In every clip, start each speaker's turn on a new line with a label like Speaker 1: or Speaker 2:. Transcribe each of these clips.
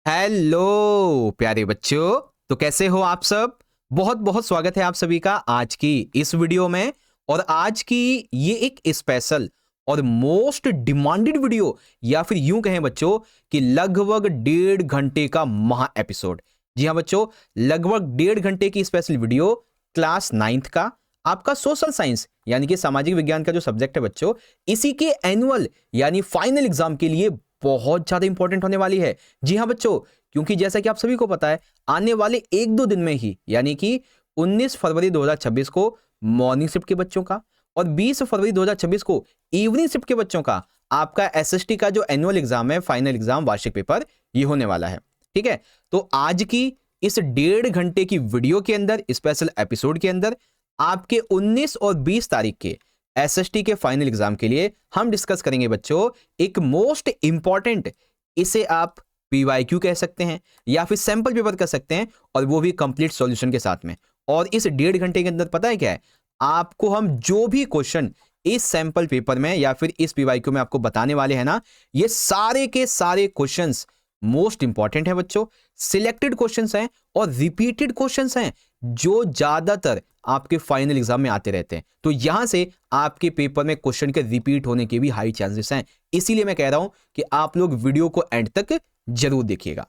Speaker 1: Hello प्यारे बच्चों, तो कैसे हो आप सब। बहुत बहुत स्वागत है आप सभी का आज की इस वीडियो में। और आज की ये एक स्पेशल और मोस्ट डिमांडेड वीडियो, या फिर यूं कहें बच्चों कि लगभग 1.5 घंटे का महा एपिसोड। जी हाँ बच्चों, लगभग 1.5 घंटे की स्पेशल वीडियो क्लास 9th का आपका सोशल साइंस यानी कि सामाजिक विज्ञान का जो सब्जेक्ट है बच्चों, इसी के एनुअल यानी फाइनल एग्जाम के लिए बहुत ज्यादा इंपॉर्टेंट होने वाली है। जी हाँ बच्चों, क्योंकि जैसा कि आप सभी को पता है आने वाले 1-2 दिन में ही यानी कि 19 फरवरी 2026 को मॉर्निंग शिफ्ट के बच्चों का और 20 फरवरी 2026 को इवनिंग शिफ्ट के बच्चों का आपका एसएसटी का जो एनुअल एग्जाम है, फाइनल एग्जाम, वार्षिक पेपर, ये होने वाला है। ठीक है, तो आज की इस 1.5 घंटे की वीडियो के अंदर, स्पेशल एपिसोड के अंदर, आपके 19 और 20 तारीख के एसएसटी के फाइनल एग्जाम के लिए हम डिस्कस करेंगे बच्चों एक मोस्ट इंपॉर्टेंट, इसे आप पीवाईक्यू कह सकते हैं या फिर सैंपल पेपर कह सकते हैं, और वो भी कंप्लीट सॉल्यूशन के साथ में। और इस 1.5 घंटे के अंदर पता है क्या है, आपको हम जो भी क्वेश्चन इस सैंपल पेपर में या फिर इस पीवाईक्यू में आपको बताने वाले हैं ना, ये सारे के सारे क्वेश्चंस मोस्ट इंपॉर्टेंट है बच्चों, सिलेक्टेड क्वेश्चंस हैं और रिपीटेड क्वेश्चंस हैं जो ज्यादातर आपके फाइनल एग्जाम में आते रहते हैं। तो यहां से आपके पेपर में क्वेश्चन के रिपीट होने के भी हाई चांसेस हैं। इसीलिए मैं कह रहा हूं कि आप लोग वीडियो को एंड तक जरूर देखिएगा।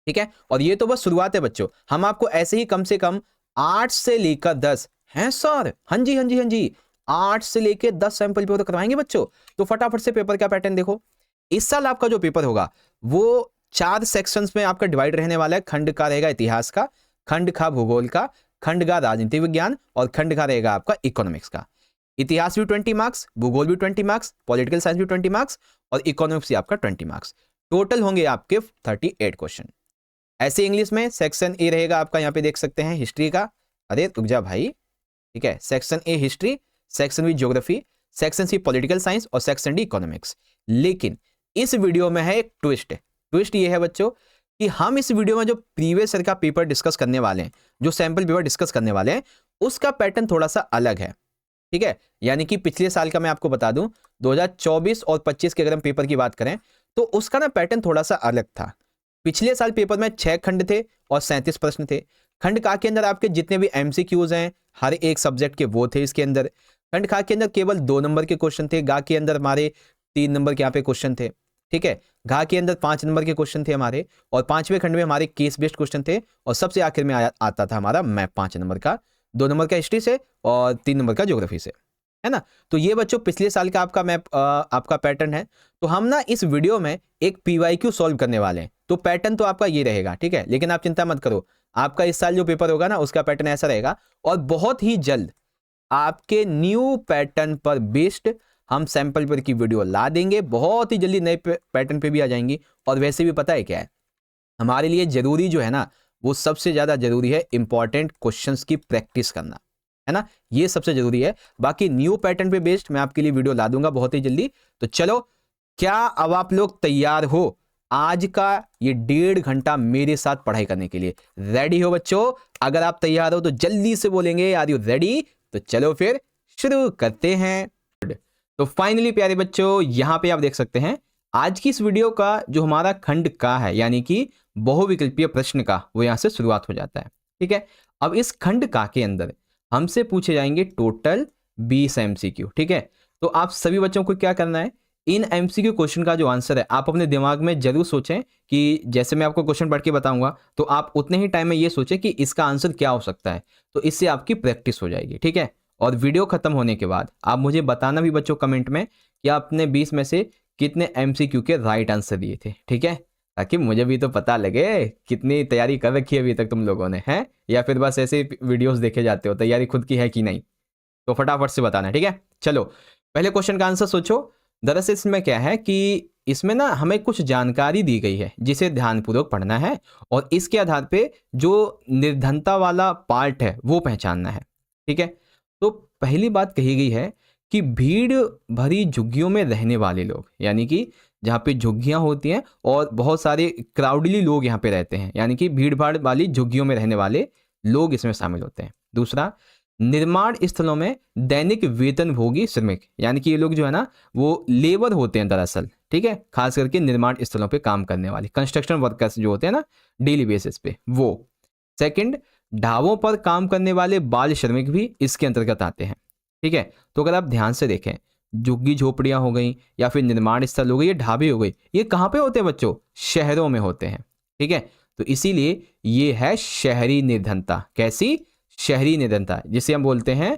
Speaker 1: ठीक है, और ये तो बस शुरुआत है बच्चों, हम आपको ऐसे ही कम से कम 8 से लेकर 10 हैं सर। हाँ जी हाँ जी हाँ जी, 8 से लेकर 10 सैंपल पेपर करवाएंगे बच्चों। तो फटाफट से पेपर का पैटर्न देखो। इस साल आपका जो पेपर होगा वो 4 सेक्शंस में आपका डिवाइड रहने वाला है। खंड का रहेगा इतिहास का, खंड का भूगोल का, खंड का राजनीति विज्ञान और खंड का रहेगा आपका इकोनॉमिक्स का। इतिहास भी 20 मार्क्स, भूगोल भी 20 मार्क्स, पॉलिटिकल साइंस भी 20 मार्क्स और इकोनॉमिक्स भी आपका 20 मार्क्स। टोटल होंगे आपके 38 क्वेश्चन। ऐसे इंग्लिश में सेक्शन ए रहेगा आपका, यहां पे देख सकते हैं हिस्ट्री का। अरे रुक जा भाई, ठीक है, section A history, section B geography, section C political science और सेक्शन डी इकोनॉमिक्स। लेकिन इस वीडियो में है एक ट्विस्ट। ट्विस्ट ये है बच्चों कि हम इस वीडियो में जो प्रीवियस ईयर का पेपर डिस्कस करने वाले हैं, जो सैंपल पेपर डिस्कस करने वाले हैं, उसका पैटर्न थोड़ा सा अलग है। ठीक है, यानी कि पिछले साल का मैं आपको बता दूं, 2024 और 25 के अगर हम पेपर की बात करें तो उसका ना पैटर्न थोड़ा सा अलग था। पिछले साल पेपर में 6 खंड थे और 37 प्रश्न थे। खंड का के अंदर आपके जितने भी एमसीक्यूज हैं हर एक सब्जेक्ट के वो थे इसके अंदर। खंड खा के अंदर केवल 2 नंबर के क्वेश्चन थे, गा के अंदर हमारे 3 नंबर के यहाँ पे क्वेश्चन थे। ठीक है, घा के अंदर 5 नंबर के क्वेश्चन थे हमारे, और 5वें खंड में हमारे केस बेस्ड क्वेश्चन थे, और सबसे आखिर में आता था हमारा मैप 5 नंबर का, 2 नंबर का हिस्ट्री से और 3 नंबर का ज्योग्राफी से, है ना। तो ये बच्चों पिछले साल का आपका मैप आपका पैटर्न है। तो हम ना इस वीडियो में एक पीवाईक्यू सॉल्व करने वाले हैं। तो पैटर्न तो आपका ये रहेगा, ठीक है, लेकिन आप चिंता मत करो, आपका इस साल जो पेपर होगा ना उसका पैटर्न ऐसा रहेगा। और बहुत ही जल्द आपके न्यू पैटर्न पर बेस्ड हम सैंपल पेपर की वीडियो ला देंगे, बहुत ही जल्दी नए पैटर्न पे भी आ जाएंगी। और वैसे भी पता है क्या है, हमारे लिए जरूरी जो है ना, वो सबसे ज्यादा जरूरी है इंपॉर्टेंट क्वेश्चंस की प्रैक्टिस करना, है ना, ये सबसे जरूरी है। बाकी न्यू पैटर्न पे बेस्ड मैं आपके लिए वीडियो ला दूंगा बहुत ही जल्दी। तो चलो, क्या अब आप लोग तैयार हो आज का ये 1.5 घंटा मेरे साथ पढ़ाई करने के लिए? रेडी हो बच्चों? अगर आप तैयार हो तो जल्दी से बोलेंगे आर यू रेडी। तो चलो फिर शुरू करते हैं। तो फाइनली प्यारे बच्चों, यहां पे आप देख सकते हैं आज की इस वीडियो का जो हमारा खंड का है यानी कि बहुविकल्पीय प्रश्न का, वो यहां से शुरुआत हो जाता है। ठीक है, अब इस खंड का के अंदर हमसे पूछे जाएंगे टोटल 20 एमसीक्यू। ठीक है, तो आप सभी बच्चों को क्या करना है, इन एमसीक्यू क्वेश्चन का जो आंसर है आप अपने दिमाग में जरूर सोचें कि जैसे मैं आपको क्वेश्चन पढ़ के बताऊंगा तो आप उतने ही टाइम में ये सोचें कि इसका आंसर क्या हो सकता है। तो इससे आपकी प्रैक्टिस हो जाएगी। ठीक है, और वीडियो खत्म होने के बाद आप मुझे बताना भी बच्चों कमेंट में कि आपने 20 में से कितने एमसीक्यू के राइट आंसर दिए थे। ठीक है, ताकि मुझे भी तो पता लगे कितनी तैयारी कर रखी है अभी तक तुम लोगों ने, हैं, या फिर बस ऐसे वीडियोस देखे जाते हो, तैयारी खुद की है कि नहीं। तो फटाफट से बताना। ठीक है, चलो पहले क्वेश्चन का आंसर सोचो। दरअसल इसमें क्या है कि इसमें ना हमें कुछ जानकारी दी गई है जिसे ध्यानपूर्वक पढ़ना है, और इसके आधार पे जो निर्धनता वाला पार्ट है वो पहचानना है। ठीक है, तो पहली बात कही गई है कि भीड़ भरी झुग्गियों में रहने वाले लोग, यानी कि जहाँ पे झुग्गियाँ होती हैं और बहुत सारे क्राउडली लोग यहाँ पे रहते हैं, यानी कि भीड़ भाड़ वाली झुग्गियों में रहने वाले लोग इसमें शामिल होते हैं। दूसरा, निर्माण स्थलों में दैनिक वेतनभोगी श्रमिक, यानी कि ये लोग जो है ना वो लेबर होते हैं दरअसल, ठीक है, खास करके निर्माण स्थलों पे काम करने वाले कंस्ट्रक्शन वर्कर्स जो होते हैं ना डेली बेसिस पे वो। सेकंड, ढाबों पर काम करने वाले बाल श्रमिक भी इसके अंतर्गत आते हैं। ठीक है, तो अगर आप ध्यान से देखें, झुग्गी झोपड़ियां हो गई या फिर निर्माण स्थल हो गई, ये ढाबे हो गई, ये कहाँ पे होते हैं बच्चों? शहरों में होते हैं। ठीक है, तो इसीलिए ये है शहरी निर्धनता। कैसी? शहरी निर्धनता, जिसे हम बोलते हैं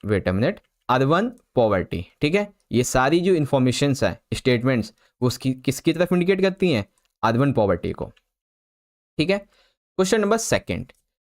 Speaker 1: wait a minute, urban poverty. ठीक है, ये सारी जो इंफॉर्मेशंस है, स्टेटमेंट्स, वो उसकी किसकी तरफ इंडिकेट करती हैं? अर्बन पॉवर्टी को। ठीक है, question number second,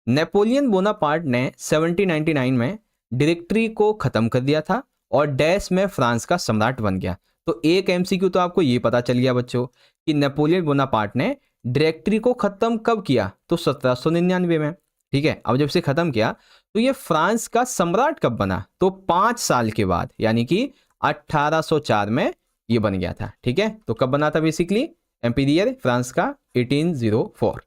Speaker 1: Napoleon Bonaparte ने 1799 में डायरेक्टरी को खत्म कर दिया था और डैश में फ्रांस का सम्राट बन गया। तो एक एमसीक्यू तो आपको ये पता चल गया बच्चों कि नेपोलियन बोनापार्ट ने डायरेक्टरी को खत्म कब किया? तो 1799 में। ठीक है, अब जब से खत्म किया तो ये फ्रांस का सम्राट कब बना? तो 5 साल के बाद, यानी कि 1804 में ये बन गया था। ठीक है, तो कब बना था बेसिकली? एम्पीरियर फ्रांस का 1804।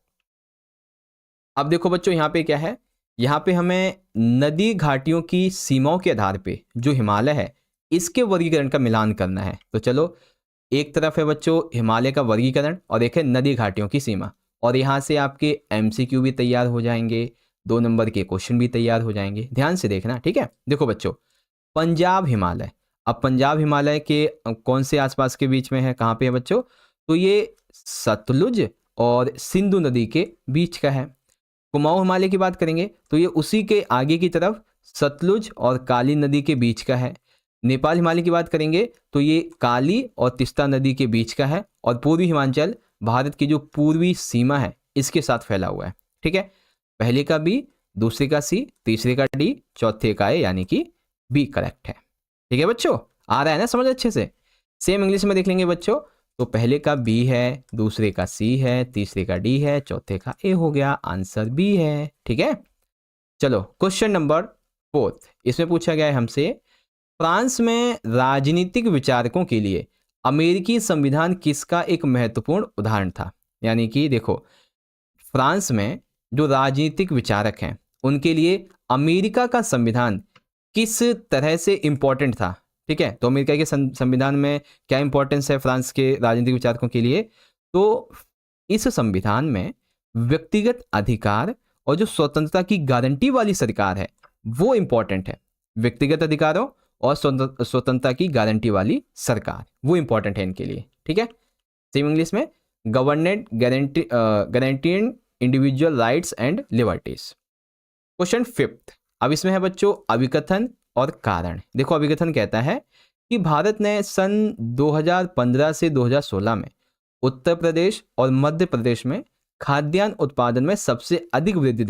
Speaker 1: अब देखो बच्चों यहाँ पे क्या है, यहाँ पे हमें नदी घाटियों की सीमाओं के आधार पे जो हिमालय है इसके वर्गीकरण का मिलान करना है। तो चलो, एक तरफ है बच्चों हिमालय का वर्गीकरण और एक है नदी घाटियों की सीमा, और यहाँ से आपके एमसीक्यू भी तैयार हो जाएंगे, 2 नंबर के क्वेश्चन भी तैयार हो जाएंगे। ध्यान से देखना। ठीक है, देखो बच्चों, पंजाब हिमालय, अब पंजाब हिमालय के कौन से आसपास के बीच में है? कहाँ पे है बच्चों? तो ये सतलुज और सिंधु नदी के बीच का है। कुमाऊं हिमालय की बात करेंगे तो ये उसी के आगे की तरफ सतलुज और काली नदी के बीच का है। नेपाल हिमालय की बात करेंगे तो ये काली और तिस्ता नदी के बीच का है, और पूर्वी हिमाचल भारत की जो पूर्वी सीमा है इसके साथ फैला हुआ है। ठीक है, पहले का बी, दूसरे का सी, तीसरे का डी, चौथे का ए, यानी कि बी करेक्ट है। ठीक है बच्चों, आ रहा है ना समझ अच्छे से? सेम इंग्लिश में देख लेंगे बच्चों, तो पहले का बी है, दूसरे का सी है, तीसरे का डी है, चौथे का ए हो गया, आंसर बी है। ठीक है, चलो क्वेश्चन नंबर 4, इसमें पूछा गया है हमसे, फ्रांस में राजनीतिक विचारकों के लिए अमेरिकी संविधान किसका एक महत्वपूर्ण उदाहरण था? यानी कि देखो, फ्रांस में जो राजनीतिक विचारक हैं उनके लिए अमेरिका का संविधान किस तरह से इंपॉर्टेंट था? ठीक है, तो अमेरिका के संविधान में क्या इंपॉर्टेंस है फ्रांस के राजनीतिक विचारकों के लिए? तो इस संविधान में व्यक्तिगत अधिकार और जो स्वतंत्रता की गारंटी वाली सरकार है वो इंपॉर्टेंट है। व्यक्तिगत अधिकारों और स्वतंत्रता की गारंटी वाली सरकार वो इंपॉर्टेंट है इनके लिए। ठीक है, सेम इंग्लिश में, government guaranteed individual rights and liberties. Question 5, अब इसमें है बच्चों अभिकथन और कारण। देखो, अभिकथन कहता है कि भारत ने सन 2015 से 2016 में उत्तर प्रदेश और मध्य प्रदेश में खाद्यान्न उत्पादन में सबसे अधिक वृद्धि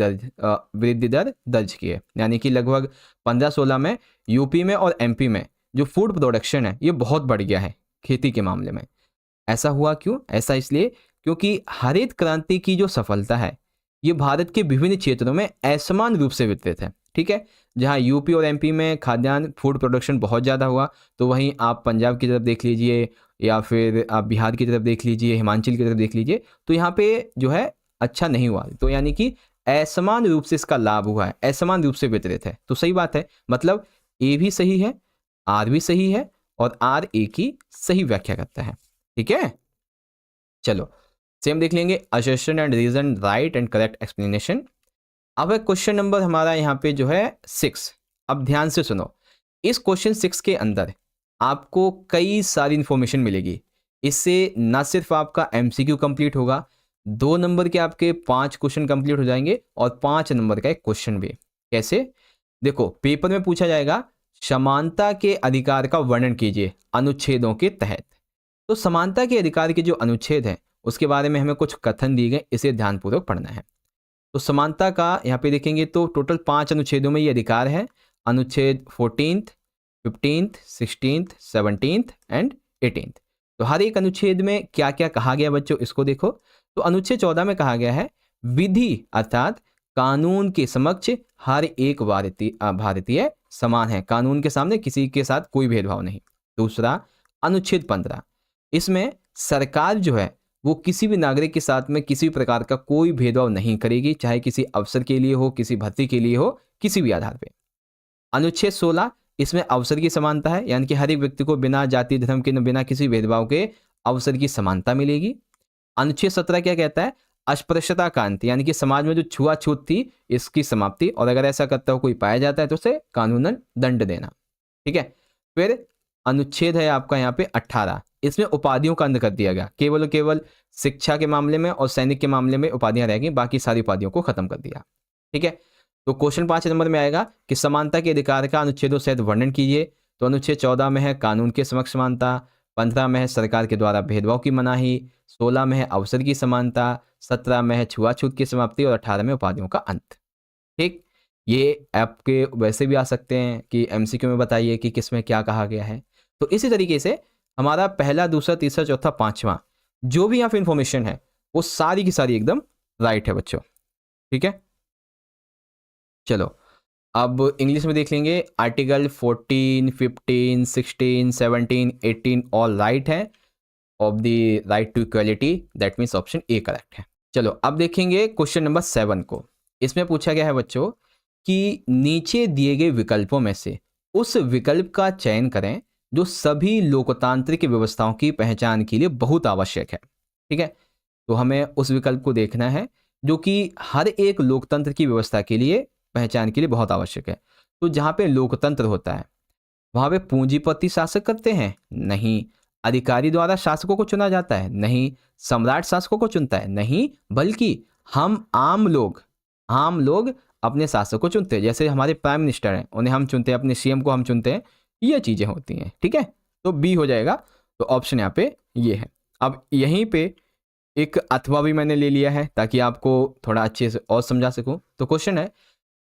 Speaker 1: दर दर्ज की है। यानी कि लगभग 15-16 में यूपी में और एमपी में जो फूड प्रोडक्शन है ये बहुत बढ़ गया है खेती के मामले में। ऐसा हुआ क्यों? ऐसा इसलिए क्योंकि हरित क्रांति की जो सफलता है ये भारत के विभिन्न क्षेत्रों में असमान रूप से वितरित है। ठीक है, जहां यूपी और एमपी में खाद्यान्न फूड प्रोडक्शन बहुत ज़्यादा हुआ, तो वहीं आप पंजाब की तरफ देख लीजिए या फिर आप बिहार की तरफ देख लीजिए, हिमाचल की तरफ देख लीजिए, तो यहाँ पे जो है अच्छा नहीं हुआ। तो यानी कि असमान रूप से इसका लाभ हुआ है, असमान रूप से वितरित है। तो सही बात है, मतलब ए भी सही है, आर भी सही है, और आर ए की सही व्याख्या करता है। ठीक है, चलो सेम देख लेंगे, assertion and reason, right and correct explanation. अब है क्वेश्चन नंबर हमारा यहाँ पे जो है 6। अब ध्यान से सुनो, इस क्वेश्चन 6 के अंदर आपको कई सारी इंफॉर्मेशन मिलेगी। इससे ना सिर्फ आपका एमसीक्यू कंप्लीट होगा, 2 नंबर के आपके 5 क्वेश्चन कंप्लीट हो जाएंगे और 5 नंबर का एक क्वेश्चन भी। कैसे? देखो, पेपर में पूछा जाएगा समानता के अधिकार का वर्णन कीजिए अनुच्छेदों के तहत। तो समानता के अधिकार के जो अनुच्छेद हैं उसके बारे में हमें कुछ कथन दिए गए, इसे ध्यानपूर्वक पढ़ना है। तो समानता का यहाँ पे देखेंगे तो टोटल 5 अनुच्छेदों में ये अधिकार है। अनुच्छेद 14th, 15th, 16th, 17th and 18th। तो हर एक अनुच्छेद में क्या क्या कहा गया बच्चों, इसको देखो। तो अनुच्छेद 14 में कहा गया है विधि अर्थात कानून के समक्ष हर एक भारतीय समान है, कानून के सामने किसी के साथ कोई भेदभाव नहीं। दूसरा, अनुच्छेद 15, इसमें सरकार जो है वो किसी भी नागरिक के साथ में किसी प्रकार का कोई भेदभाव नहीं करेगी, चाहे किसी अवसर के लिए हो, किसी भर्ती के लिए हो, किसी भी आधार पे। अनुच्छेद 16, इसमें अवसर की समानता है, यानी कि हर एक व्यक्ति को बिना जाति धर्म के, बिना किसी भेदभाव के अवसर की समानता मिलेगी। अनुच्छेद 17 क्या कहता है? अस्पृश्यता का अंत, यानी कि समाज में जो छुआछूत थी इसकी समाप्ति, और अगर ऐसा करता हुआ कोई पाया जाता है तो उसे कानूनन दंड देना। ठीक है। फिर अनुच्छेद है आपका यहाँ पे 18, इसमें उपाधियों का अंत कर दिया गया। केवल और केवल शिक्षा के मामले में और सैनिक के मामले में उपाधियां रहेंगी, बाकी सारी उपाधियों को खत्म कर दिया। ठीक है। तो क्वेश्चन 5 नंबर में आएगा कि समानता के अधिकार का अनुच्छेदों सहित वर्णन कीजिए। तो अनुच्छेद 14 में है कानून के समक्ष समानता, 15 में है सरकार के द्वारा भेदभाव की मनाही, 16 में है अवसर की समानता, 17 में है छुआछूत की समाप्ति और 18 में उपाधियों का अंत। ठीक। ये आपके वैसे भी आ सकते हैं कि एमसीक्यू में बताइए कि किस में क्या कहा गया है। तो इसी तरीके से हमारा पहला, दूसरा, तीसरा, चौथा, पांचवा जो भी यहाँ पे इंफॉर्मेशन है वो सारी की सारी एकदम राइट है बच्चों। ठीक है। चलो अब इंग्लिश में देख लेंगे। आर्टिकल 14, 15, 16, 17, 18 ऑल राइट है of the right to equality, that means option A correct है। चलो अब देखेंगे क्वेश्चन नंबर 7 को। इसमें पूछा गया है बच्चों कि नीचे दिए गए विकल्पों में से उस विकल्प का चयन करें जो सभी लोकतांत्रिक व्यवस्थाओं की पहचान के लिए बहुत आवश्यक है। ठीक है। तो हमें उस विकल्प को देखना है जो कि हर एक लोकतंत्र की व्यवस्था के लिए, पहचान के लिए बहुत आवश्यक है। तो जहाँ पे लोकतंत्र होता है वहाँ पे पूंजीपति शासक करते हैं? नहीं। अधिकारी द्वारा शासकों को चुना जाता है? नहीं। सम्राट शासकों को चुनता है? नहीं। बल्कि हम आम लोग अपने शासक को चुनते हैं। जैसे हमारे प्राइम मिनिस्टर हैं, उन्हें हम चुनते हैं, अपने सीएम को हम चुनते हैं, ये चीजें होती हैं। ठीक है। तो बी हो जाएगा। तो ऑप्शन यहाँ पे ये है। अब यहीं पे एक अथवा भी मैंने ले लिया है ताकि आपको थोड़ा अच्छे से और समझा सकूं। तो क्वेश्चन है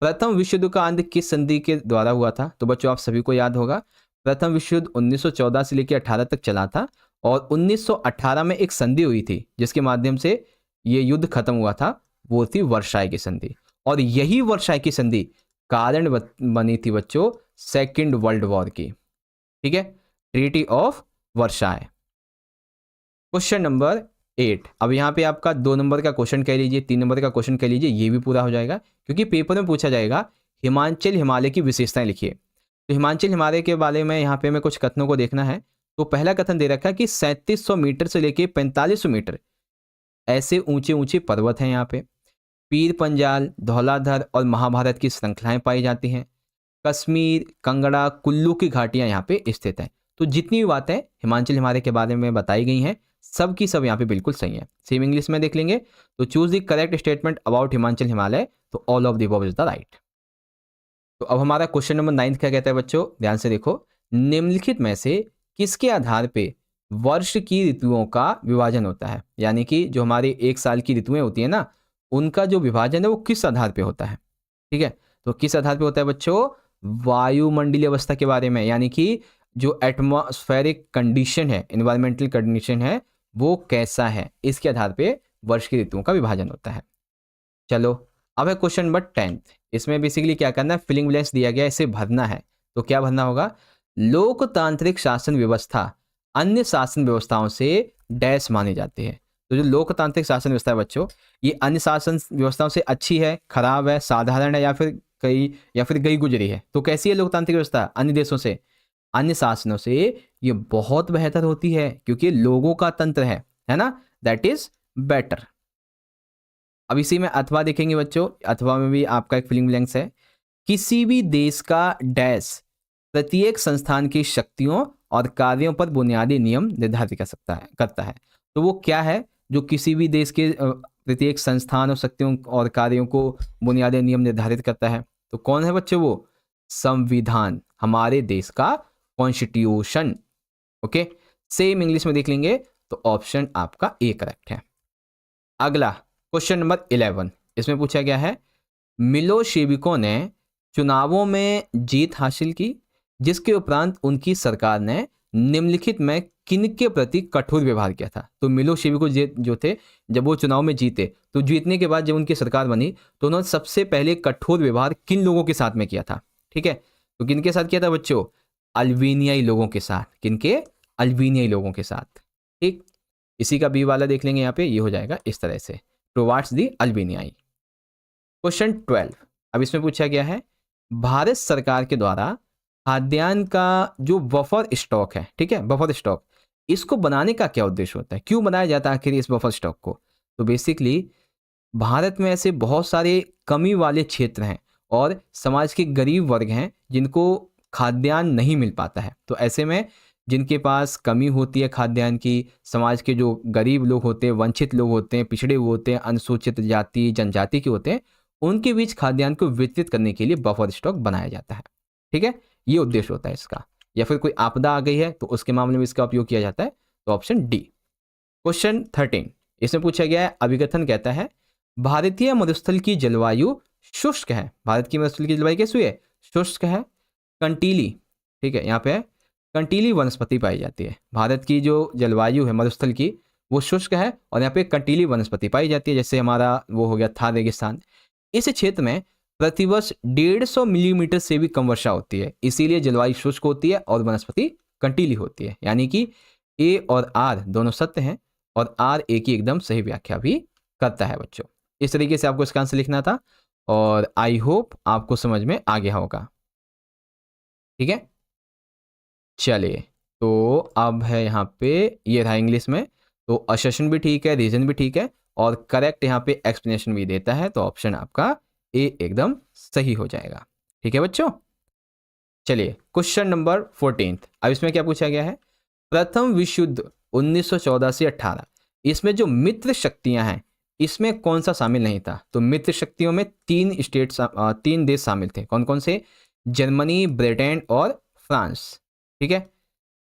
Speaker 1: प्रथम विश्व युद्ध का अंत किस संधि के द्वारा हुआ था? तो बच्चों आप सभी को याद होगा प्रथम विश्व युद्ध 1914 से लेकर 18 तक चला था और 1918 में एक संधि हुई थी जिसके माध्यम से ये युद्ध खत्म हुआ था, वो थी वर्साई की संधि। और यही वर्साई की संधि कारण बनी थी बच्चों सेकेंड वर्ल्ड वॉर की। ठीक है। Treaty of Versailles. Question number 8। अब यहाँ पे आपका 2 नंबर का क्वेश्चन कह लीजिए, 3 नंबर का क्वेश्चन कह लीजिए, ये भी पूरा हो जाएगा क्योंकि पेपर में पूछा जाएगा हिमाचल हिमालय की विशेषताएं लिखिए। तो हिमाचल हिमालय के बारे में यहाँ पे हमें कुछ कथनों को देखना है। तो पहला कथन दे रखा है कि 3700 मीटर से लेके 4500 मीटर ऐसे ऊंचे ऊंचे पर्वत हैं। यहाँ पे पीर पंजाल, धौलाधर और महाभारत की श्रृंखलाएं पाई जाती हैं। कश्मीर, कंगड़ा, कुल्लू की घाटियां यहाँ पे स्थित हैं। तो जितनी भी बातें हिमाचल हिमालय के बारे में बताई गई हैं सब की सब यहाँ पे बिल्कुल सही है। सेम इंग्लिश में देख लेंगे। तो choose the correct statement about Himachal Himalaya. तो all of the above is the right. तो अब हमारा क्वेश्चन नंबर 9 क्या कहता है बच्चों, ध्यान से देखो। निम्नलिखित में से किसके आधार पे वर्ष की ऋतुओं का विभाजन होता है? यानी कि जो हमारी एक साल की ऋतुएं होती है ना, उनका जो विभाजन है वो किस आधार पे होता है? ठीक है। तो किस आधार पे होता है बच्चों? वायुमंडलीय अवस्था के बारे में, यानी कि जो एटमॉस्फेरिक कंडीशन है, एनवायरमेंटल कंडीशन है, वो कैसा है, इसके आधार पे वर्ष की ऋतुओं का विभाजन होता है। चलो अब है क्वेश्चन नंबर 10। इसमें बेसिकली क्या करना है, फिलिंग ब्लैंक्स दिया गया, इसे भरना है। तो क्या भरना होगा? लोकतांत्रिक शासन व्यवस्था अन्य शासन व्यवस्थाओं से डैश मानी जाती है। तो जो लोकतांत्रिक शासन व्यवस्था है बच्चों, ये अन्य शासन व्यवस्थाओं से अच्छी है, खराब है, साधारण है, या फिर गई गुजरी है। तो कैसी है लोकतांत्रिक व्यवस्था अन्य देशों से, अन्य शासनों से? ये बहुत बेहतर होती है क्योंकि लोगों का तंत्र है ना, दैट इज बेटर। अब इसी में अथवा देखेंगे बच्चों। अथवा में भी आपका एक फिलिंग ब्लैंक्स है। किसी भी देश का डैश प्रत्येक संस्थान की शक्तियों और कार्यों पर बुनियादी नियम निर्धारित करता है। तो वो क्या है जो किसी भी देश के प्रत्येक संस्थान और शक्तियों और कार्यों को बुनियादी नियम निर्धारित करता है? तो कौन है बच्चों? वो संविधान, हमारे देश का कॉन्स्टिट्यूशन। ओके। सेम इंग्लिश में देख लेंगे। तो ऑप्शन आपका ए करेक्ट है। अगला क्वेश्चन नंबर 11। इसमें पूछा गया है मिलोशेविकों ने चुनावों में जीत हासिल की, जिसके उपरांत उनकी सरकार ने निम्नलिखित में किनके प्रति कठोर व्यवहार किया था? तो मिलोशेविको जो थे, जब वो चुनाव में जीते तो जीतने के बाद जब उनकी सरकार बनी तो उन्होंने सबसे पहले कठोर व्यवहार किन लोगों के साथ में किया था? ठीक है। तो किनके साथ किया था बच्चों? अल्बेनियाई लोगों के साथ। किनके? अल्बेनियाई लोगों के साथ। ठीक। इसी का बी वाला देख लेंगे यहाँ पे, ये हो जाएगा इस तरह से, टुवर्ड्स द अल्बेनियाई। क्वेश्चन 12। अब इसमें पूछा गया है भारत सरकार के द्वारा खाद्यान्न का जो बफर स्टॉक है, ठीक है, बफर स्टॉक, इसको बनाने का क्या उद्देश्य होता है, क्यों बनाया जाता है आखिर इस बफर स्टॉक को? तो बेसिकली भारत में ऐसे बहुत सारे कमी वाले क्षेत्र हैं और समाज के गरीब वर्ग हैं जिनको खाद्यान्न नहीं मिल पाता है। तो ऐसे में जिनके पास कमी होती है खाद्यान्न की, समाज के जो गरीब लोग होते हैं, वंचित लोग होते हैं, पिछड़े हुए होते हैं, अनुसूचित जाति जनजाति के होते हैं, उनके बीच खाद्यान्न को वितरित करने के लिए बफर स्टॉक बनाया जाता है। ठीक है, ये उद्देश्य होता है इसका। या फिर कोई आपदा आ गई है तो उसके मामले में इसका उपयोग किया जाता है। तो ऑप्शन डी। क्वेश्चन 13, इसमें पूछा गया है, अभिकथन कहता है भारतीय मरुस्थल की जलवायु शुष्क है। भारत की मरुस्थल की जलवायु कैसी है? शुष्क है। कंटीली, ठीक है, यहाँ पे कंटीली वनस्पति पाई जाती है। भारत की जो जलवायु है मरुस्थल की वो शुष्क है और यहाँ पे कंटीली वनस्पति पाई जाती है, जैसे हमारा वो हो गया थार रेगिस्तान। इस क्षेत्र में प्रतिवर्ष 150 मिलीमीटर से भी कम वर्षा होती है, इसीलिए जलवायु शुष्क होती है और वनस्पति कंटीली होती है। यानी कि ए और आर दोनों सत्य हैं और आर ए की एकदम सही व्याख्या भी करता है बच्चों। इस तरीके से आपको इसका आंसर लिखना था और आई होप आपको समझ में आ गया होगा। ठीक है, चलिए, तो अब है यहाँ पे ये रहा इंग्लिश में, तो असर्शन भी ठीक है, रीजन भी ठीक है और करेक्ट यहाँ पे एक्सप्लेनेशन भी देता है। तो ऑप्शन आपका ए एकदम सही हो जाएगा। ठीक है बच्चों, चलिए क्वेश्चन नंबर 14। अब इसमें क्या पूछा गया है? प्रथम विश्व युद्ध 1914 से 18, इसमें जो मित्र शक्तियां हैं इसमें कौन सा शामिल नहीं था? तो मित्र शक्तियों में तीन देश शामिल थे। कौन कौन से? जर्मनी, ब्रिटेन और फ्रांस। ठीक है,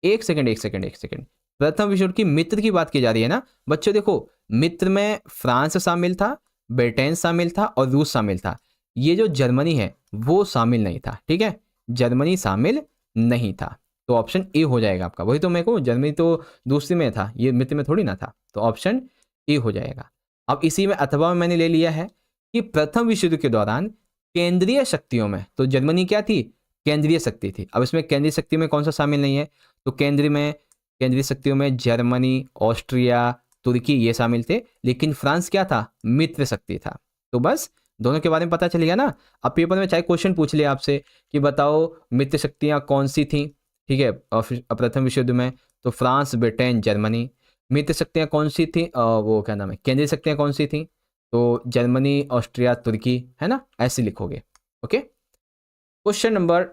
Speaker 1: एक सेकंड। प्रथम विश्व युद्ध की मित्र की बात की जा रही है ना बच्चों। देखो, मित्र में फ्रांस शामिल था, ब्रिटेन शामिल था और रूस शामिल था। ये जो जर्मनी है वो शामिल नहीं था। ठीक है, जर्मनी शामिल नहीं था। तो ऑप्शन ए हो जाएगा आपका। वही तो मैं कहूँ, जर्मनी तो दूसरी में था, ये मित्र में थोड़ी ना था। तो ऑप्शन ए हो जाएगा। अब इसी में अथवा में मैंने ले लिया है कि प्रथम विश्व युद्ध के दौरान केंद्रीय शक्तियों में, तो जर्मनी क्या थी? केंद्रीय शक्ति थी। अब इसमें केंद्रीय शक्ति में कौन सा शामिल नहीं है? तो केंद्रीय शक्तियों में जर्मनी, ऑस्ट्रिया, तुर्की ये शामिल थे, लेकिन फ्रांस क्या था? मित्र शक्ति था। तो बस दोनों के बारे में पता चल गया ना। अब पेपर में चाहे क्वेश्चन पूछ लिया आपसे कि बताओ मित्र शक्तियां कौन सी थी, ठीक है, प्रथम विश्व युद्ध में, तो फ्रांस, ब्रिटेन, जर्मनी। मित्र शक्तियां कौन सी थी, वो क्या नाम है, केंद्रीय शक्तियां कौन सी थी? तो जर्मनी, ऑस्ट्रिया, तुर्की, है ना, ऐसे लिखोगे। ओके, क्वेश्चन नंबर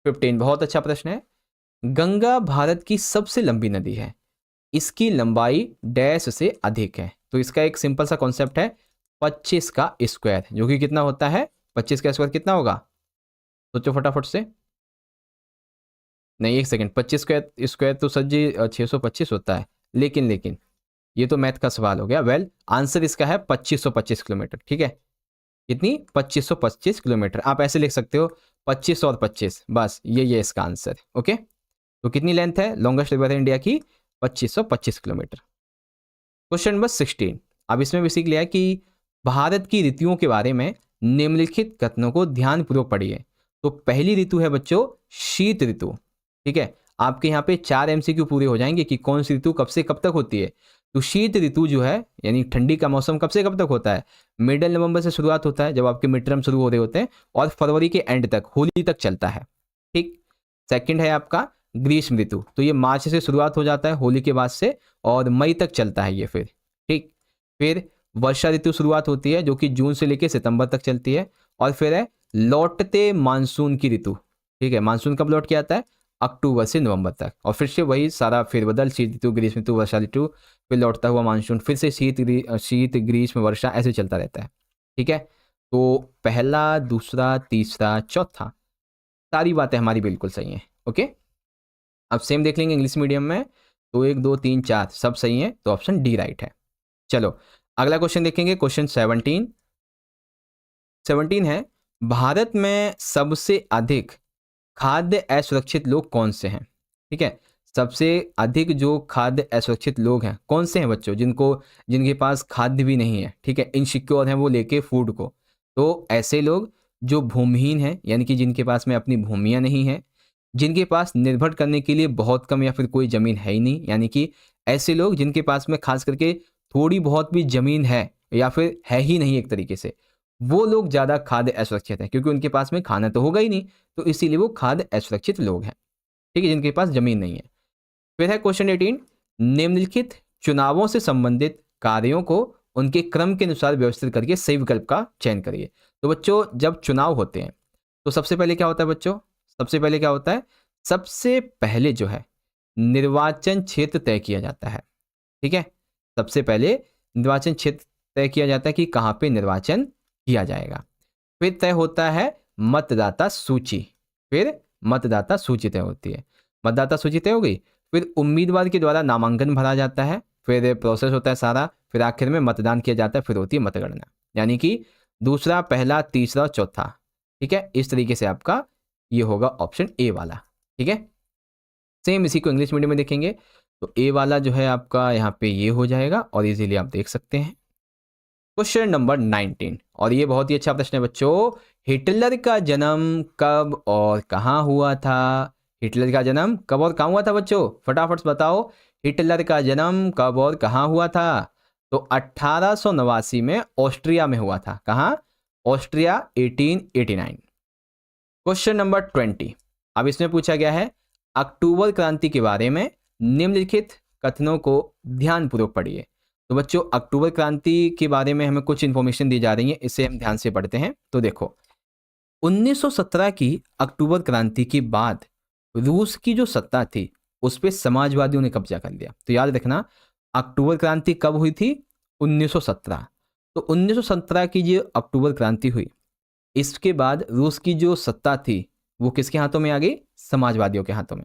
Speaker 1: 15 बहुत अच्छा प्रश्न है। गंगा भारत की सबसे लंबी नदी है, इसकी लंबाई डैश से अधिक है। तो इसका एक सिंपल सा कॉन्सेप्ट है 25 का स्क्वायर, जो कि कितना होता है? 25 का स्क्वायर कितना होगा? सोचो फटाफट से। नहीं, एक सेकंड, 25 स्क्वायर तो सर जी 625 होता है, लेकिन ये तो मैथ का सवाल हो गया। वेल, आंसर इसका है 2525 किलोमीटर। ठीक है, कितनी? 2525 किलोमीटर। आप ऐसे लिख सकते हो 25 और 25, बस ये इसका आंसर। ओके, तो कितनी लेंथ है लॉन्गेस्ट रिवर है इंडिया की? 2525 किलोमीटर। Question number 16। अब इसमें बेसिकली है कि भारत की ऋतुओं के बारे में निम्नलिखित कथनों को ध्यानपूर्वक पढ़िए। तो पहली ऋतु है बच्चों शीत ऋतु। ठीक है, आपके यहाँ पे 4 MCQ पूरे हो जाएंगे कि कौन सी ऋतु कब से कब तक होती है। तो शीत ऋतु जो है यानी ठंडी का मौसम कब से कब तक होता है? मिडल नवंबर से शुरुआत होता है जब आपके मिड टर्म शुरू हो रहे होते हैं और फरवरी के एंड तक, होली तक चलता है। ठीक, सेकंड है आपका ग्रीष्म ऋतु। तो ये मार्च से शुरुआत हो जाता है होली के बाद से और मई तक चलता है ये फिर। ठीक, फिर वर्षा ऋतु शुरुआत होती है जो कि जून से लेकर सितंबर तक चलती है और फिर है लौटते मानसून की ऋतु। ठीक है, मानसून कब लौट के आता है? अक्टूबर से नवंबर तक, और फिर से वही सारा फेरबदल, शीत ऋतु, ग्रीष्म ऋतु, वर्षा ऋतु, फिर लौटता हुआ मानसून, फिर से शीत ग्रीष्म वर्षा ऐसे चलता रहता है। ठीक है, तो पहला, दूसरा, तीसरा, चौथा, सारी बातें हमारी बिल्कुल सही हैं। ओके, अब सेम देख लेंगे इंग्लिश मीडियम में, तो 1 2 3 4 सब सही है, तो ऑप्शन डी राइट है। चलो अगला क्वेश्चन देखेंगे, क्वेश्चन 17 है, भारत में सबसे अधिक खाद्य असुरक्षित लोग कौन से हैं? ठीक है, सबसे अधिक जो खाद्य असुरक्षित लोग हैं कौन से हैं बच्चों? जिनके पास खाद्य भी नहीं है। ठीक है, इनसिक्योर हैं वो लेके फूड को। तो ऐसे लोग जो भूमिहीन हैं, यानी कि जिनके पास में अपनी भूमियाँ नहीं हैं, जिनके पास निर्भर करने के लिए बहुत कम या फिर कोई ज़मीन है ही नहीं, यानी कि ऐसे लोग जिनके पास में खास करके थोड़ी बहुत भी ज़मीन है या फिर है ही नहीं एक तरीके से, वो लोग ज़्यादा खाद्य असुरक्षित हैं, क्योंकि उनके पास में खाना तो होगा ही नहीं, तो इसीलिए वो खाद्य असुरक्षित लोग हैं, ठीक है, जिनके पास ज़मीन नहीं है। फिर है क्वेश्चन 18, निम्नलिखित चुनावों से संबंधित कार्यों को उनके क्रम के अनुसार व्यवस्थित करके सही विकल्प का चयन करिए। तो बच्चों, जब चुनाव होते हैं तो सबसे पहले क्या होता है बच्चों? सबसे पहले क्या होता है? सबसे पहले जो है निर्वाचन क्षेत्र तय किया जाता है, ठीक है। सबसे पहले निर्वाचन क्षेत्र तय किया जाता है कि कहाँ पे निर्वाचन किया जाएगा। फिर तय होता है मतदाता सूची, फिर मतदाता सूची तय होती है, मतदाता सूची तय हो गई, फिर उम्मीदवार के द्वारा नामांकन भरा जाता है, फिर प्रोसेस होता है सारा, फिर आखिर में मतदान किया जाता है, फिर होती है मतगणना, यानी कि दूसरा, पहला, तीसरा और चौथा, ठीक है। इस तरीके से आपका ये होगा ऑप्शन ए वाला, ठीक है। सेम इसी को इंग्लिश मीडियम में देखेंगे तो ए वाला जो है आपका यहाँ पे ये हो जाएगा और इजीली आप देख सकते हैं। क्वेश्चन नंबर 19, और ये बहुत ही अच्छा प्रश्न है बच्चों, हिटलर का जन्म कब और कहाँ हुआ था? हिटलर का जन्म कब और कहाँ हुआ था बच्चों? फटाफट बताओ, हिटलर का जन्म कब और कहाँ हुआ था? तो 1889 में ऑस्ट्रिया में हुआ था। कहाँ? ऑस्ट्रिया, 1889। क्वेश्चन नंबर 20, अब इसमें पूछा गया है अक्टूबर क्रांति के बारे में निम्नलिखित कथनों को ध्यानपूर्वक पढ़िए। तो बच्चों, अक्टूबर क्रांति के बारे में हमें कुछ इंफॉर्मेशन दी जा रही है, इसे हम ध्यान से पढ़ते हैं। तो देखो, 1917 की अक्टूबर क्रांति के बाद रूस की जो सत्ता थी उस पर समाजवादियों ने कब्जा कर लिया। तो याद रखना, अक्टूबर क्रांति कब हुई थी? 1917। तो 1917 की जो अक्टूबर क्रांति हुई, इसके बाद रूस की जो सत्ता थी वो किसके हाथों में आ गई? समाजवादियों के हाथों में।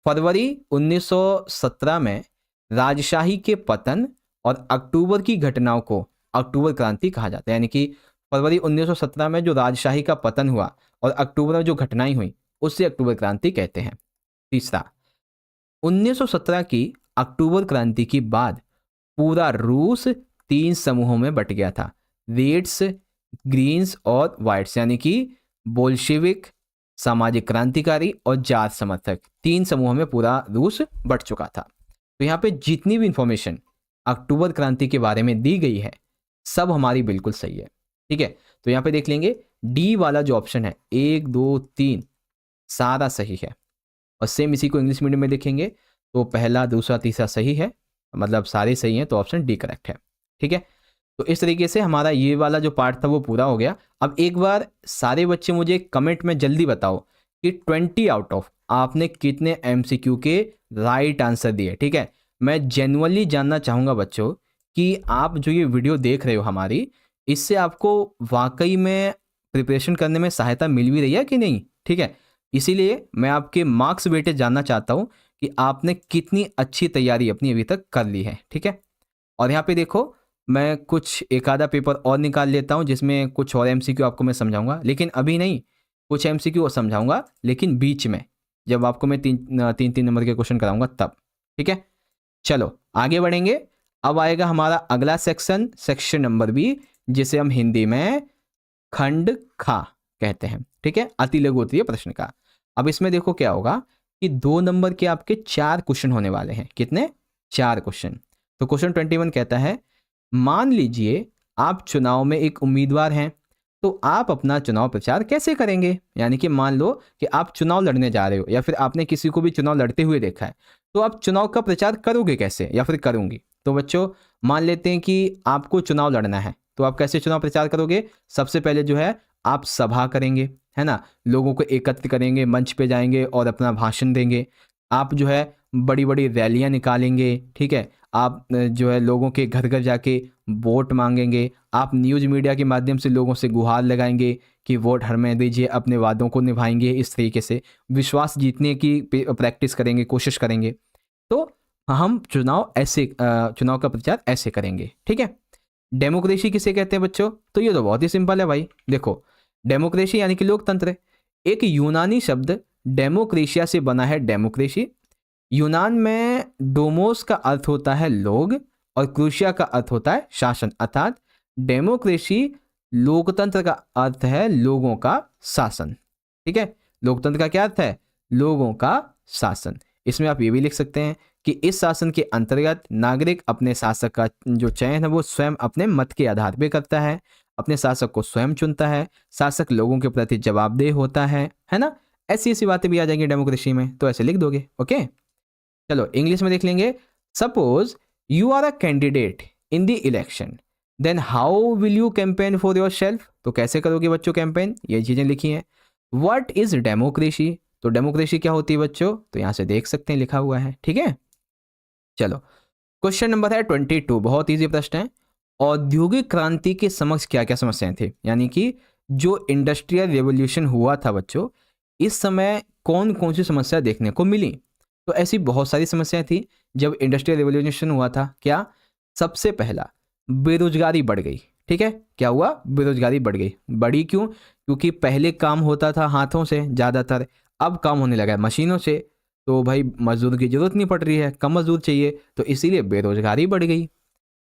Speaker 1: फरवरी 1917 में राजशाही के पतन और अक्टूबर की घटनाओं को अक्टूबर क्रांति कहा जाता है, यानी कि फरवरी 1917 में जो राजशाही का पतन हुआ और अक्टूबर में जो घटनाएं हुई उससे अक्टूबर क्रांति कहते हैं। तीसरा, 1917 की अक्टूबर क्रांति के बाद पूरा रूस 3 समूहों में बट गया था, रेड्स, ग्रीन्स और व्हाइट्स, यानी कि बोल्शेविक, सामाजिक क्रांतिकारी और जार समर्थक, 3 समूहों में पूरा रूस बट चुका था। तो यहाँ पे जितनी भी इंफॉर्मेशन अक्टूबर क्रांति के बारे में दी गई है सब हमारी बिल्कुल सही है, ठीक है। तो यहाँ पे देख लेंगे डी वाला जो ऑप्शन है 1, 2, 3 सारा सही है। और सेम इसी को इंग्लिश मीडियम में देखेंगे तो पहला, दूसरा, तीसरा सही है, मतलब सारे सही हैं, तो ऑप्शन डी करेक्ट है, ठीक है। तो इस तरीके से हमारा ये वाला जो पार्ट था वो पूरा हो गया। अब एक बार सारे बच्चे मुझे कमेंट में जल्दी बताओ कि 20 आउट ऑफ आपने कितने एमसीक्यू के राइट आंसर दिए, ठीक है। मैं जेन्युइनली जानना चाहूँगा बच्चों कि आप जो ये वीडियो देख रहे हो हमारी, इससे आपको वाकई में प्रिपरेशन करने में सहायता मिल भी रही है कि नहीं, ठीक है। इसीलिए मैं आपके मार्क्स वेटेज जानना चाहता हूँ कि आपने कितनी अच्छी तैयारी अपनी अभी तक कर ली है, ठीक है। और यहाँ पे देखो, मैं कुछ एक आधा पेपर और निकाल लेता हूँ जिसमें कुछ और एमसीक्यू आपको मैं समझाऊंगा, लेकिन अभी नहीं, कुछ एमसीक्यू और समझाऊंगा लेकिन बीच में, जब आपको मैं तीन नंबर के क्वेश्चन कराऊंगा तब, ठीक है। चलो आगे बढ़ेंगे। अब आएगा हमारा अगला सेक्शन, सेक्शन नंबर बी, जिसे हम हिंदी में खंड खा कहते हैं, ठीक है, अति लघु उत्तरीय प्रश्न का। अब इसमें देखो क्या होगा कि 2 नंबर के आपके 4 क्वेश्चन होने वाले हैं। कितने? 4 क्वेश्चन। तो क्वेश्चन 21 कहता है, मान लीजिए आप चुनाव में एक उम्मीदवार हैं, तो आप अपना चुनाव प्रचार कैसे करेंगे? यानी कि मान लो कि आप चुनाव लड़ने जा रहे हो या फिर आपने किसी को भी चुनाव लड़ते हुए देखा है, तो आप चुनाव का प्रचार करोगे कैसे या फिर करूंगी? तो बच्चों, मान लेते हैं कि आपको चुनाव लड़ना है, तो आप कैसे चुनाव प्रचार करोगे? सबसे पहले जो है आप सभा करेंगे, है ना, लोगों को एकत्र करेंगे, मंच पे जाएंगे और अपना भाषण देंगे। आप जो है बड़ी बड़ी रैलियां निकालेंगे, ठीक है। आप जो है लोगों के घर घर जाके वोट मांगेंगे। आप न्यूज़ मीडिया के माध्यम से लोगों से गुहार लगाएंगे कि वोट हमें दीजिए, अपने वादों को निभाएंगे। इस तरीके से विश्वास जीतने की प्रैक्टिस करेंगे, कोशिश करेंगे। तो हम चुनाव चुनाव का प्रचार ऐसे करेंगे, ठीक है। डेमोक्रेसी किसे कहते हैं बच्चों? तो ये तो बहुत ही सिंपल है भाई। देखो, डेमोक्रेसी यानी कि लोकतंत्र, एक यूनानी शब्द डेमोक्रेशिया से बना है। डेमोक्रेसी यूनान में डोमोस का अर्थ होता है लोग और क्रूशिया का अर्थ होता है शासन, अर्थात डेमोक्रेसी लोकतंत्र का अर्थ है लोगों का शासन, ठीक है। लोकतंत्र का क्या अर्थ है? लोगों का शासन। इसमें आप ये भी लिख सकते हैं कि इस शासन के अंतर्गत नागरिक अपने शासक का जो चयन है वो स्वयं अपने मत के आधार पर करता है। अपने शासक को स्वयं चुनता है, शासक लोगों के प्रति जवाबदेह होता है ना। ऐसी ऐसी बातें भी आ जाएंगी डेमोक्रेसी में, तो ऐसे लिख दोगे। ओके, चलो इंग्लिश में देख लेंगे। Suppose you are a candidate in the election, then how will you campaign for yourself, तो कैसे करोगे बच्चों कैंपेन, ये चीजें लिखी हैं। व्हाट इज डेमोक्रेसी, तो डेमोक्रेसी क्या होती है बच्चों, तो यहां से देख सकते हैं लिखा हुआ है। ठीक है, चलो क्वेश्चन नंबर है 22, बहुत इजी प्रश्न है। औद्योगिक क्रांति के समक्ष क्या क्या समस्याएं थी, यानी कि जो इंडस्ट्रियल रेवोल्यूशन हुआ था बच्चों, इस समय कौन कौन सी समस्या देखने को मिली, तो ऐसी बहुत सारी समस्याएं थी जब इंडस्ट्रियल रेवोल्यूशन हुआ था। क्या, सबसे पहला बेरोजगारी बढ़ गई। ठीक है, क्या हुआ, बेरोजगारी बढ़ गई। बढ़ी क्यों, क्योंकि पहले काम होता था हाथों से ज़्यादातर, अब काम होने लगा है मशीनों से, तो भाई मजदूर की जरूरत नहीं पड़ रही है, कम मजदूर चाहिए, तो इसीलिए बेरोजगारी बढ़ गई।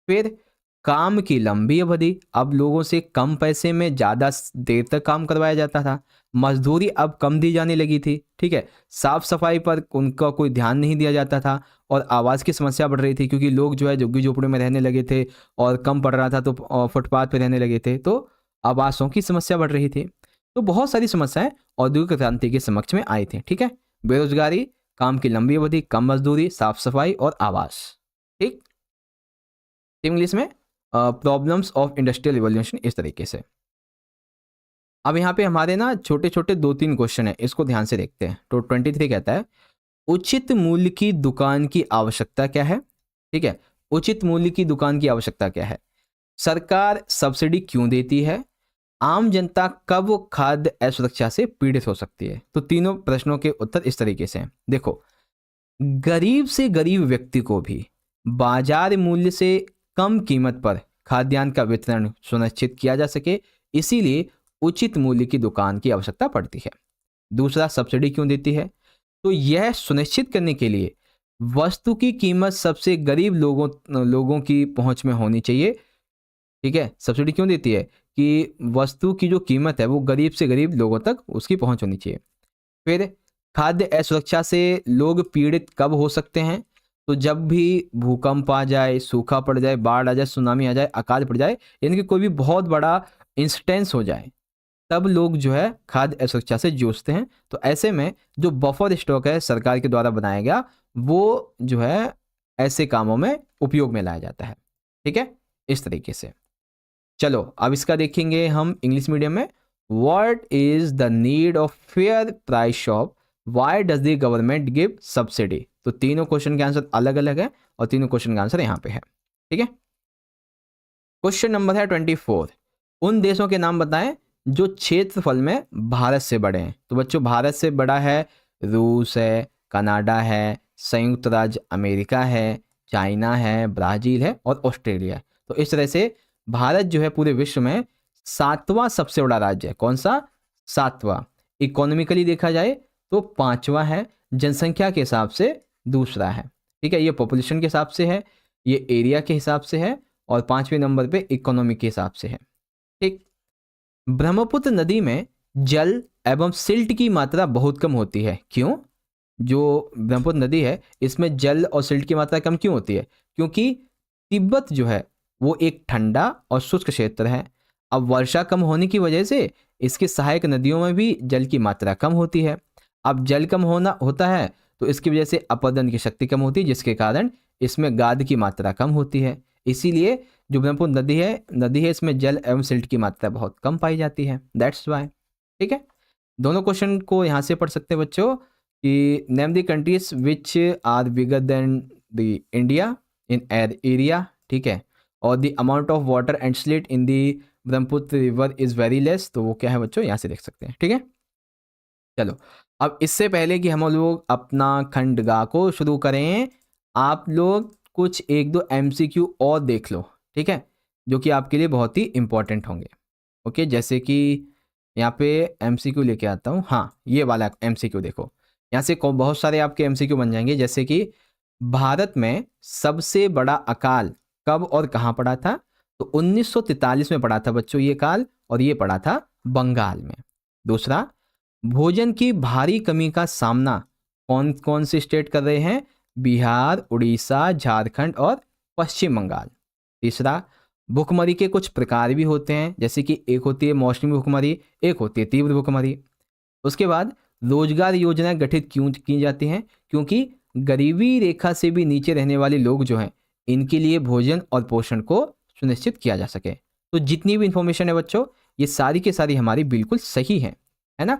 Speaker 1: फिर काम की लंबी अवधि, अब लोगों से कम पैसे में ज़्यादा देर तक काम करवाया जाता था, मजदूरी अब कम दी जाने लगी थी। ठीक है, साफ सफाई पर उनका कोई ध्यान नहीं दिया जाता था, और आवाज़ की समस्या बढ़ रही थी क्योंकि लोग जो है झुग्गी झोपड़ियों में रहने लगे थे, और कम पड़ रहा था तो फुटपाथ पे रहने लगे थे, तो आवासों की समस्या बढ़ रही थी। तो बहुत सारी समस्याएं औद्योगिक क्रांति के समक्ष में आई थी। ठीक है, बेरोजगारी, काम की लंबी अवधि, कम मजदूरी, साफ सफाई और आवास। ठीक, इंग्लिश में प्रॉब्लम्स ऑफ इंडस्ट्रियल रिवॉल्यूशन, इस तरीके से। अब यहाँ पे हमारे ना छोटे छोटे 2-3 क्वेश्चन है, इसको ध्यान से देखते हैं। तो 23 कहता है उचित मूल्य की दुकान की आवश्यकता क्या है। ठीक है, उचित मूल्य की दुकान की आवश्यकता क्या है, सरकार सब्सिडी क्यों देती है, आम जनता कब खाद्य असुरक्षा से पीड़ित हो सकती है। तो तीनों प्रश्नों के उत्तर इस तरीके से हैं। देखो, गरीब से गरीब व्यक्ति को भी बाजार मूल्य से कम कीमत पर खाद्यान्न का वितरण सुनिश्चित किया जा सके, इसीलिए उचित मूल्य की दुकान की आवश्यकता पड़ती है। दूसरा, सब्सिडी क्यों देती है, तो यह सुनिश्चित करने के लिए वस्तु की कीमत सबसे गरीब लोगों की पहुंच में होनी चाहिए। ठीक है, सब्सिडी क्यों देती है कि वस्तु की जो कीमत है वो गरीब से गरीब लोगों तक उसकी पहुंच होनी चाहिए। फिर खाद्य असुरक्षा से लोग पीड़ित कब हो सकते हैं, तो जब भी भूकंप आ जाए, सूखा पड़ जाए, बाढ़ आ जाए, सुनामी आ जाए, अकाल पड़ जाए, यानी कि कोई भी बहुत बड़ा इंसिडेंस हो जाए, तब लोग जो है खाद्य असुरक्षा से जूझते हैं। तो ऐसे में जो बफर स्टॉक है सरकार के द्वारा बनाया गया, वो जो है ऐसे कामों में उपयोग में लाया जाता है। ठीक है, इस तरीके से। चलो अब इसका देखेंगे हम इंग्लिश मीडियम में। What is the need of fair price shop, why does the government give subsidy. तो तीनों क्वेश्चन के आंसर अलग अलग है और तीनों क्वेश्चन का आंसर यहाँ पे है। ठीक है, क्वेश्चन नंबर है 24, उन देशों के नाम बताएं जो क्षेत्रफल में भारत से बड़े हैं। तो बच्चों, भारत से बड़ा है रूस है, कनाडा है, संयुक्त राज्य अमेरिका है, चाइना है, ब्राजील है और ऑस्ट्रेलिया है। तो इस तरह से भारत जो है पूरे विश्व में 7वां सबसे बड़ा राज्य है। कौन सा, 7वां। इकोनॉमिकली देखा जाए तो 5वां है, जनसंख्या के हिसाब से दूसरा है। ठीक है, ये पॉपुलेशन के हिसाब से है, ये एरिया के हिसाब से है, और 5वें नंबर पे इकोनॉमी के हिसाब से है। ठीक, ब्रह्मपुत्र नदी में जल एवं सिल्ट की मात्रा बहुत कम होती है। क्यों, जो ब्रह्मपुत्र नदी है इसमें जल और सिल्ट की मात्रा कम क्यों होती है, क्योंकि तिब्बत जो है वो एक ठंडा और शुष्क क्षेत्र है। अब वर्षा कम होने की वजह से इसकी सहायक नदियों में भी जल की मात्रा कम होती है। अब जल कम होना होता है तो इसकी वजह से अपरदन की शक्ति कम होती है, जिसके कारण इसमें गाद की मात्रा कम होती है। इसीलिए जो ब्रह्मपुत्र नदी है इसमें जल एवं सिल्ट की मात्रा बहुत कम पाई जाती है, दैट्स वाई। ठीक है, दोनों क्वेश्चन को यहाँ से पढ़ सकते हैं बच्चों कि name the countries which are bigger than the India in area. ठीक है, और the amount of water and silt in the Brahmaputra river is very less. तो वो क्या है बच्चों, यहाँ से देख सकते हैं। ठीक है, चलो अब इससे पहले कि हम लोग अपना खंडगा को शुरू करें, आप लोग कुछ 1-2 MCQ और देख लो। ठीक है, जो कि आपके लिए बहुत ही इंपॉर्टेंट होंगे। ओके, जैसे कि यहाँ पे MCQ लेके आता हूँ। हाँ, ये वाला MCQ देखो, यहाँ से बहुत सारे आपके MCQ बन जाएंगे। जैसे कि भारत में सबसे बड़ा अकाल कब और कहाँ पड़ा था, तो 1943 में पड़ा था बच्चों ये काल, और ये पड़ा था बंगाल में। दूसरा, भोजन की भारी कमी का सामना कौन कौन से स्टेट कर रहे हैं, बिहार, उड़ीसा, झारखंड और पश्चिम बंगाल। तीसरा, भुखमरी के कुछ प्रकार भी होते हैं, जैसे कि एक होती है मौसमी भुखमरी, एक होती है तीव्र भुखमरी। उसके बाद रोजगार योजनाएं गठित क्यों की जाती हैं? क्योंकि गरीबी रेखा से भी नीचे रहने वाले लोग जो हैं, इनके लिए भोजन और पोषण को सुनिश्चित किया जा सके। तो जितनी भी इंफॉर्मेशन है बच्चों, ये सारी की सारी हमारी बिल्कुल सही है ना?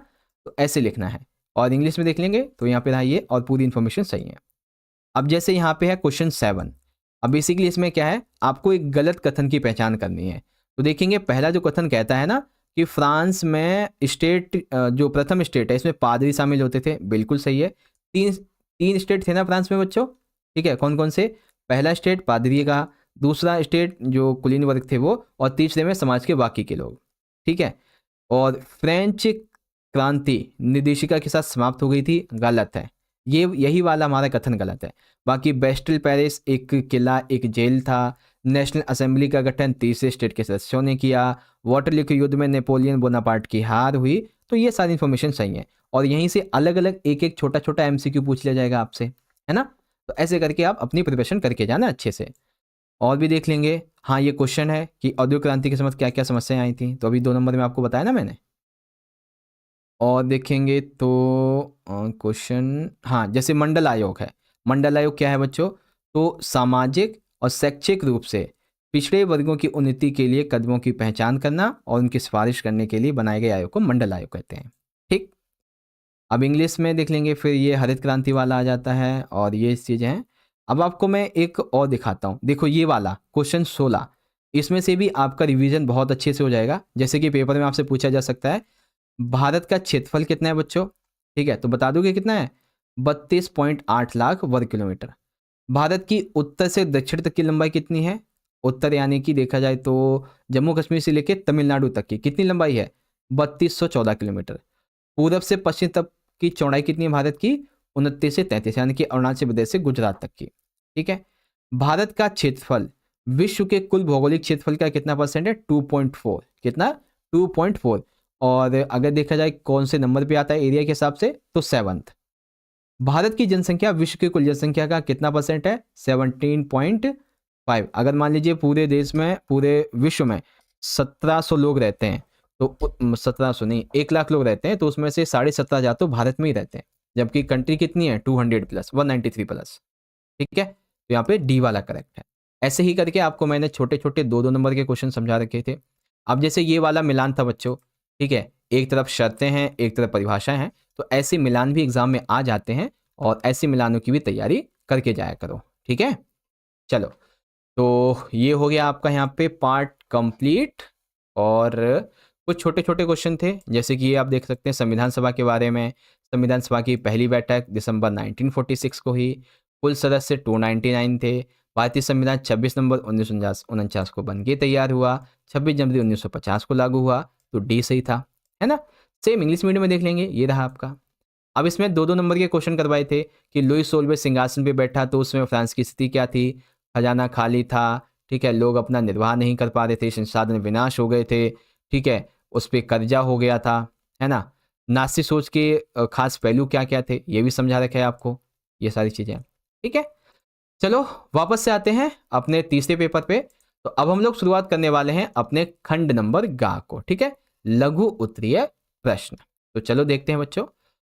Speaker 1: तो ऐसे लिखना है, और इंग्लिश में देख लेंगे तो यहाँ पे रहा ये, और पूरी इंफॉर्मेशन सही है। अब जैसे यहाँ पे है क्वेश्चन 7। अब बेसिकली इसमें क्या है, आपको एक गलत कथन की पहचान करनी है। तो देखेंगे पहला जो कथन कहता है ना कि फ्रांस में स्टेट, जो प्रथम स्टेट है इसमें पादरी शामिल होते थे, बिल्कुल सही है। तीन तीन स्टेट थे ना फ्रांस में बच्चों, ठीक है, कौन कौन से? पहला स्टेट पादरी का, दूसरा स्टेट जो कुलीन वर्ग थे वो, और तीसरे में समाज के बाकी के लोग, ठीक है। और फ्रेंच क्रांति निर्देशिका के साथ समाप्त हो गई थी, गलत है। ये यही वाला हमारा कथन गलत है। बाकी बेस्टल पेरिस एक किला एक जेल था। नेशनल असेंबली का गठन तीसरे स्टेट के सदस्यों ने किया। वाटरलू के युद्ध में नेपोलियन बोनापार्ट की हार हुई। तो ये सारी इन्फॉर्मेशन सही है, और यहीं से अलग अलग एक एक छोटा छोटा एमसीक्यू पूछ लिया जाएगा आपसे, है ना? तो ऐसे करके आप अपनी प्रिपरेशन करके जाना अच्छे से। और भी देख लेंगे। हाँ, ये क्वेश्चन है कि औद्योगिक क्रांति के समय क्या क्या समस्याएं आई थी, तो अभी 2 नंबर में आपको बताया ना मैंने। और देखेंगे तो क्वेश्चन, हाँ, जैसे मंडल आयोग है। मंडल आयोग क्या है बच्चों? तो सामाजिक और शैक्षिक रूप से पिछड़े वर्गों की उन्नति के लिए कदमों की पहचान करना और उनकी सिफारिश करने के लिए बनाए गए आयोग को मंडल आयोग कहते हैं, ठीक। अब इंग्लिश में देख लेंगे, फिर ये हरित क्रांति वाला आ जाता है, और ये चीज़ें हैं। अब आपको मैं एक और दिखाता हूँ, देखो ये वाला क्वेश्चन 16, इसमें से भी आपका रिवीजन बहुत अच्छे से हो जाएगा। जैसे कि पेपर में आपसे पूछा जा सकता है, भारत का क्षेत्रफल कितना है बच्चों? ठीक है, तो बता दोगे कितना है? 32.8 लाख वर्ग किलोमीटर। भारत की उत्तर से दक्षिण तक की लंबाई कितनी है? उत्तर यानी कि देखा जाए तो जम्मू कश्मीर से लेकर तमिलनाडु तक की कितनी लंबाई है? 3214 किलोमीटर। पूरब से पश्चिम तक की चौड़ाई कितनी है भारत की? 29 से 33, यानी कि अरुणाचल प्रदेश से गुजरात तक की, ठीक है। भारत का क्षेत्रफल विश्व के कुल भौगोलिक क्षेत्रफल का कितना परसेंट है? 2.4। कितना? 2.4। और अगर देखा जाए कौन से नंबर पे आता है एरिया के हिसाब से, तो 7th। भारत की जनसंख्या विश्व की कुल जनसंख्या का कितना परसेंट है? 17.5। अगर मान लीजिए पूरे देश में, पूरे विश्व में 1700 लोग रहते हैं, तो 1700 नहीं, 1 लाख लोग रहते हैं, तो उसमें से 17,500 तो भारत में ही रहते हैं। जबकि कंट्री कितनी है? 200 प्लस, 193 प्लस, ठीक है। तो यहाँ पे डी वाला करेक्ट है। ऐसे ही करके आपको मैंने छोटे छोटे 2-2 नंबर के क्वेश्चन समझा रखे थे। अब जैसे ये वाला मिलान था बच्चों, ठीक है, एक तरफ शर्तें हैं, एक तरफ परिभाषाएं हैं, तो ऐसे मिलान भी एग्जाम में आ जाते हैं, और ऐसे मिलानों की भी तैयारी करके जाया करो, ठीक है। चलो, तो ये हो गया आपका यहाँ पे पार्ट कंप्लीट। और कुछ छोटे छोटे क्वेश्चन थे, जैसे कि ये आप देख सकते हैं संविधान सभा के बारे में। संविधान सभा की पहली बैठक दिसंबर 1946 को हुई। कुल सदस्य 299 थे। भारतीय संविधान 26 नवंबर 1949 को बन के तैयार हुआ। 26 जनवरी 1950 को लागू हुआ। तो डी सही था, है ना। सेम इंग्लिश मीडियम में देख लेंगे, ये रहा आपका। अब इसमें 2-2 नंबर के क्वेश्चन करवाए थे कि लुईस सोलवे सिंहासन पे बैठा तो उसमें फ्रांस की स्थिति क्या थी? खजाना खाली था, ठीक है, लोग अपना निर्वाह नहीं कर पा रहे थे, संसाधन विनाश हो गए थे, ठीक है, उस पर कर्जा हो गया था, है ना। नास्तिक सोच के खास पहलू क्या क्या थे, ये भी समझा रखा है आपको, ये सारी चीजें, ठीक है। चलो वापस से आते हैं अपने तीसरे पेपर पे। तो अब हम लोग शुरुआत करने वाले हैं अपने खंड नंबर गा को, ठीक है, लघु उत्तरीय प्रश्न। तो चलो देखते हैं बच्चों।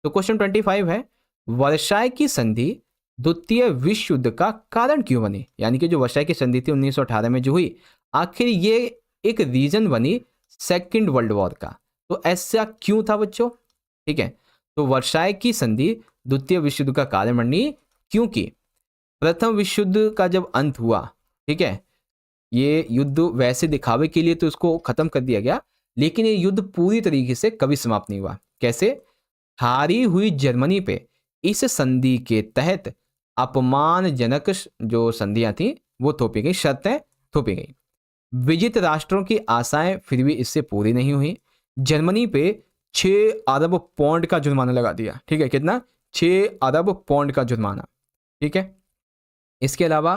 Speaker 1: तो क्वेश्चन 25 है, वर्साई की संधि द्वितीय विश्व युद्ध का कारण क्यों बनी? यानी कि जो वर्साई की संधि थी 1918 में जो हुई, आखिर ये एक रीजन बनी सेकेंड वर्ल्ड वॉर का। तो ऐसा क्यों था बच्चों? ठीक है, तो वर्साई की संधि द्वितीय विश्व युद्ध का कारण बनी क्योंकि प्रथम विश्व युद्ध का जब अंत हुआ, ठीक है, ये युद्ध वैसे दिखावे के लिए तो इसको खत्म कर दिया गया, लेकिन ये युद्ध पूरी तरीके से कभी समाप्त नहीं हुआ। कैसे? हारी हुई जर्मनी पे इस संधि के तहत अपमानजनक जो संधियां थी वो थोपी गई, शर्तें थोपी गई। विजित राष्ट्रों की आशाएं फिर भी इससे पूरी नहीं हुई। जर्मनी पे 6 अरब पौंड का जुर्माना लगा दिया, ठीक है, कितना? 6 अरब पौंड का जुर्माना, ठीक है। इसके अलावा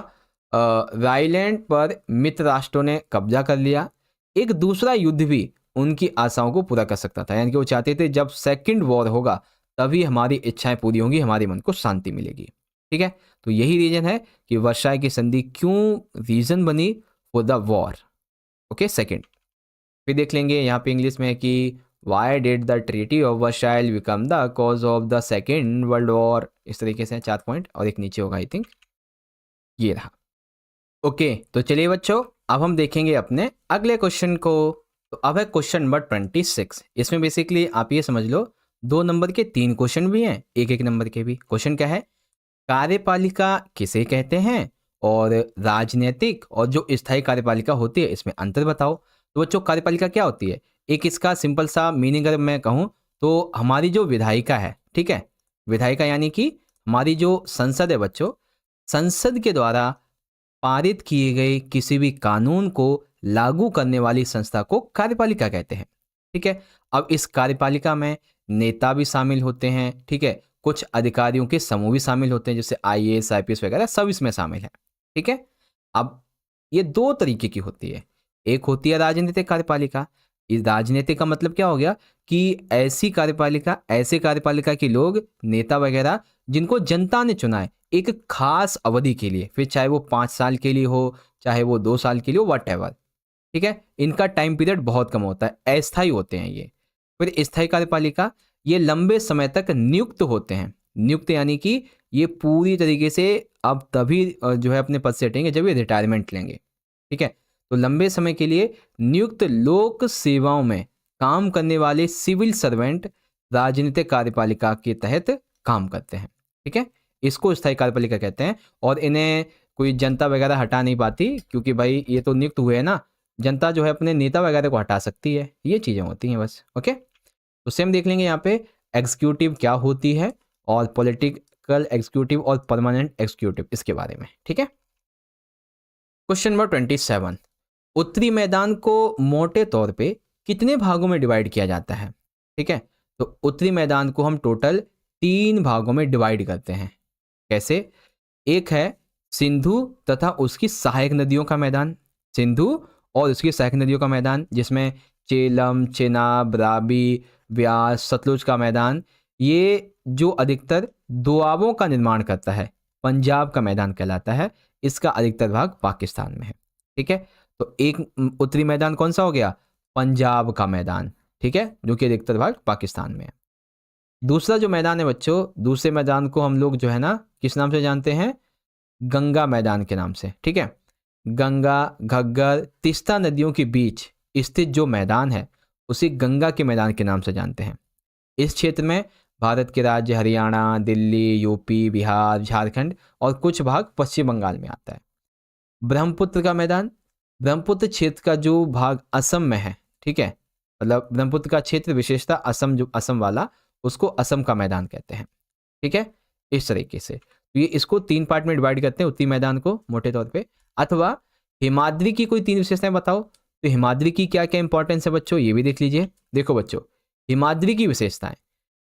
Speaker 1: राइलैंड पर मित्र राष्ट्रों ने कब्जा कर लिया। एक दूसरा युद्ध भी उनकी आशाओं को पूरा कर सकता था, यानी कि वो चाहते थे जब सेकंड वॉर होगा तभी हमारी इच्छाएं पूरी होंगी, हमारे मन को शांति मिलेगी, ठीक है। तो यही रीजन है कि वर्साई की संधि क्यों रीजन बनी for the war, okay second. फिर देख लेंगे यहाँ पे इंग्लिश में है कि why did the treaty of Versailles become the cause of the second world war. इस तरीके से 4 पॉइंट और एक नीचे होगा आई थिंक, ये रहा। ओके तो चलिए बच्चों, अब हम देखेंगे अपने अगले क्वेश्चन को। तो अब है क्वेश्चन नंबर 26। इसमें बेसिकली आप ये समझ लो 2 नंबर के 3 क्वेश्चन भी हैं, 1-1 नंबर के भी। क्वेश्चन क्या है, कार्यपालिका किसे कहते हैं और राजनीतिक और जो स्थायी कार्यपालिका होती है इसमें अंतर बताओ। तो बच्चों कार्यपालिका क्या होती है, एक इसका सिंपल सा मीनिंग अगर मैं कहूँ तो हमारी जो विधायिका है, ठीक है, विधायिका यानी कि हमारी जो संसद है बच्चों, संसद के द्वारा पारित किए गए किसी भी कानून को लागू करने वाली संस्था को कार्यपालिका कहते हैं। ठीक है, अब इस कार्यपालिका में नेता भी शामिल होते हैं, ठीक है, कुछ अधिकारियों के समूह भी शामिल होते हैं जैसे आईएएस आईपीएस वगैरह सब इसमें शामिल है। ठीक है, अब ये 2 तरीके की होती है, एक होती है राजनीतिक कार्यपालिका। इस राजनीतिक का मतलब क्या हो गया कि ऐसी कार्यपालिका, ऐसे कार्यपालिका के लोग नेता वगैरह जिनको जनता ने चुना है एक खास अवधि के लिए, फिर चाहे वो 5 साल के लिए हो, चाहे वो 2 साल के लिए हो, व्हाटएवर। ठीक है, इनका टाइम पीरियड बहुत कम होता है, अस्थायी होते हैं ये। फिर स्थायी कार्यपालिका, ये लंबे समय तक नियुक्त होते हैं। नियुक्त यानी कि ये पूरी तरीके से अब तभी जो है अपने पद से हटेंगे जब ये रिटायरमेंट लेंगे। ठीक है, तो लंबे समय के लिए नियुक्त लोक सेवाओं में काम करने वाले सिविल सर्वेंट राजनीतिक कार्यपालिका के तहत काम करते हैं। ठीक है, इसको स्थायी कार्यपालिका कहते हैं और इन्हें कोई जनता वगैरह हटा नहीं पाती क्योंकि भाई ये तो नियुक्त हुए हैं ना, जनता जो है अपने नेता वगैरह को हटा सकती है, ये चीज़ें होती हैं बस। ओके, तो सेम देख लेंगे यहाँ पे एग्जीक्यूटिव क्या होती है और पॉलिटिकल एग्जीक्यूटिव और परमानेंट एग्जीक्यूटिव इसके बारे में। ठीक है, क्वेश्चन नंबर 27, उत्तरी मैदान को मोटे तौर पे कितने भागों में डिवाइड किया जाता है। ठीक है, तो उत्तरी मैदान को हम टोटल 3 भागों में डिवाइड करते हैं। कैसे, एक है सिंधु तथा उसकी सहायक नदियों का मैदान, सिंधु और उसकी सहायक नदियों का मैदान जिसमें चेलम, चेनाब, रावी, व्यास, सतलुज का मैदान, ये जो अधिकतर दोआबों का निर्माण करता है पंजाब का मैदान कहलाता है, इसका अधिकतर भाग पाकिस्तान में है। ठीक है, तो एक उत्तरी मैदान कौन सा हो गया, पंजाब का मैदान, ठीक है, जो कि अधिकतर भाग पाकिस्तान में है। दूसरा जो मैदान है बच्चों, दूसरे मैदान को हम लोग जो है ना किस नाम से जानते हैं, गंगा मैदान के नाम से। ठीक है, गंगा, घग्गर, तीस्ता नदियों के बीच स्थित जो मैदान है उसे गंगा के मैदान के नाम से जानते हैं। इस क्षेत्र में भारत के राज्य हरियाणा, दिल्ली, यूपी, बिहार, झारखंड और कुछ भाग पश्चिम बंगाल में आता है। ब्रह्मपुत्र का मैदान, ब्रह्मपुत्र क्षेत्र का जो भाग असम में है, ठीक है, मतलब ब्रह्मपुत्र का क्षेत्र विशेषता असम, जो असम वाला, उसको असम का मैदान कहते हैं। ठीक है, इस तरीके से तो ये इसको 3 पार्ट में डिवाइड करते हैं उत्तरी मैदान को मोटे तौर पे। अथवा हिमाद्री की कोई 3 विशेषताएं बताओ, तो हिमाद्री की क्या क्या इंपॉर्टेंस है बच्चों, ये भी देख लीजिए। देखो बच्चों, हिमाद्री की विशेषताएं,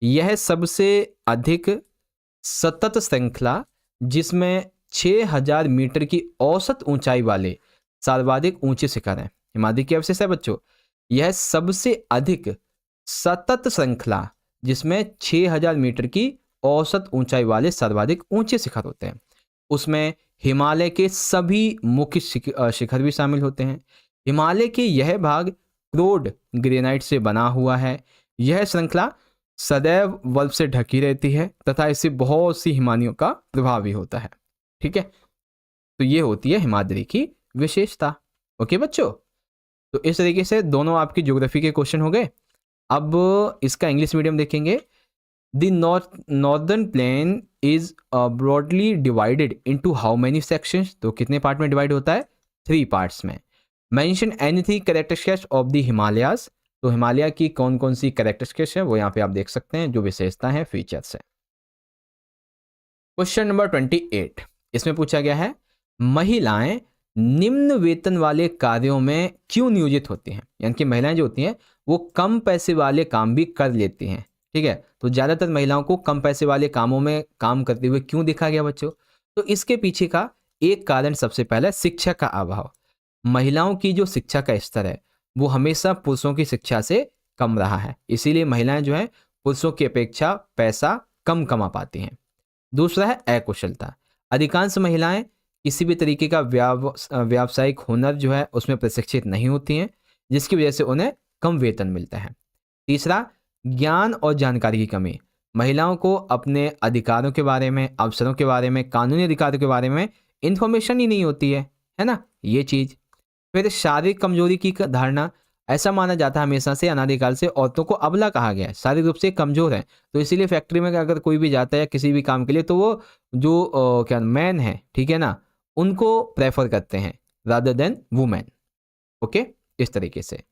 Speaker 1: यह सबसे अधिक सतत श्रृंखला जिसमें 6000 मीटर की औसत ऊंचाई वाले सर्वाधिक ऊंचे शिखर हैं। हिमाद्री की विशेषता है बच्चों, यह सबसे अधिक सतत श्रृंखला जिसमें 6000 मीटर की औसत ऊंचाई वाले सर्वाधिक ऊंचे शिखर होते हैं। उसमें हिमालय के सभी मुख्य शिखर भी शामिल होते हैं। हिमालय के यह भाग क्रोड ग्रेनाइट से बना हुआ है। यह श्रृंखला सदैव बर्फ से ढकी रहती है तथा इससे बहुत सी हिमानियों का प्रभाव भी होता है। ठीक है, तो ये होती है हिमाद्री की विशेषता। ओके बच्चों, तो इस तरीके से दोनों आपकी ज्योग्राफी के क्वेश्चन हो गए। अब इसका इंग्लिश मीडियम देखेंगे। The northern plain is broadly divided into how many sections, तो कितने पार्ट में डिवाइड होता है, 3 पार्ट्स में। Mention anything characteristics of the Himalayas, तो हिमालय की कौन कौन सी कैरेक्टरिस्टिक्स है वो यहाँ पे आप देख सकते हैं, जो विशेषता है, फीचर्स है। क्वेश्चन नंबर 28, इसमें पूछा गया है महिलाएं निम्न वेतन वाले कार्यों में क्यों नियोजित होती हैं, यानी कि महिलाएं जो होती हैं वो कम पैसे वाले काम भी कर लेती हैं। ठीक है, तो ज़्यादातर महिलाओं को कम पैसे वाले कामों में काम करते हुए क्यों देखा गया बच्चों, तो इसके पीछे का एक कारण सबसे पहले शिक्षा का अभाव। महिलाओं की जो शिक्षा का स्तर है वो हमेशा पुरुषों की शिक्षा से कम रहा है, इसीलिए महिलाएं जो है पुरुषों की अपेक्षा पैसा कम कमा पाती हैं। दूसरा है अकुशलता। अधिकांश महिलाएं किसी भी तरीके का व्यावसायिक हुनर जो है उसमें प्रशिक्षित नहीं होती हैं, जिसकी वजह से उन्हें कम वेतन मिलता है। तीसरा, ज्ञान और जानकारी की कमी। महिलाओं को अपने अधिकारों के बारे में, अवसरों के बारे में, कानूनी अधिकारों के बारे में इंफॉर्मेशन ही नहीं होती है ना, ये चीज़। फिर शारीरिक कमजोरी की धारणा। ऐसा माना जाता है हमेशा से, अनादिकाल से औरतों को अबला कहा गया है, शारीरिक रूप से कमजोर है, तो इसीलिए फैक्ट्री में अगर कोई भी जाता है या किसी भी काम के लिए तो वो जो क्या मैन है, ठीक है ना, उनको प्रेफर करते हैं रादर देन वुमेन। ओके, इस तरीके से।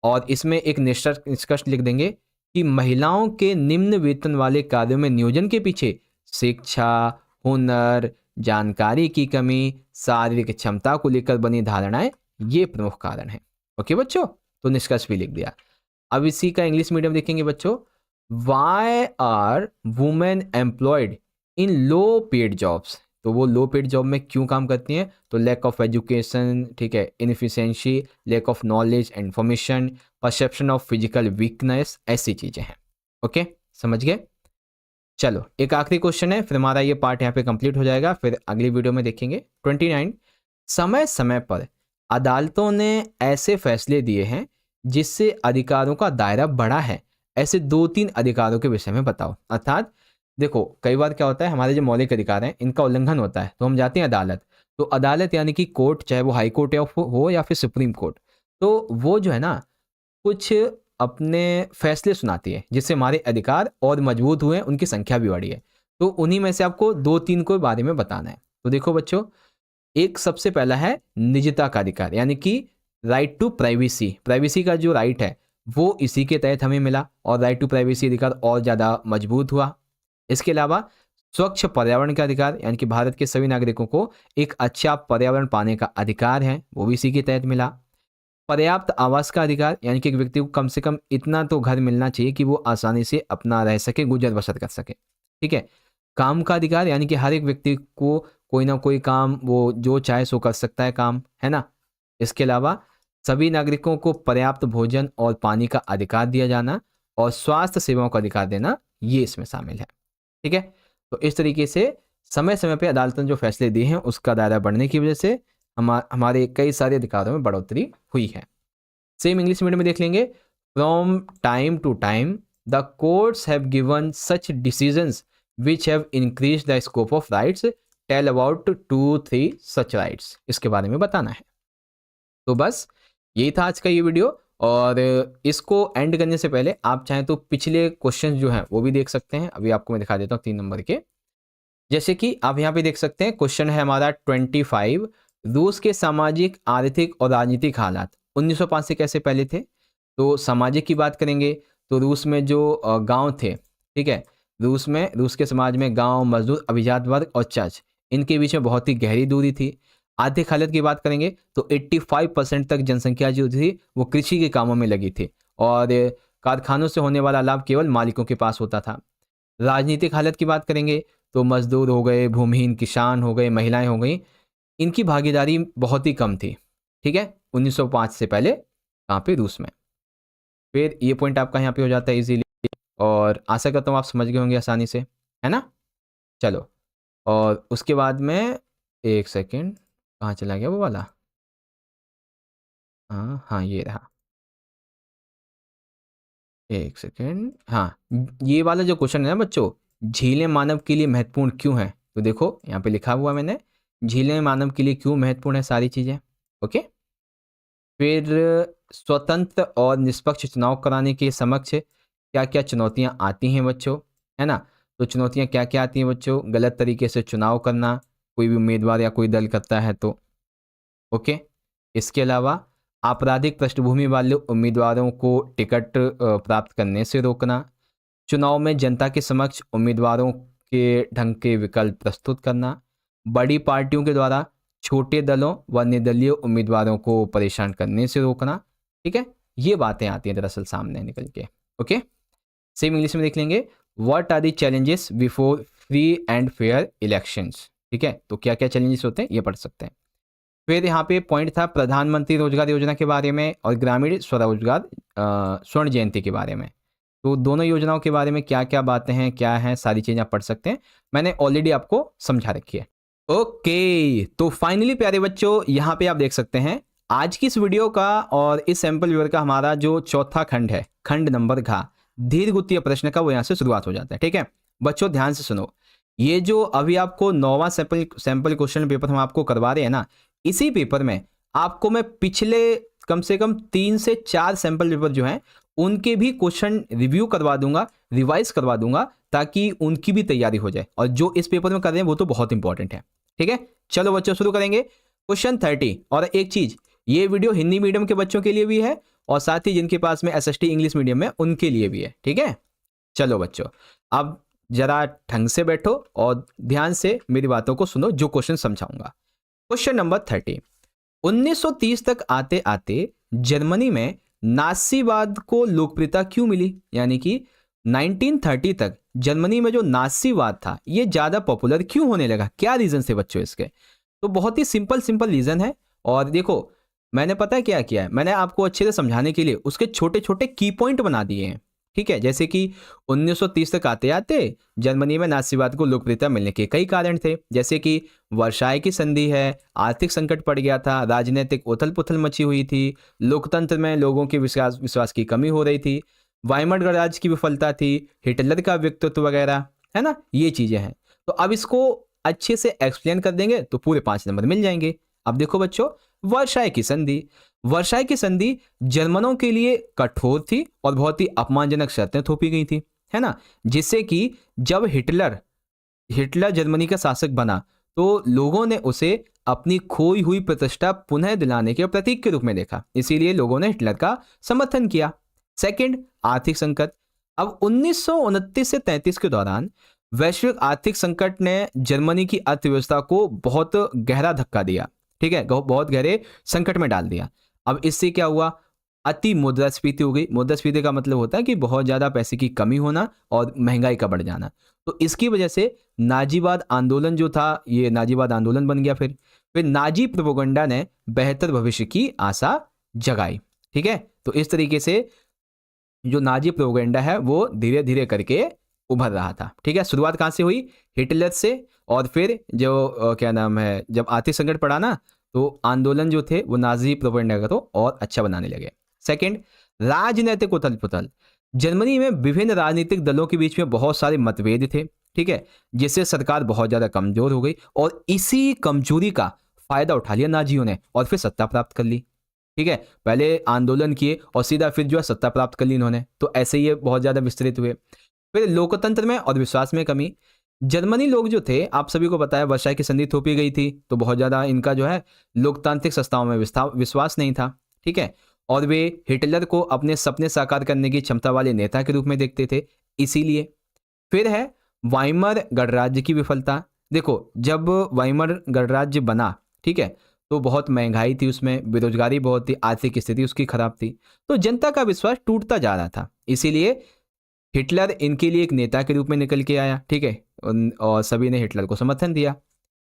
Speaker 1: और इसमें एक निष्कर्ष लिख देंगे कि महिलाओं के निम्न वेतन वाले कार्यों में नियोजन के पीछे शिक्षा, हुनर, जानकारी की कमी, शारीरिक क्षमता को लेकर बनी धारणाएं ये प्रमुख कारण हैं। ओके बच्चों, तो निष्कर्ष भी लिख दिया। अब इसी का इंग्लिश मीडियम देखेंगे बच्चों। Why are women employed in low paid jobs. तो वो लो पेड जॉब में क्यों काम करती हैं? तो लैक ऑफ एजुकेशन, ठीक है, inefficiency, lack of knowledge and information, perception of physical weakness, ऐसी चीजें हैं। ओके, समझ गए? चलो एक आखिरी क्वेश्चन है, फिर हमारा ये पार्ट यहाँ पे कंप्लीट हो जाएगा, फिर अगली वीडियो में देखेंगे। 29, समय समय पर अदालतों ने ऐसे फैसले दिए हैं जिससे अधिकारों का दायरा बढ़ा है, ऐसे 2-3 अधिकारों के विषय में बताओ। अर्थात देखो, कई बार क्या होता है, हमारे जो मौलिक अधिकार हैं इनका उल्लंघन होता है तो हम जाते हैं अदालत। तो अदालत यानी कि कोर्ट, चाहे वो हाई कोर्ट हो या फिर सुप्रीम कोर्ट, तो वो जो है ना कुछ अपने फैसले सुनाती है जिससे हमारे अधिकार और मजबूत हुए, उनकी संख्या भी बढ़ी है। तो उन्हीं में से आपको 2-3 को बारे में बताना है। तो देखो बच्चों, एक सबसे पहला है निजता का अधिकार, यानी कि राइट टू प्राइवेसी। प्राइवेसी का जो राइट है वो इसी के तहत हमें मिला और राइट टू प्राइवेसी अधिकार और ज़्यादा मजबूत हुआ। इसके अलावा स्वच्छ पर्यावरण का अधिकार, यानी कि भारत के सभी नागरिकों को एक अच्छा पर्यावरण पाने का अधिकार है, वो भी इसी के तहत मिला। पर्याप्त आवास का अधिकार, यानी कि एक व्यक्ति को कम से कम इतना तो घर मिलना चाहिए कि वो आसानी से अपना रह सके, गुजर बसर कर सके, ठीक है। काम का अधिकार, यानी कि हर एक व्यक्ति को कोई ना कोई काम वो जो चाहे सो कर सकता है काम, है ना। इसके अलावा सभी नागरिकों को पर्याप्त भोजन और पानी का अधिकार दिया जाना और स्वास्थ्य सेवाओं का अधिकार देना, ये इसमें शामिल है, ठीक है। तो इस तरीके से समय समय पे अदालतों ने जो फैसले दिए हैं उसका दायरा बढ़ने की वजह से हमारे कई सारे अधिकारों में बढ़ोतरी हुई है। सेम इंग्लिश मीडियम में देख लेंगे। From time to time the courts have given such decisions which have increase the scope of rights, tell about 2-3 such rights. इसके बारे में बताना है। तो बस यही था आज का ये वीडियो, और इसको एंड करने से पहले आप चाहें तो पिछले क्वेश्चन जो हैं वो भी देख सकते हैं। अभी आपको मैं दिखा देता हूँ 3 नंबर के। जैसे कि आप यहाँ पे देख सकते हैं, क्वेश्चन है हमारा 25, रूस के सामाजिक, आर्थिक और राजनीतिक हालात 1905 से कैसे पहले थे। तो सामाजिक की बात करेंगे तो रूस में जो गांव थे, ठीक है, रूस के समाज में गांव, मजदूर, अभिजात वर्ग और चर्च, इनके बीच में बहुत ही गहरी दूरी थी। आर्थिक हालत की बात करेंगे तो 85% तक जनसंख्या जो थी वो कृषि के कामों में लगी थी और कारखानों से होने वाला लाभ केवल मालिकों के पास होता था। राजनीतिक हालत की बात करेंगे तो मजदूर हो गए, भूमिहीन किसान हो गए, महिलाएं हो गई, इनकी भागीदारी बहुत ही कम थी, ठीक है, 1905 से पहले कहाँ पे, रूस में। फिर ये पॉइंट आपका यहाँ पे हो जाता है इजीली, और आशा करता हूँ आप समझ गए होंगे आसानी से, है ना। चलो, और उसके बाद में एक सेकेंड, कहाँ चला गया वो वाला, हाँ हाँ ये रहा, एक सेकेंड, हाँ, ये वाला जो क्वेश्चन है ना बच्चों, झीलें मानव के लिए महत्वपूर्ण क्यों है। तो देखो यहाँ पे लिखा हुआ मैंने, झीलें मानव के लिए क्यों महत्वपूर्ण है, सारी चीज़ें। ओके, फिर स्वतंत्र और निष्पक्ष चुनाव कराने के समक्ष क्या क्या चुनौतियां आती हैं बच्चों, है ना। तो चुनौतियां क्या क्या आती हैं बच्चों, गलत तरीके से चुनाव करना, कोई भी उम्मीदवार या कोई दल करता है तो। ओके, इसके अलावा आपराधिक पृष्ठभूमि वाले उम्मीदवारों को टिकट प्राप्त करने से रोकना, चुनाव में जनता के समक्ष उम्मीदवारों के ढंग के विकल्प प्रस्तुत करना, बड़ी पार्टियों के द्वारा छोटे दलों व निर्दलीय उम्मीदवारों को परेशान करने से रोकना, ठीक है, ये बातें आती हैं दरअसल सामने निकल के। ओके, सेम इंग्लिश में देख लेंगे। What are the challenges before free and fair elections, ठीक है, तो क्या क्या चैलेंजेस होते हैं ये पढ़ सकते हैं। फिर यहाँ पे पॉइंट था प्रधानमंत्री रोजगार योजना के बारे में और ग्रामीण स्वरोजगार स्वर्ण जयंती के बारे में। तो दोनों योजनाओं के बारे में क्या क्या बातें हैं, क्या हैं, सारी चीज़ें आप पढ़ सकते हैं, मैंने ऑलरेडी आपको समझा रखी है। ओके, तो फाइनली प्यारे बच्चों यहाँ पे आप देख सकते हैं आज की इस वीडियो का और इस सैंपल व्यूअर का हमारा जो चौथा खंड है, खंड नंबर घ दीर्घवृत्तीय प्रश्न का, वो यहाँ से शुरुआत हो जाता है। ठीक है बच्चों, ध्यान से सुनो। ये जो अभी आपको 9वां सैंपल क्वेश्चन पेपर हम आपको करवा रहे हैं ना, इसी पेपर में आपको मैं पिछले कम से कम 3 से 4 सैंपल पेपर जो हैं उनके भी क्वेश्चन रिव्यू करवा दूंगा, रिवाइज करवा दूंगा, ताकि उनकी भी तैयारी हो जाए। और जो इस पेपर में कर रहे हैं वो तो बहुत इंपॉर्टेंट है। ठीक है, चलो बच्चों शुरू करेंगे क्वेश्चन 30। और एक चीज, ये वीडियो हिंदी मीडियम के बच्चों के लिए भी है और साथ ही जिनके पास में एसएसटी इंग्लिश मीडियम में उनके लिए भी है। ठीक है, चलो बच्चों अब जरा ढंग से बैठो और ध्यान से मेरी बातों को सुनो, जो क्वेश्चन समझाऊंगा। Question number 30। 1930 तक आते आते जर्मनी में नासीवाद को लोकप्रियता क्यों मिली? यानी कि 1930 तक जर्मनी में जो नासीवाद था ये ज्यादा पॉपुलर क्यों होने लगा? क्या रीजन थे बच्चों इसके? तो बहुत ही सिंपल रीजन है। और देखो मैंने पता है क्या किया है, मैंने आपको अच्छे से समझाने के लिए उसके छोटे छोटे की पॉइंट बना दिए हैं। ठीक है, जैसे कि 1930 तक आते आते जर्मनी में नासीवाद को लोकप्रियता मिलने के कई कारण थे, जैसे कि वर्साय की संधि है, आर्थिक संकट पड़ गया था, राजनीतिक उथल पुथल मची हुई थी, लोकतंत्र में लोगों के विश्वास की कमी हो रही थी, वाइमर गणराज्य की विफलता थी, हिटलर का व्यक्तित्व वगैरह, है ना, ये चीजें हैं। तो अब इसको अच्छे से एक्सप्लेन कर देंगे तो पूरे 5 नंबर मिल जाएंगे। अब देखो बच्चों, वर्साय की संधि। वर्साय की संधि जर्मनों के लिए कठोर थी और बहुत ही अपमानजनक शर्तें थोपी गई थी, है ना, जिससे कि जब हिटलर जर्मनी का शासक बना तो लोगों ने उसे अपनी खोई हुई प्रतिष्ठा पुनः दिलाने के प्रतीक के रूप में देखा, इसीलिए लोगों ने हिटलर का समर्थन किया। सेकंड, आर्थिक संकट। अब 1929 से 33 के दौरान वैश्विक आर्थिक संकट ने जर्मनी की अर्थव्यवस्था को बहुत गहरा धक्का दिया। ठीक है, बहुत गहरे संकट में डाल दिया। अब इससे क्या हुआ? अति मुद्रास्फीति हो गई। मुद्रास्फीति का मतलब होता है कि बहुत ज्यादा पैसे की कमी होना और महंगाई का बढ़ जाना। तो इसकी वजह से नाजीवाद आंदोलन जो था, ये नाजीवाद आंदोलन बन गया। फिर नाजी प्रोपेगेंडा ने बेहतर भविष्य की आशा जगाई। ठीक है, तो इस तरीके से जो नाजी प्रोपेगेंडा है वो धीरे धीरे करके उभर रहा था। ठीक है, शुरुआत कहाँ से हुई? हिटलर से। और फिर जो क्या नाम है, जब आर्थिक संकट पड़ा ना, तो आंदोलन जो थे वो नाजी प्रोपेगेंडा को और अच्छा बनाने लगे। सेकंड, राजनीतिक उथल पुथल। जर्मनी में विभिन्न राजनीतिक दलों के बीच में बहुत सारे मतभेद थे। ठीक है, जिससे सरकार बहुत ज्यादा कमजोर हो गई और इसी कमजोरी का फायदा उठा लिया नाजियों ने और फिर सत्ता प्राप्त कर ली। ठीक है, पहले आंदोलन किए और सीधा फिर जो है सत्ता प्राप्त कर ली इन्होंने। तो ऐसे ही ये बहुत ज्यादा विस्तृत हुए। फिर लोकतंत्र में और विश्वास में कमी। जर्मनी लोग जो थे, आप सभी को पता है, वर्साय की संधि थोपी गई थी, तो बहुत ज्यादा इनका जो है लोकतांत्रिक संस्थाओं में विश्वास नहीं था। ठीक है, और वे हिटलर को अपने सपने साकार करने की क्षमता वाले नेता के रूप में देखते थे, इसीलिए। फिर है वाइमर गणराज्य की विफलता। देखो, जब वाइमर गणराज्य बना, ठीक है, तो बहुत महंगाई थी उसमें, बेरोजगारी बहुत थी, आर्थिक स्थिति उसकी खराब थी, तो जनता का विश्वास टूटता जा रहा था। इसीलिए हिटलर इनके लिए एक नेता के रूप में निकल के आया। ठीक है, और सभी ने हिटलर को समर्थन दिया।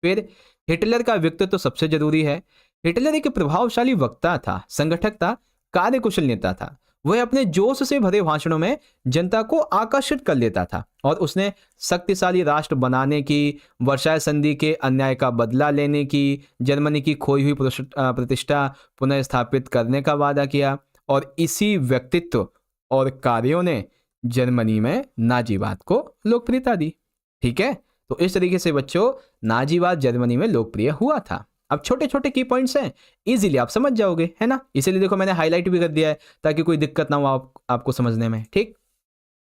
Speaker 1: फिर हिटलर का व्यक्तित्व तो सबसे जरूरी है। हिटलर एक प्रभावशाली वक्ता था, संगठक था, कार्यकुशल नेता था। वह अपने जोश से भरे भाषणों में जनता को आकर्षित कर लेता था और उसने शक्तिशाली राष्ट्र बनाने की, वर्साय संधि के अन्याय का बदला लेने की, जर्मनी की खोई हुई प्रतिष्ठा पुनः स्थापित करने का वादा किया। और इसी व्यक्तित्व और कार्यों ने जर्मनी में नाजीवाद को लोकप्रियता दी। ठीक है, तो इस तरीके से बच्चों नाजीवाद जर्मनी में लोकप्रिय हुआ था। अब छोटे छोटे की पॉइंट्स हैं, इजीली आप समझ जाओगे, है ना, इसीलिए देखो मैंने हाईलाइट भी कर दिया है ताकि कोई दिक्कत ना हो आपको समझने में। ठीक,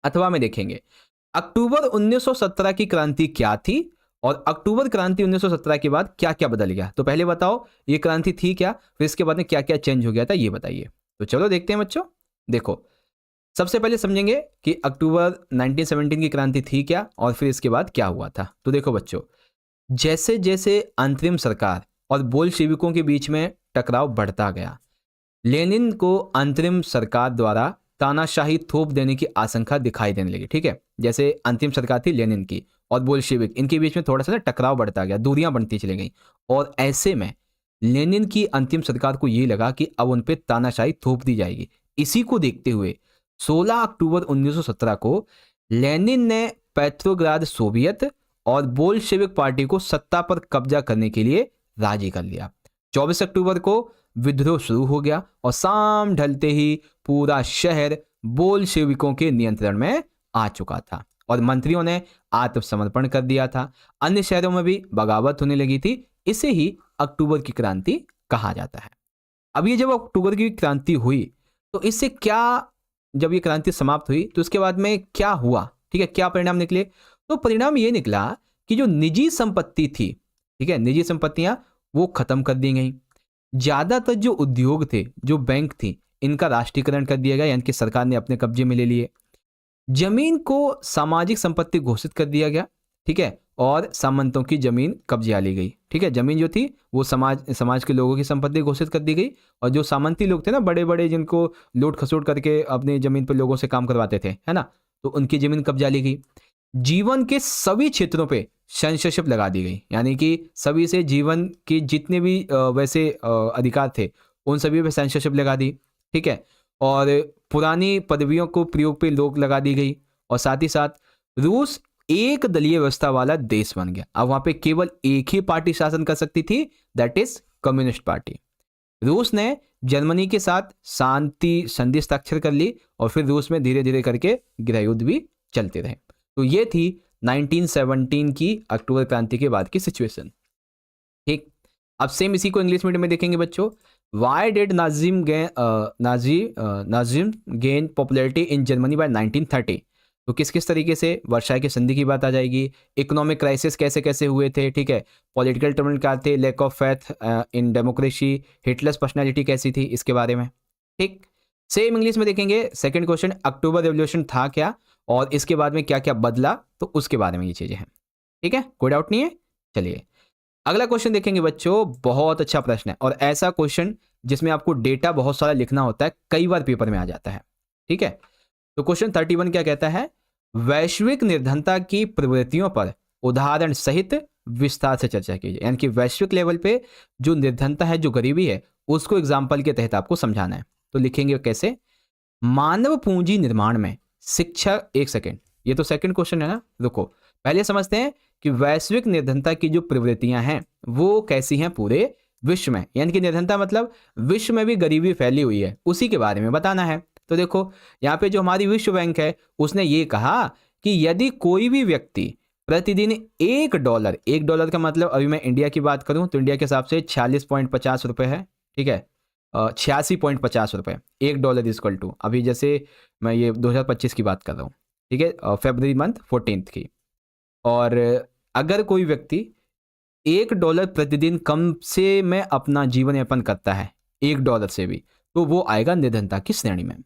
Speaker 1: अथवा में देखेंगे अक्टूबर 1917 की क्रांति क्या थी और अक्टूबर क्रांति 1917 के बाद क्या क्या बदल गया। तो पहले बताओ ये क्रांति थी क्या, फिर इसके बाद में क्या क्या चेंज हो गया था, ये बताइए। तो चलो देखते हैं बच्चों। देखो, सबसे पहले समझेंगे कि अक्टूबर 1917 की क्रांति थी क्या और फिर इसके बाद क्या हुआ था। तो देखो बच्चों, जैसे जैसे अंतरिम सरकार और बोल्शेविकों के बीच में टकराव बढ़ता गया, लेनिन को अंतरिम सरकार द्वारा तानाशाही थोप देने की आशंका दिखाई देने लगी। ठीक है, जैसे अंतिम सरकार थी लेनिन की और बोल्शेविक, इनके बीच में थोड़ा सा टकराव बढ़ता गया, दूरियां बढ़ती चली गई। और ऐसे में लेनिन की अंतिम सरकार को ये लगा कि अब उन पर तानाशाही थोप दी जाएगी। इसी को देखते हुए 16 अक्टूबर 1917 को लेनिन ने पेट्रोग्राद सोवियत और बोल्शेविक पार्टी को सत्ता पर कब्जा करने के लिए राजी कर लिया। 24 अक्टूबर को विद्रोह शुरू हो गया और शाम ढलते ही पूरा शहर बोल्शेविकों के नियंत्रण में आ चुका था और मंत्रियों ने आत्मसमर्पण कर दिया था। अन्य शहरों में भी बगावत होने लगी थी। इसे ही अक्टूबर की क्रांति कहा जाता है। अब ये जब अक्टूबर की क्रांति हुई तो इससे क्या, जब ये क्रांति समाप्त हुई तो उसके बाद में क्या हुआ, ठीक है, क्या परिणाम निकले? तो परिणाम ये निकला कि जो निजी संपत्ति थी, ठीक है, निजी संपत्तियां वो खत्म कर दी गई। ज्यादातर जो उद्योग थे, जो बैंक थी, इनका राष्ट्रीयकरण कर दिया गया, यानी कि सरकार ने अपने कब्जे में ले लिए। जमीन को सामाजिक संपत्ति घोषित कर दिया गया, ठीक है, और सामंतों की जमीन कब्जे आ ली गई, ठीक है। जमीन जो थी वो समाज के लोगों की संपत्ति घोषित कर दी गई और जो सामंती लोग थे ना, बड़े बड़े, जिनको लूट खसोट करके अपनी जमीन पर लोगों से काम करवाते थे, है ना, तो उनकी जमीन कब्जा ली गई। जीवन के सभी क्षेत्रों पे सेंसरशिप लगा दी गई, यानी कि सभी से जीवन के जितने भी वैसे अधिकार थे उन सभी पे सेंसरशिप लगा दी, ठीक है। और पुरानी पदवियों को प्रयोग पे रोक लगा दी गई और साथ ही साथ रूस एक दलीय व्यवस्था वाला देश बन गया। अब वहां पे केवल एक ही पार्टी शासन कर सकती थी, दैट इज कम्युनिस्ट पार्टी। रूस ने जर्मनी के साथ शांति संधि हस्ताक्षर कर ली और फिर रूस में धीरे धीरे करके गृहयुद्ध भी चलते रहे। तो ये थी 1917 की अक्टूबर क्रांति के बाद की सिचुएशन, ठीक। अब सेम इसी को इंग्लिश मीडियम में देखेंगे बच्चों। Why did Nazism gain popularity in Germany by 1930? तो किस किस तरीके से वर्साई की संधि की बात आ जाएगी। इकोनॉमिक क्राइसिस कैसे कैसे हुए थे, ठीक है। पॉलिटिकल टर्मोइल क्या थे, lack of faith in democracy, Hitler's personality कैसी थी, इसके बारे में, ठीक। सेम इंग्लिश में देखेंगे। सेकंड क्वेश्चन, अक्टूबर रेवोल्यूशन था क्या और इसके बाद में क्या क्या बदला, तो उसके बारे में ये चीजें हैं, ठीक है, कोई डाउट नहीं है। चलिए अगला क्वेश्चन देखेंगे बच्चों। बहुत अच्छा प्रश्न है और ऐसा क्वेश्चन जिसमें आपको डेटा बहुत सारा लिखना होता है, कई बार पेपर में आ जाता है, ठीक है। तो क्वेश्चन 31 क्या कहता है, वैश्विक निर्धनता की प्रवृत्तियों पर उदाहरण सहित विस्तार से चर्चा कीजिए। यानी कि वैश्विक लेवल पे जो निर्धनता है, जो गरीबी है, उसको एग्जाम्पल के तहत आपको समझाना है। तो लिखेंगे कैसे, मानव पूंजी निर्माण में शिक्षा। एक सेकेंड, ये तो सेकंड क्वेश्चन है ना, रुको पहले समझते हैं कि वैश्विक निर्धनता की जो प्रवृत्तियां हैं वो कैसी हैं पूरे विश्व में। यानी कि निर्धनता मतलब विश्व में भी गरीबी फैली हुई है, उसी के बारे में बताना है। तो देखो यहाँ पे जो हमारी विश्व बैंक है उसने ये कहा कि यदि कोई भी व्यक्ति प्रतिदिन $1 का मतलब, अभी मैं इंडिया की बात करूं तो इंडिया के हिसाब से 46.50 रुपये है, ठीक है, 86.50 रुपये। $1 इक्वल टू, अभी जैसे मैं ये 2025 की बात कर रहा हूँ, ठीक है, फरवरी मंथ 14 की। और अगर कोई व्यक्ति $1 प्रतिदिन कम से में अपना जीवन यापन करता है, $1 से भी, तो वो आएगा निर्धनता की श्रेणी में।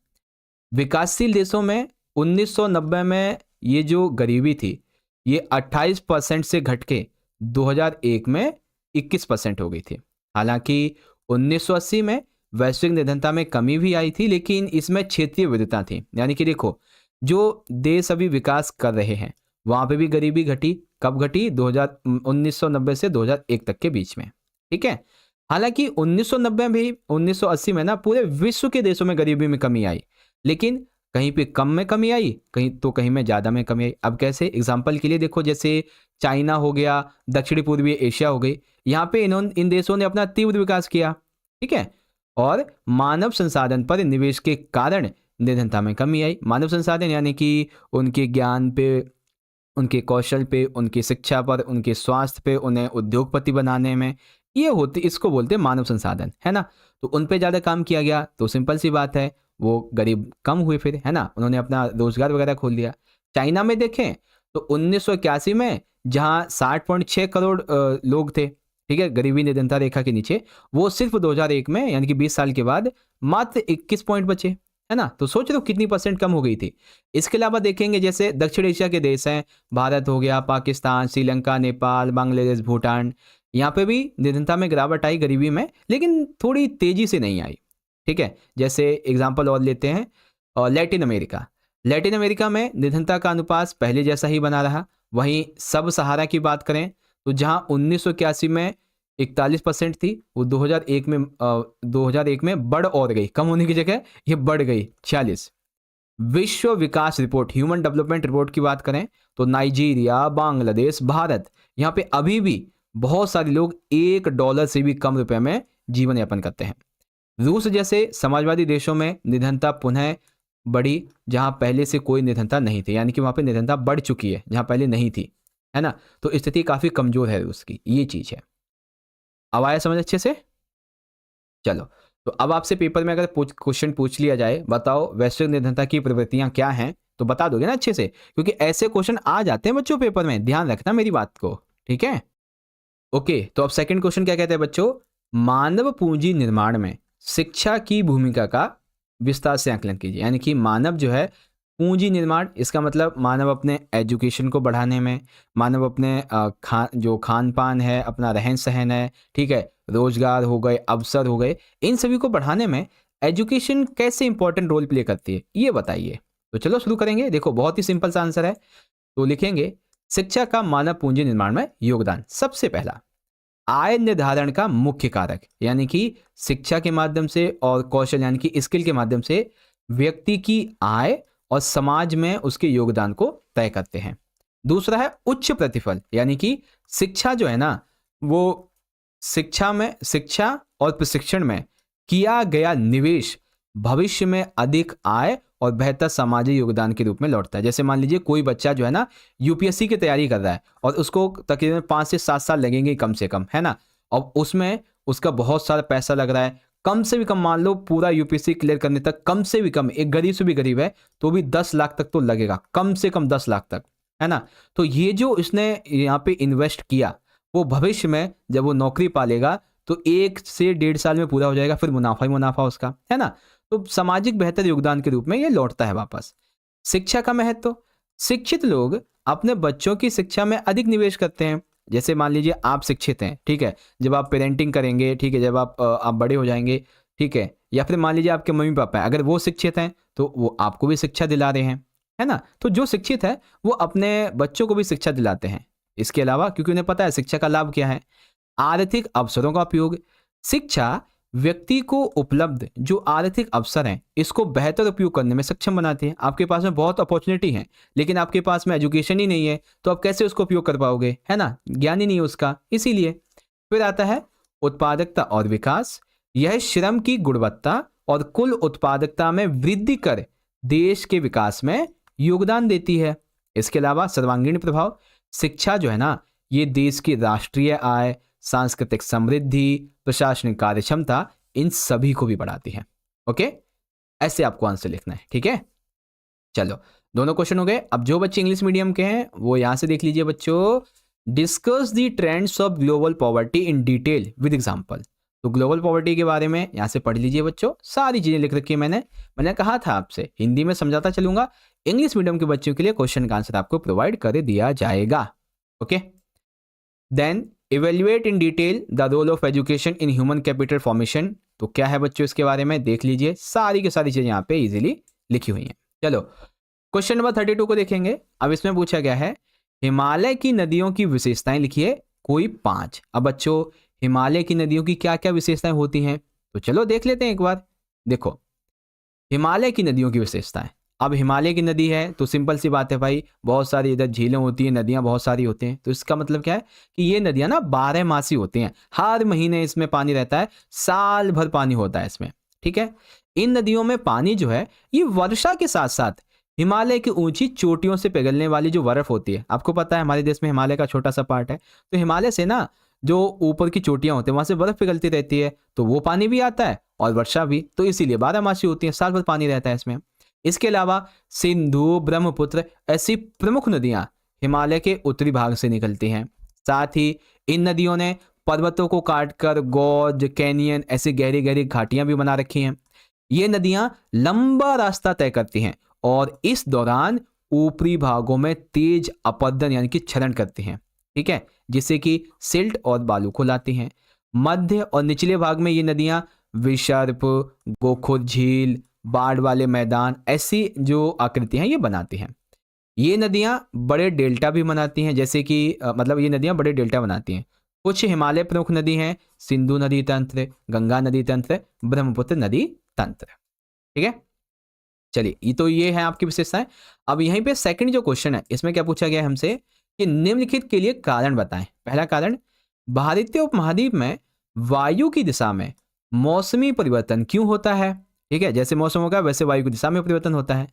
Speaker 1: विकासशील देशों में 1990 में ये जो गरीबी थी ये 28% से घट के 2001 में 21% हो गई थी। हालांकि 1980 में वैश्विक निर्धनता में कमी भी आई थी, लेकिन इसमें क्षेत्रीय विविधता थी। यानी कि देखो जो देश अभी विकास कर रहे हैं वहां पे भी गरीबी घटी। कब घटी? 1990 से 2001 तक के बीच में, ठीक है। हालांकि 1990 भी 1980 में ना पूरे विश्व के देशों में गरीबी में कमी आई, लेकिन कहीं पे कम में कमी आई, कहीं में ज़्यादा में कमी आई। अब कैसे? एग्जाम्पल के लिए देखो, जैसे चाइना हो गया, दक्षिणी पूर्वी एशिया हो गई, यहाँ पे इन देशों ने अपना तीव्र विकास किया, ठीक है, और मानव संसाधन पर निवेश के कारण निर्धनता में कमी आई। मानव संसाधन यानी कि उनके ज्ञान पे, उनके कौशल पे, उनकी शिक्षा पर, उनके स्वास्थ्य पे, उन्हें उद्योगपति बनाने में, ये होती, इसको बोलते हैं मानव संसाधन, है ना। तो उन पे ज़्यादा काम किया गया तो सिंपल सी बात है वो गरीब कम हुए फिर, है ना, उन्होंने अपना रोजगार वगैरह खोल लिया। चाइना में देखें तो 1981 में जहाँ 60.6 करोड़ लोग थे, ठीक है, गरीबी निर्धनता रेखा के नीचे, वो सिर्फ 2001 में यानी कि 20 साल के बाद मात्र 21 पॉइंट बचे, है ना। तो सोच लो कितनी % कम हो गई थी। इसके अलावा देखेंगे जैसे दक्षिण एशिया के देश हैं, भारत हो गया, पाकिस्तान, श्रीलंका, नेपाल, बांग्लादेश, भूटान, यहाँ पे भी निर्धनता में गिरावट आई गरीबी में, लेकिन थोड़ी तेजी से नहीं आई, ठीक है। जैसे एग्जाम्पल और लेते हैं, और लैटिन अमेरिका में निर्धनता का अनुपात पहले जैसा ही बना रहा। वहीं सब सहारा की बात करें तो जहां 1981 में 41% थी, वो 2001 में बढ़ और गई, कम होने की जगह ये बढ़ गई 46। विश्व विकास रिपोर्ट, ह्यूमन डेवलपमेंट रिपोर्ट की बात करें तो नाइजीरिया, बांग्लादेश, भारत, यहाँ पे अभी भी बहुत सारे लोग $1 से भी कम रुपए में जीवन यापन करते हैं। रूस जैसे समाजवादी देशों में निधनता पुनः बढ़ी, जहां पहले से कोई निधनता नहीं थी, यानी कि वहां पे निधनता बढ़ चुकी है जहां पहले नहीं थी, है ना। तो स्थिति काफी कमजोर है रूस की, ये चीज है। अब आया समझ अच्छे से? चलो, तो अब आपसे पेपर में अगर क्वेश्चन पूछ लिया जाए, बताओ वैश्विक निधनता की प्रवृत्तियां क्या हैं, तो बता दोगे ना अच्छे से, क्योंकि ऐसे क्वेश्चन आ जाते हैं बच्चों पेपर में, ध्यान रखना मेरी बात को, ठीक है। ओके, तो अब सेकंड क्वेश्चन क्या कहते हैं बच्चों, मानव पूंजी निर्माण में शिक्षा की भूमिका का विस्तार से आकलन कीजिए। यानी कि मानव जो है पूंजी निर्माण, इसका मतलब मानव अपने एजुकेशन को बढ़ाने में, मानव अपने जो खान पान है, अपना रहन सहन है, ठीक है, रोजगार हो गए, अवसर हो गए, इन सभी को बढ़ाने में एजुकेशन कैसे इंपॉर्टेंट रोल प्ले करती है, ये बताइए। तो चलो शुरू करेंगे। देखो बहुत ही सिंपल सा आंसर है, तो लिखेंगे शिक्षा का मानव पूंजी निर्माण में योगदान। सबसे पहला, आय निर्धारण का मुख्य कारक, यानी कि शिक्षा के माध्यम से और कौशल यानी कि स्किल के माध्यम से व्यक्ति की आय और समाज में उसके योगदान को तय करते हैं। दूसरा है उच्च प्रतिफल, यानी कि शिक्षा जो है ना, वो शिक्षा और प्रशिक्षण में किया गया निवेश भविष्य में अधिक आय और बेहतर सामाजिक योगदान के रूप में लौटता है। जैसे मान लीजिए कोई बच्चा जो है ना यूपीएससी की तैयारी कर रहा है और उसको तकरीबन 5 से 7 साल लगेंगे कम से कम, है ना, और उसमें उसका बहुत सारा पैसा लग रहा है, कम से भी कम मान लो पूरा यूपीएससी क्लियर करने तक कम से भी कम, एक गरीब से भी गरीब है तो भी 10 लाख तक तो लगेगा, कम से कम 10 लाख तक, है ना। तो ये जो इसने यहाँ पे इन्वेस्ट किया, वो भविष्य में जब वो नौकरी पालेगा तो 1 से 1.5 साल में पूरा हो जाएगा, फिर मुनाफा ही मुनाफा उसका, है ना। तो सामाजिक बेहतर योगदान के रूप में ये लौटता है वापस। शिक्षा का महत्व, शिक्षित लोग अपने बच्चों की शिक्षा में अधिक निवेश करते हैं। जैसे मान लीजिए आप शिक्षित हैं, ठीक है, जब आप पेरेंटिंग करेंगे, ठीक है, जब आप बड़े हो जाएंगे, ठीक है, या फिर मान लीजिए आपके मम्मी पापा हैं, अगर वो शिक्षित हैं तो वो आपको भी शिक्षा दिला रहे हैं, है ना। तो जो शिक्षित है वो अपने बच्चों को भी शिक्षा दिलाते हैं। इसके अलावा क्योंकि उन्हें पता है शिक्षा का लाभ क्या है, आर्थिक अवसरों का उपयोग, शिक्षा व्यक्ति को उपलब्ध जो आर्थिक अवसर हैं इसको बेहतर उपयोग करने में सक्षम बनाते हैं। आपके पास में बहुत अपॉर्चुनिटी है लेकिन आपके पास में एजुकेशन ही नहीं है तो आप कैसे उसको उपयोग कर पाओगे, है ना, ज्ञान ही नहीं है उसका, इसीलिए। फिर आता है उत्पादकता और विकास, यह श्रम की गुणवत्ता और कुल उत्पादकता में वृद्धि कर देश के विकास में योगदान देती है। इसके अलावा सर्वांगीण प्रभाव, शिक्षा जो है ना ये देश की राष्ट्रीय आय, सांस्कृतिक समृद्धि, प्रशासनिक कार्यक्षमता, इन सभी को भी बढ़ाती है। ओके, ऐसे आपको आंसर लिखना है, ठीक है। चलो, दोनों क्वेश्चन हो गए। अब जो बच्चे इंग्लिश मीडियम के हैं वो यहां से देख लीजिए बच्चों, discuss the trends of global poverty in detail with example. तो ग्लोबल पॉवर्टी के बारे में यहां से पढ़ लीजिए बच्चों, सारी चीजें लिख रखी है मैंने कहा था आपसे हिंदी में समझाता चलूंगा, इंग्लिश मीडियम के बच्चों के लिए क्वेश्चन का आंसर आपको प्रोवाइड कर दिया जाएगा। Okay, then evaluate in detail the role of education in human capital formation. तो क्या है बच्चों इसके बारे में देख लीजिए, सारी की सारी चीजें यहाँ पे इजीली लिखी हुई हैं। चलो, क्वेश्चन नंबर 32 को देखेंगे। अब इसमें पूछा गया है हिमालय की नदियों की विशेषताएं लिखिए कोई 5। अब बच्चों हिमालय की नदियों की क्या क्या विशेषताएं होती हैं, तो चलो देख लेते हैं एक बार। देखो, हिमालय की नदियों की विशेषताएं, अब हिमालय की नदी है तो सिंपल सी बात है भाई, बहुत सारी इधर झीलें होती हैं, नदियां बहुत सारी होती हैं, तो इसका मतलब क्या है कि ये नदियां ना 12 मासी होती हैं, हर महीने इसमें पानी रहता है, साल भर पानी होता है इसमें, ठीक है। इन नदियों में पानी जो है ये वर्षा के साथ साथ हिमालय की ऊंची चोटियों से पिघलने वाली जो बर्फ होती है, आपको पता है हमारे देश में हिमालय का छोटा सा पार्ट है, तो हिमालय से ना जो ऊपर की चोटियां होती हैं वहां से बर्फ पिघलती रहती है, तो वो पानी भी आता है और वर्षा भी, तो इसीलिए 12 मासी होती है, साल भर पानी रहता है इसमें। इसके अलावा सिंधु, ब्रह्मपुत्र ऐसी प्रमुख नदियां हिमालय के उत्तरी भाग से निकलती हैं। साथ ही इन नदियों ने पर्वतों को काटकर गौज, कैनियन ऐसी गहरी गहरी घाटियां भी बना रखी हैं। ये नदियां लंबा रास्ता तय करती हैं और इस दौरान ऊपरी भागों में तेज अपरदन यानी कि क्षरण करती हैं, ठीक है, जिससे कि सिल्ट और बालू को लाती हैं। मध्य और निचले भाग में ये नदियां विसर्प, गोखुर झील, बाढ़ वाले मैदान ऐसी जो आकृतियां हैं ये बनाती हैं। ये नदियां बड़े डेल्टा भी बनाती हैं, जैसे कि मतलब ये नदियां बड़े डेल्टा बनाती हैं। कुछ हिमालय प्रमुख नदी हैं, सिंधु नदी तंत्र, गंगा नदी तंत्र, ब्रह्मपुत्र नदी तंत्र, ठीक है। चलिए, ये है आपकी विशेषताएं। अब यहीं पे सेकंड जो क्वेश्चन है इसमें क्या पूछा गया है हमसे कि निम्नलिखित के लिए कारण बताएं। पहला कारण, भारतीय उपमहाद्वीप में वायु की दिशा में मौसमी परिवर्तन क्यों होता है। ठीक है, जैसे मौसम होगा वैसे वायु की दिशा में परिवर्तन होता है।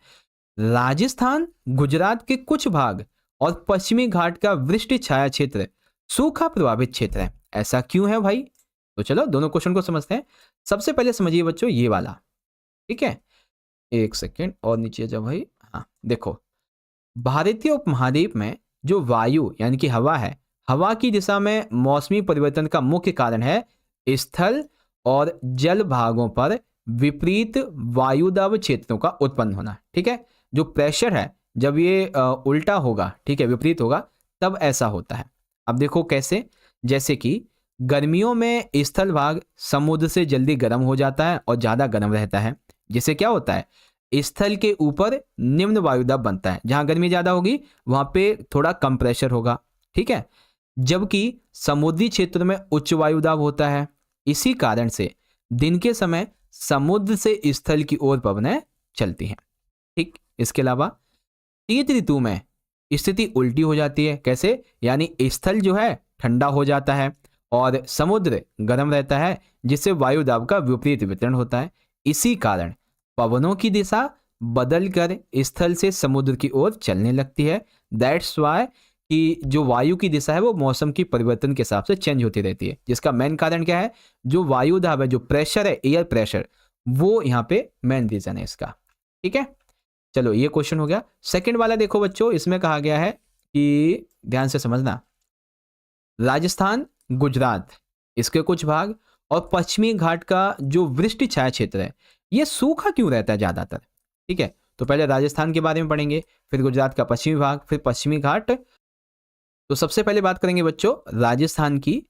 Speaker 1: राजस्थान, गुजरात के कुछ भाग और पश्चिमी घाट का वृष्टि छाया क्षेत्र सूखा प्रभावित क्षेत्र है, ऐसा क्यों है भाई। तो चलो दोनों क्वेश्चन को समझते हैं। सबसे पहले समझिए बच्चों ये वाला, ठीक है, एक सेकेंड और नीचे जाओ भाई। हाँ देखो, भारतीय उपमहाद्वीप में जो वायु यानी कि हवा है, हवा की दिशा में मौसमी परिवर्तन का मुख्य कारण है स्थल और जल भागों पर विपरीत वायुदाब क्षेत्रों का उत्पन्न होना। ठीक है, जो प्रेशर है जब ये उल्टा होगा, ठीक है, विपरीत होगा, तब ऐसा होता है। अब देखो कैसे, जैसे कि गर्मियों में स्थल भाग समुद्र से जल्दी गर्म हो जाता है और ज़्यादा गर्म रहता है, जिससे क्या होता है स्थल के ऊपर निम्न वायुदाब बनता है। जहां गर्मी ज़्यादा होगी वहां पे थोड़ा कम प्रेशर होगा। ठीक है, जबकि समुद्री क्षेत्र में उच्च वायुदाब होता है। इसी कारण से दिन के समय समुद्र से स्थल की ओर पवनें चलती हैं। ठीक, इसके अलावा शीत ऋतु में स्थिति उल्टी हो जाती है। कैसे, यानी स्थल जो है ठंडा हो जाता है और समुद्र गर्म रहता है, जिससे वायुदाब का विपरीत वितरण होता है। इसी कारण पवनों की दिशा बदलकर स्थल से समुद्र की ओर चलने लगती है। दैट्स वाई कि जो वायु की दिशा है वो मौसम की परिवर्तन के हिसाब से चेंज होती रहती है। जिसका मेन कारण क्या है, जो वायुदाब है, जो प्रेशर है, एयर प्रेशर, वो यहाँ पे मेन रीजन है इसका। ठीक है, चलो ये क्वेश्चन हो गया। सेकंड वाला देखो बच्चों, इसमें कहा गया है कि ध्यान से समझना, राजस्थान, गुजरात, इसके कुछ भाग और पश्चिमी घाट का जो वृष्टि छाया क्षेत्र है ये सूखा क्यों रहता है ज्यादातर। ठीक है, तो पहले राजस्थान के बारे में पढ़ेंगे, फिर गुजरात का पश्चिमी भाग, फिर पश्चिमी घाट। तो सबसे पहले बात करेंगे बच्चों राजस्थान की।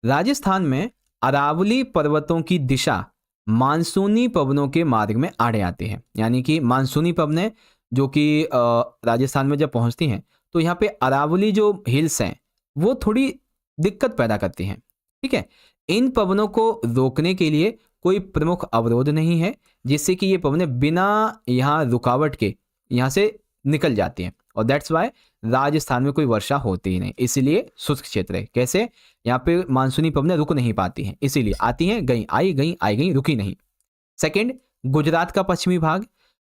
Speaker 1: राजस्थान में अरावली पर्वतों की दिशा मानसूनी पवनों के मार्ग में आड़े आती है। यानी कि मानसूनी पवनें जो कि राजस्थान में जब पहुंचती हैं तो यहाँ पे अरावली जो हिल्स हैं वो थोड़ी दिक्कत पैदा करती हैं। ठीक है, इन पवनों को रोकने के लिए कोई प्रमुख अवरोध नहीं है, जिससे कि ये पवनें बिना यहाँ रुकावट के यहाँ से निकल जाती हैं, और दैट्स वाई राजस्थान में कोई वर्षा होती ही नहीं, इसीलिए शुष्क क्षेत्र है। कैसे, यहाँ पे मानसूनी पवनें रुक नहीं पाती हैं, इसीलिए आती हैं, गई, आई गई, आई गई, रुकी नहीं। सेकंड, गुजरात का पश्चिमी भाग,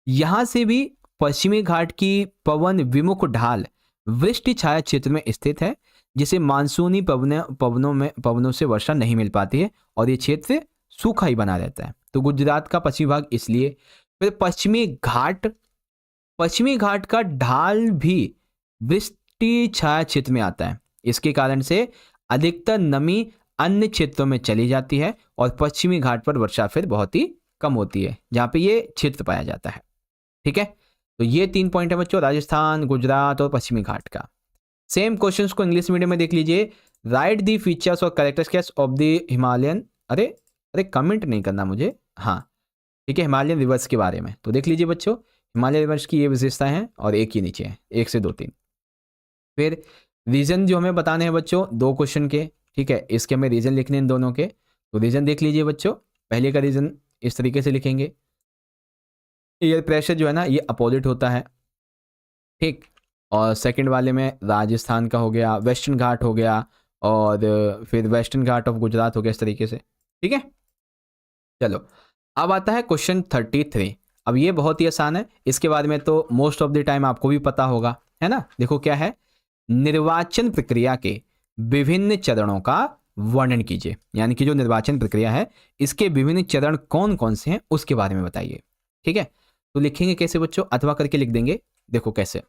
Speaker 1: यहाँ से भी पश्चिमी घाट की पवन विमुख ढाल वृष्टि छाया क्षेत्र में स्थित है, जिसे मानसूनी पवनों से वर्षा नहीं मिल पाती है और ये क्षेत्र सूखा ही बना रहता है। तो गुजरात का पश्चिमी भाग इसलिए। फिर पश्चिमी घाट का ढाल भी वृष्टि छाया क्षेत्र में आता है। इसके कारण से अधिकतर नमी अन्य क्षेत्रों में चली जाती है और पश्चिमी घाट पर वर्षा फिर बहुत ही कम होती है, जहां पे ये क्षेत्र पाया जाता है। ठीक है, तो ये 3 पॉइंट है बच्चों, राजस्थान, गुजरात और पश्चिमी घाट का। सेम क्वेश्चंस को इंग्लिश मीडियम में देख लीजिए। राइट दी फीचर्स और कैरेक्टरिस्टिक्स ऑफ द हिमालयन, अरे कमेंट नहीं करना मुझे, हाँ ठीक है, हिमालयन रिवर्स के बारे में। तो देख लीजिए बच्चों, हिमालय रिवर्स की ये विशेषताएं हैं और एक ही नीचे है, 1 से 2 3। फिर रीजन जो हमें बताने हैं बच्चों 2 क्वेश्चन के, ठीक है, इसके हमें रीजन लिखने इन दोनों के। तो रीजन देख लीजिए बच्चों, पहले का रीजन इस तरीके से लिखेंगे, एयर प्रेशर जो है ना ये अपोजिट होता है। ठीक, और सेकंड वाले में राजस्थान का हो गया, वेस्टर्न घाट हो गया, और फिर वेस्टर्न घाट ऑफ गुजरात हो गया, इस तरीके से। ठीक है, चलो अब आता है क्वेश्चन 33। अब ये बहुत ही आसान है, इसके बारे में तो मोस्ट ऑफ द टाइम आपको भी पता होगा, है ना। देखो क्या है, निर्वाचन प्रक्रिया के विभिन्न चरणों का वर्णन कीजिए। यानी कि जो निर्वाचन प्रक्रिया है इसके विभिन्न चरण कौन कौन से हैं उसके बारे में बताइए। ठीक है, तो लिखेंगे कैसे बच्चों, अथवा करके लिख देंगे। देखो कैसे,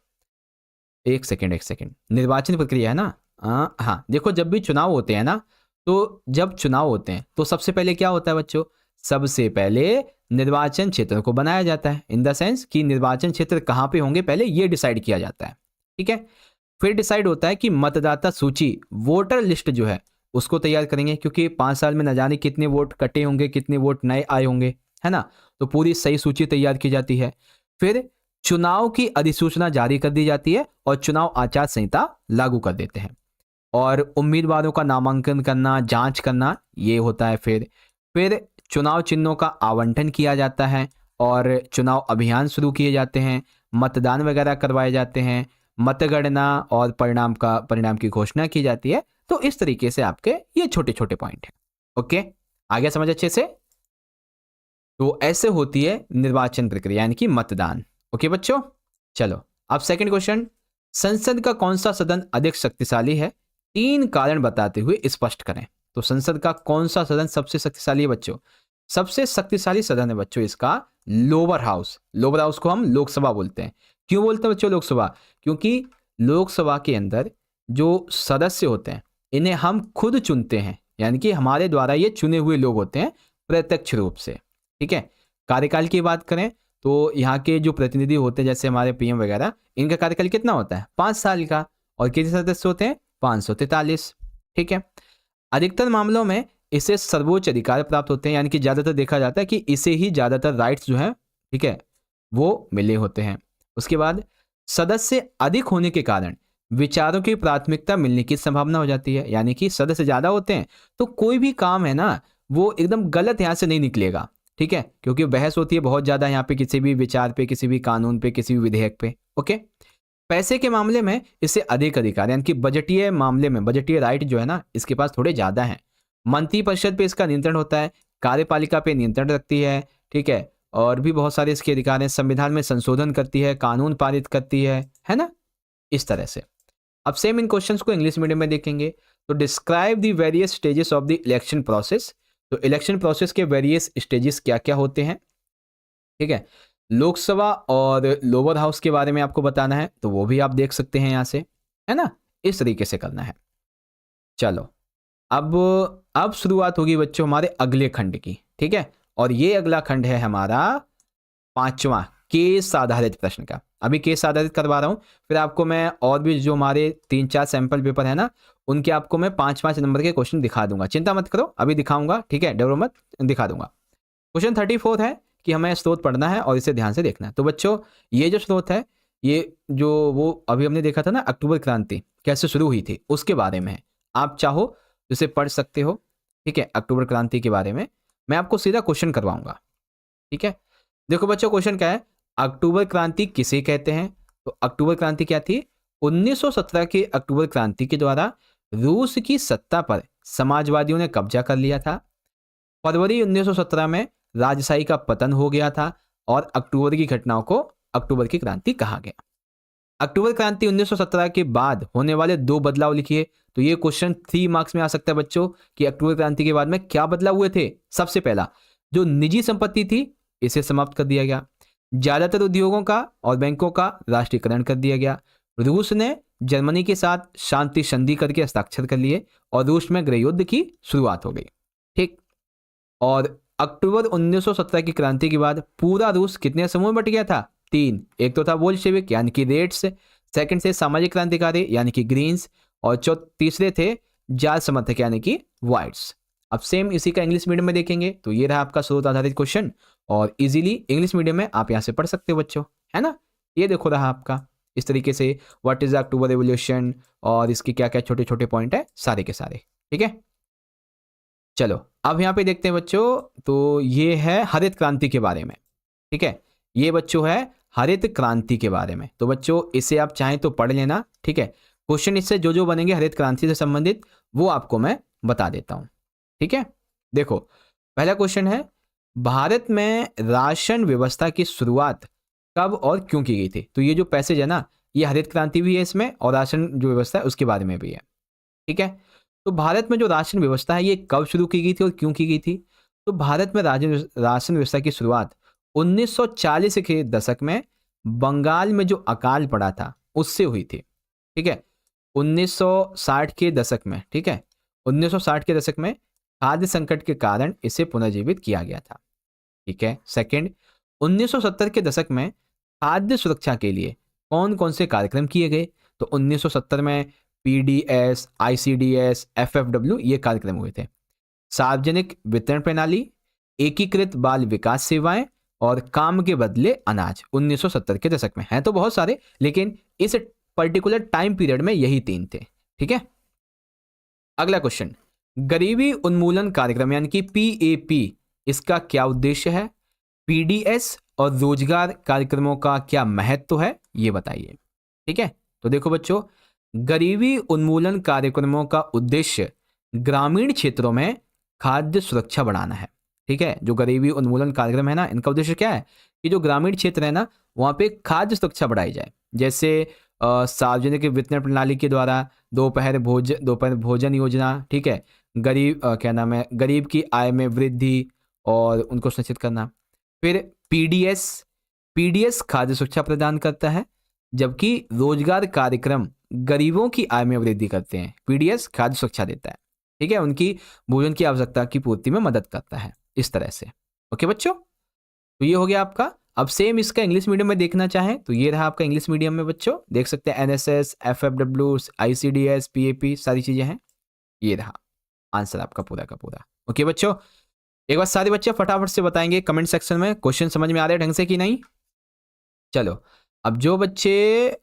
Speaker 1: एक सेकेंड, निर्वाचन प्रक्रिया है ना। हाँ देखो, जब भी चुनाव होते हैं ना, तो जब चुनाव होते हैं तो सबसे पहले क्या होता है बच्चों, सबसे पहले निर्वाचन क्षेत्र को बनाया जाता है। इन द सेंस कि निर्वाचन क्षेत्र कहाँ पे होंगे पहले ये डिसाइड किया जाता है। ठीक है, फिर डिसाइड होता है कि मतदाता सूची, वोटर लिस्ट जो है उसको तैयार करेंगे, क्योंकि 5 साल में न जाने कितने वोट कटे होंगे, कितने वोट नए आए होंगे, है ना। तो पूरी सही सूची तैयार की जाती है। फिर चुनाव की अधिसूचना जारी कर दी जाती है और चुनाव आचार संहिता लागू कर देते हैं, और उम्मीदवारों का नामांकन करना, जांच करना ये होता है। फिर चुनाव चिन्हों का आवंटन किया जाता है और चुनाव अभियान शुरू किए जाते हैं, मतदान वगैरह करवाए जाते हैं, मतगणना और परिणाम की घोषणा की जाती है। तो इस तरीके से आपके ये छोटे छोटे पॉइंट हैं। ओके, आगे समझ अच्छे से। तो ऐसे होती है निर्वाचन प्रक्रिया यानी कि मतदान। ओके बच्चों, चलो अब सेकंड क्वेश्चन, संसद का कौन सा सदन अधिक शक्तिशाली है, 3 कारण बताते हुए स्पष्ट करें। तो संसद का कौन सा सदन सबसे शक्तिशाली है बच्चों? सबसे शक्तिशाली सदन है बच्चों इसका लोअर हाउस। लोअर हाउस को हम लोकसभा बोलते हैं। क्यों बोलते हैं बच्चों लोकसभा? क्योंकि लोकसभा के अंदर जो सदस्य होते हैं इन्हें हम खुद चुनते हैं, यानी कि हमारे द्वारा ये चुने हुए लोग होते हैं प्रत्यक्ष रूप से। ठीक है, कार्यकाल की बात करें तो यहाँ के जो प्रतिनिधि होते हैं जैसे हमारे पीएम वगैरह, इनका कार्यकाल कितना होता है? 5 साल का। और कितने सदस्य होते हैं? 543। ठीक है, अधिकतर मामलों में इसे सर्वोच्च अधिकार प्राप्त होते हैं, यानी कि ज्यादातर देखा जाता है कि इसे ही ज्यादातर राइट्स जो हैं, ठीक है, वो मिले होते हैं। उसके बाद सदस्य अधिक होने के कारण विचारों की प्राथमिकता मिलने की संभावना हो जाती है, यानी कि सदस्य ज्यादा होते हैं तो कोई भी काम है ना वो एकदम गलत यहाँ से नहीं निकलेगा। ठीक है, क्योंकि बहस होती है बहुत ज्यादा यहाँ पे किसी भी विचार पे, किसी भी कानून पे, किसी भी विधेयक पे। ओके, पैसे के मामले में इससे अधिक अधिकार, यानी कि बजटीय मामले में बजटीय राइट जो है ना इसके पास थोड़े ज्यादा हैं। मंत्रिपरिषद पे इसका नियंत्रण होता है, कार्यपालिका पे नियंत्रण रखती है। ठीक है, और भी बहुत सारे इसके अधिकार हैं, संविधान में संशोधन करती है, कानून पारित करती है ना, इस तरह से। अब सेम इन क्वेश्चंस को इंग्लिश मीडियम में देखेंगे। तो describe the various stages of the election process. तो इलेक्शन प्रोसेस के वेरियस स्टेजेस क्या क्या होते हैं? ठीक है, लोकसभा और लोअर हाउस के बारे में आपको बताना है तो वो भी आप देख सकते हैं यहाँ से, है ना, इस तरीके से करना है। चलो अब शुरुआत होगी बच्चों हमारे अगले खंड की। ठीक है, और ये अगला खंड है हमारा 5वां, केस आधारित प्रश्न का। अभी केस आधारित करवा रहा हूं, फिर आपको मैं और भी जो हमारे 3-4 सैंपल पेपर है ना उनके आपको मैं 5-5 नंबर के क्वेश्चन दिखा दूंगा। चिंता मत करो, अभी दिखाऊंगा। ठीक है, डरो मत, दिखा दूंगा। क्वेश्चन 34 है कि हमें स्रोत पढ़ना है और इसे ध्यान से देखना है। तो बच्चों ये जो स्रोत है, ये जो वो अभी हमने देखा था ना अक्टूबर क्रांति कैसे शुरू हुई थी उसके बारे में है। आप चाहो तो इसे पढ़ सकते हो। ठीक है, अक्टूबर क्रांति के बारे में मैं आपको सीधा क्वेश्चन करवाऊंगा। ठीक है, देखो बच्चों क्वेश्चन क्या है, अक्टूबर क्रांति किसे कहते हैं? तो अक्टूबर क्रांति क्या थी? 1917 के अक्टूबर क्रांति के द्वारा रूस की सत्ता पर समाजवादियों ने कब्जा कर लिया था। फरवरी 1917 में राजशाही का पतन हो गया था और अक्टूबर की घटनाओं को अक्टूबर की क्रांति कहा गया। अक्टूबर क्रांति 1917 के बाद होने वाले 2 बदलाव लिखिए। तो ये क्वेश्चन 3 मार्क्स में आ सकता है बच्चों कि अक्टूबर क्रांति के बाद में क्या बदलाव हुए थे। सबसे पहला, जो निजी संपत्ति थी इसे समाप्त कर दिया गया। ज्यादातर उद्योगों का और बैंकों का राष्ट्रीयकरण कर दिया गया। रूस ने जर्मनी के साथ शांति संधि करके हस्ताक्षर कर लिए और रूस में गृह युद्ध की शुरुआत हो गई। ठीक, और अक्टूबर 1917 की क्रांति के बाद पूरा रूस कितने समूह में बट गया था? 3। एक तो था बोल्शेविक यानी कि रेड्स, सेकंड थे सामाजिक क्रांतिकारी यानी कि ग्रीन्स, और तीसरे थे जाल समर्थक यानी कि व्हाइट्स। अब सेम इसी का इंग्लिश मीडियम में देखेंगे। तो ये रहा आपका स्रोत आधारित क्वेश्चन और इजीली इंग्लिश मीडियम में आप यहाँ से पढ़ सकते हो बच्चों, है ना। ये देखो रहा आपका इस तरीके से what is the October revolution और इसके क्या क्या छोटे छोटे पॉइंट है सारे के सारे। ठीक है, चलो अब यहाँ पे देखते हैं बच्चों। तो ये है हरित क्रांति के बारे में। ठीक है, ये बच्चों है हरित क्रांति के बारे में। तो बच्चों इसे आप चाहें तो पढ़ लेना। ठीक है, क्वेश्चन इससे जो बनेंगे हरित क्रांति से संबंधित वो आपको मैं बता देता हूं। ठीक है, देखो पहला क्वेश्चन है, भारत में राशन व्यवस्था की शुरुआत कब और क्यों की गई थी? तो ये जो पैसेज है ना ये हरित क्रांति भी है इसमें और राशन जो व्यवस्था है उसके बारे में भी है। ठीक है, तो भारत में जो राशन व्यवस्था है ये कब शुरू की गई थी और क्यों की गई थी? तो भारत में राशन व्यवस्था की शुरुआत 1940 के दशक में बंगाल में जो अकाल पड़ा था उससे हुई थी। ठीक है, 1960 के दशक में, ठीक है 1960 के दशक में खाद्य संकट के कारण इसे पुनर्जीवित किया गया था। ठीक है, सेकंड 1970 के दशक में खाद्य सुरक्षा के लिए कौन कौन से कार्यक्रम किए गए? तो 1970 में पीडीएस, आईसीडीएस, एफएफडब्ल्यू ये कार्यक्रम हुए थे। सार्वजनिक वितरण प्रणाली, एकीकृत बाल विकास सेवाएं और काम के बदले अनाज 1970 के दशक में। हैं तो बहुत सारे लेकिन इस पर्टिकुलर टाइम पीरियड में यही 3 थे। ठीक है, अगला क्वेश्चन, गरीबी उन्मूलन कार्यक्रम यानी कि पीएपी इसका क्या उद्देश्य है? पीडीएस, और रोजगार कार्यक्रमों का क्या महत्व है ये बताइए। ठीक है, तो देखो बच्चों, गरीबी उन्मूलन कार्यक्रमों का उद्देश्य ग्रामीण क्षेत्रों में खाद्य सुरक्षा बढ़ाना है। ठीक है, जो गरीबी उन्मूलन कार्यक्रम है ना, इनका उद्देश्य क्या है कि जो ग्रामीण क्षेत्र है ना, वहाँ पे खाद्य सुरक्षा बढ़ाई जाए। जैसे सार्वजनिक वितरण प्रणाली के द्वारा दोपहर भोजन योजना। ठीक है, क्या नाम है, गरीब की आय में वृद्धि और उनको सुनिश्चित करना। फिर पीडीएस खाद्य सुरक्षा प्रदान करता है, जबकि रोजगार कार्यक्रम गरीबों की आय में वृद्धि करते हैं। पीडीएस खाद्य सुरक्षा देता है, ठीक है, उनकी भोजन की आवश्यकता की पूर्ति में मदद करता है, इस तरह से। ओके बच्चों, तो ये हो गया आपका। अब सेम इसका इंग्लिश मीडियम में देखना चाहें तो ये रहा आपका इंग्लिश मीडियम में बच्चों, देख सकते हैं एनएसएस, एफएफडब्ल्यू, आईसीडीएस, पीएपी, सारी चीजें हैं। ये रहा आंसर आपका पूरा का पूरा। ओके बच्चों, एक बार सारे बच्चे फटाफट से बताएंगे कमेंट सेक्शन में क्वेश्चन समझ में आ रहे हैं ढंग से कि नहीं। चलो, अब जो बच्चे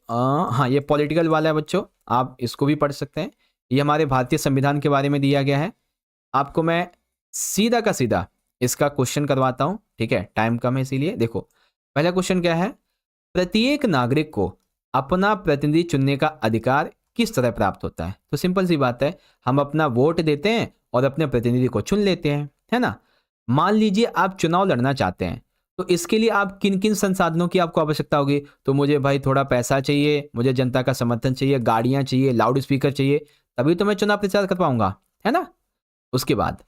Speaker 1: हाँ, ये पॉलिटिकल वाला है बच्चों, आप इसको भी पढ़ सकते हैं। ये हमारे भारतीय संविधान के बारे में दिया गया है। आपको मैं सीधा का सीधा इसका क्वेश्चन करवाता हूं। ठीक है, टाइम कम है इसीलिए। देखो, पहला क्वेश्चन क्या है, प्रत्येक नागरिक को अपना प्रतिनिधि चुनने का अधिकार किस तरह प्राप्त होता है। तो सिंपल सी बात है, हम अपना वोट देते हैं और अपने प्रतिनिधि को चुन लेते हैं, है ना। मान लीजिए आप चुनाव लड़ना चाहते हैं, तो इसके लिए आप किन किन संसाधनों की आपको आवश्यकता होगी। तो मुझे भाई थोड़ा पैसा चाहिए, मुझे जनता का समर्थन चाहिए, गाड़ियां चाहिए, लाउड स्पीकर चाहिए, तभी तो मैं चुनाव प्रचार कर पाऊंगा, है ना। उसके बाद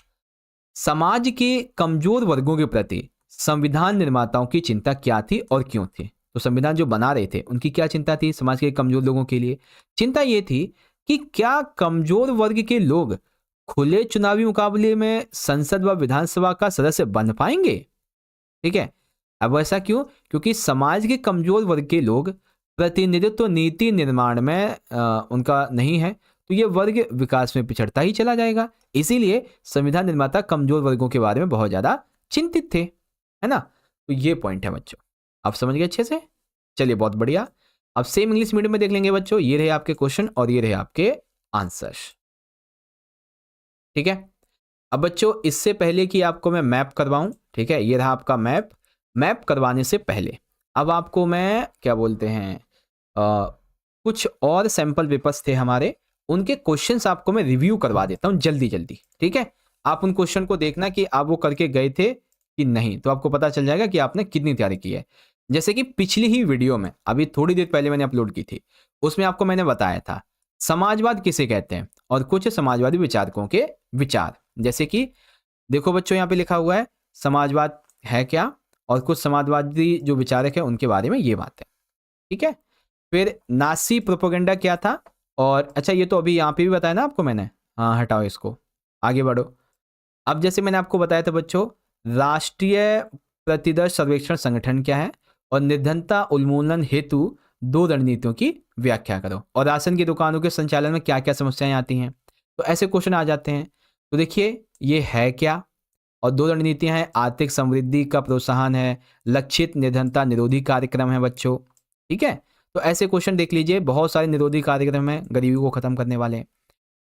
Speaker 1: समाज के कमजोर वर्गों के प्रति संविधान निर्माताओं की चिंता क्या थी और क्यों थी। तो संविधान जो बना रहे थे उनकी क्या चिंता थी, समाज के कमजोर लोगों के लिए चिंता ये थी कि क्या कमजोर वर्ग के लोग खुले चुनावी मुकाबले में संसद व विधानसभा का सदस्य बन पाएंगे। ठीक है, अब ऐसा क्यों, क्योंकि समाज के कमजोर वर्ग के लोग प्रतिनिधित्व नीति निर्माण में उनका नहीं है, तो ये वर्ग विकास में पिछड़ता ही चला जाएगा। इसीलिए संविधान निर्माता कमजोर वर्गों के बारे में बहुत ज्यादा चिंतित थे, है ना। तो ये पॉइंट है बच्चों, आप समझ गए अच्छे से। चलिए, बहुत बढ़िया। अब सेम इंग्लिश मीडियम में देख लेंगे बच्चों। ये रहे आपके क्वेश्चन और ये रहे आपके आंसर्स। ठीक है, अब बच्चों इससे पहले कि आपको मैं मैप करवाऊं, ठीक है, ये रहा आपका मैप करवाने से पहले अब आपको मैं क्या बोलते हैं, कुछ और सैंपल पेपर्स थे हमारे, उनके क्वेश्चंस आपको मैं रिव्यू करवा देता हूं जल्दी जल्दी। ठीक है, आप उन क्वेश्चन को देखना कि आप वो करके गए थे कि नहीं, तो आपको पता चल जाएगा कि आपने कितनी तैयारी की है। जैसे कि पिछली ही वीडियो में अभी थोड़ी देर पहले मैंने अपलोड की थी, उसमें आपको मैंने बताया था समाजवाद किसे कहते हैं और कुछ समाजवादी विचारकों के विचार। जैसे कि देखो बच्चों, यहाँ पे लिखा हुआ है समाजवाद है क्या, और कुछ समाजवादी जो विचारक है उनके बारे में ये बात है। ठीक है, फिर नासी प्रोपेगेंडा क्या था, और अच्छा ये तो अभी यहाँ पे भी बताया ना आपको मैंने, हाँ हटाओ इसको, आगे बढ़ो। अब जैसे मैंने आपको बताया था बच्चों, राष्ट्रीय प्रतिदर्श सर्वेक्षण संगठन क्या है, और निर्धनता उन्मूलन हेतु 2 रणनीतियों की व्याख्या करो, और राशन की दुकानों के संचालन में क्या क्या समस्याएं आती हैं। तो ऐसे क्वेश्चन आ जाते हैं। तो देखिए ये है क्या, और 2 रणनीतियां हैं, आर्थिक समृद्धि का प्रोत्साहन है, लक्षित निर्धनता निरोधी कार्यक्रम है बच्चों। ठीक है, तो ऐसे क्वेश्चन देख लीजिए, बहुत सारे निरोधी कार्यक्रम है गरीबी को खत्म करने वाले।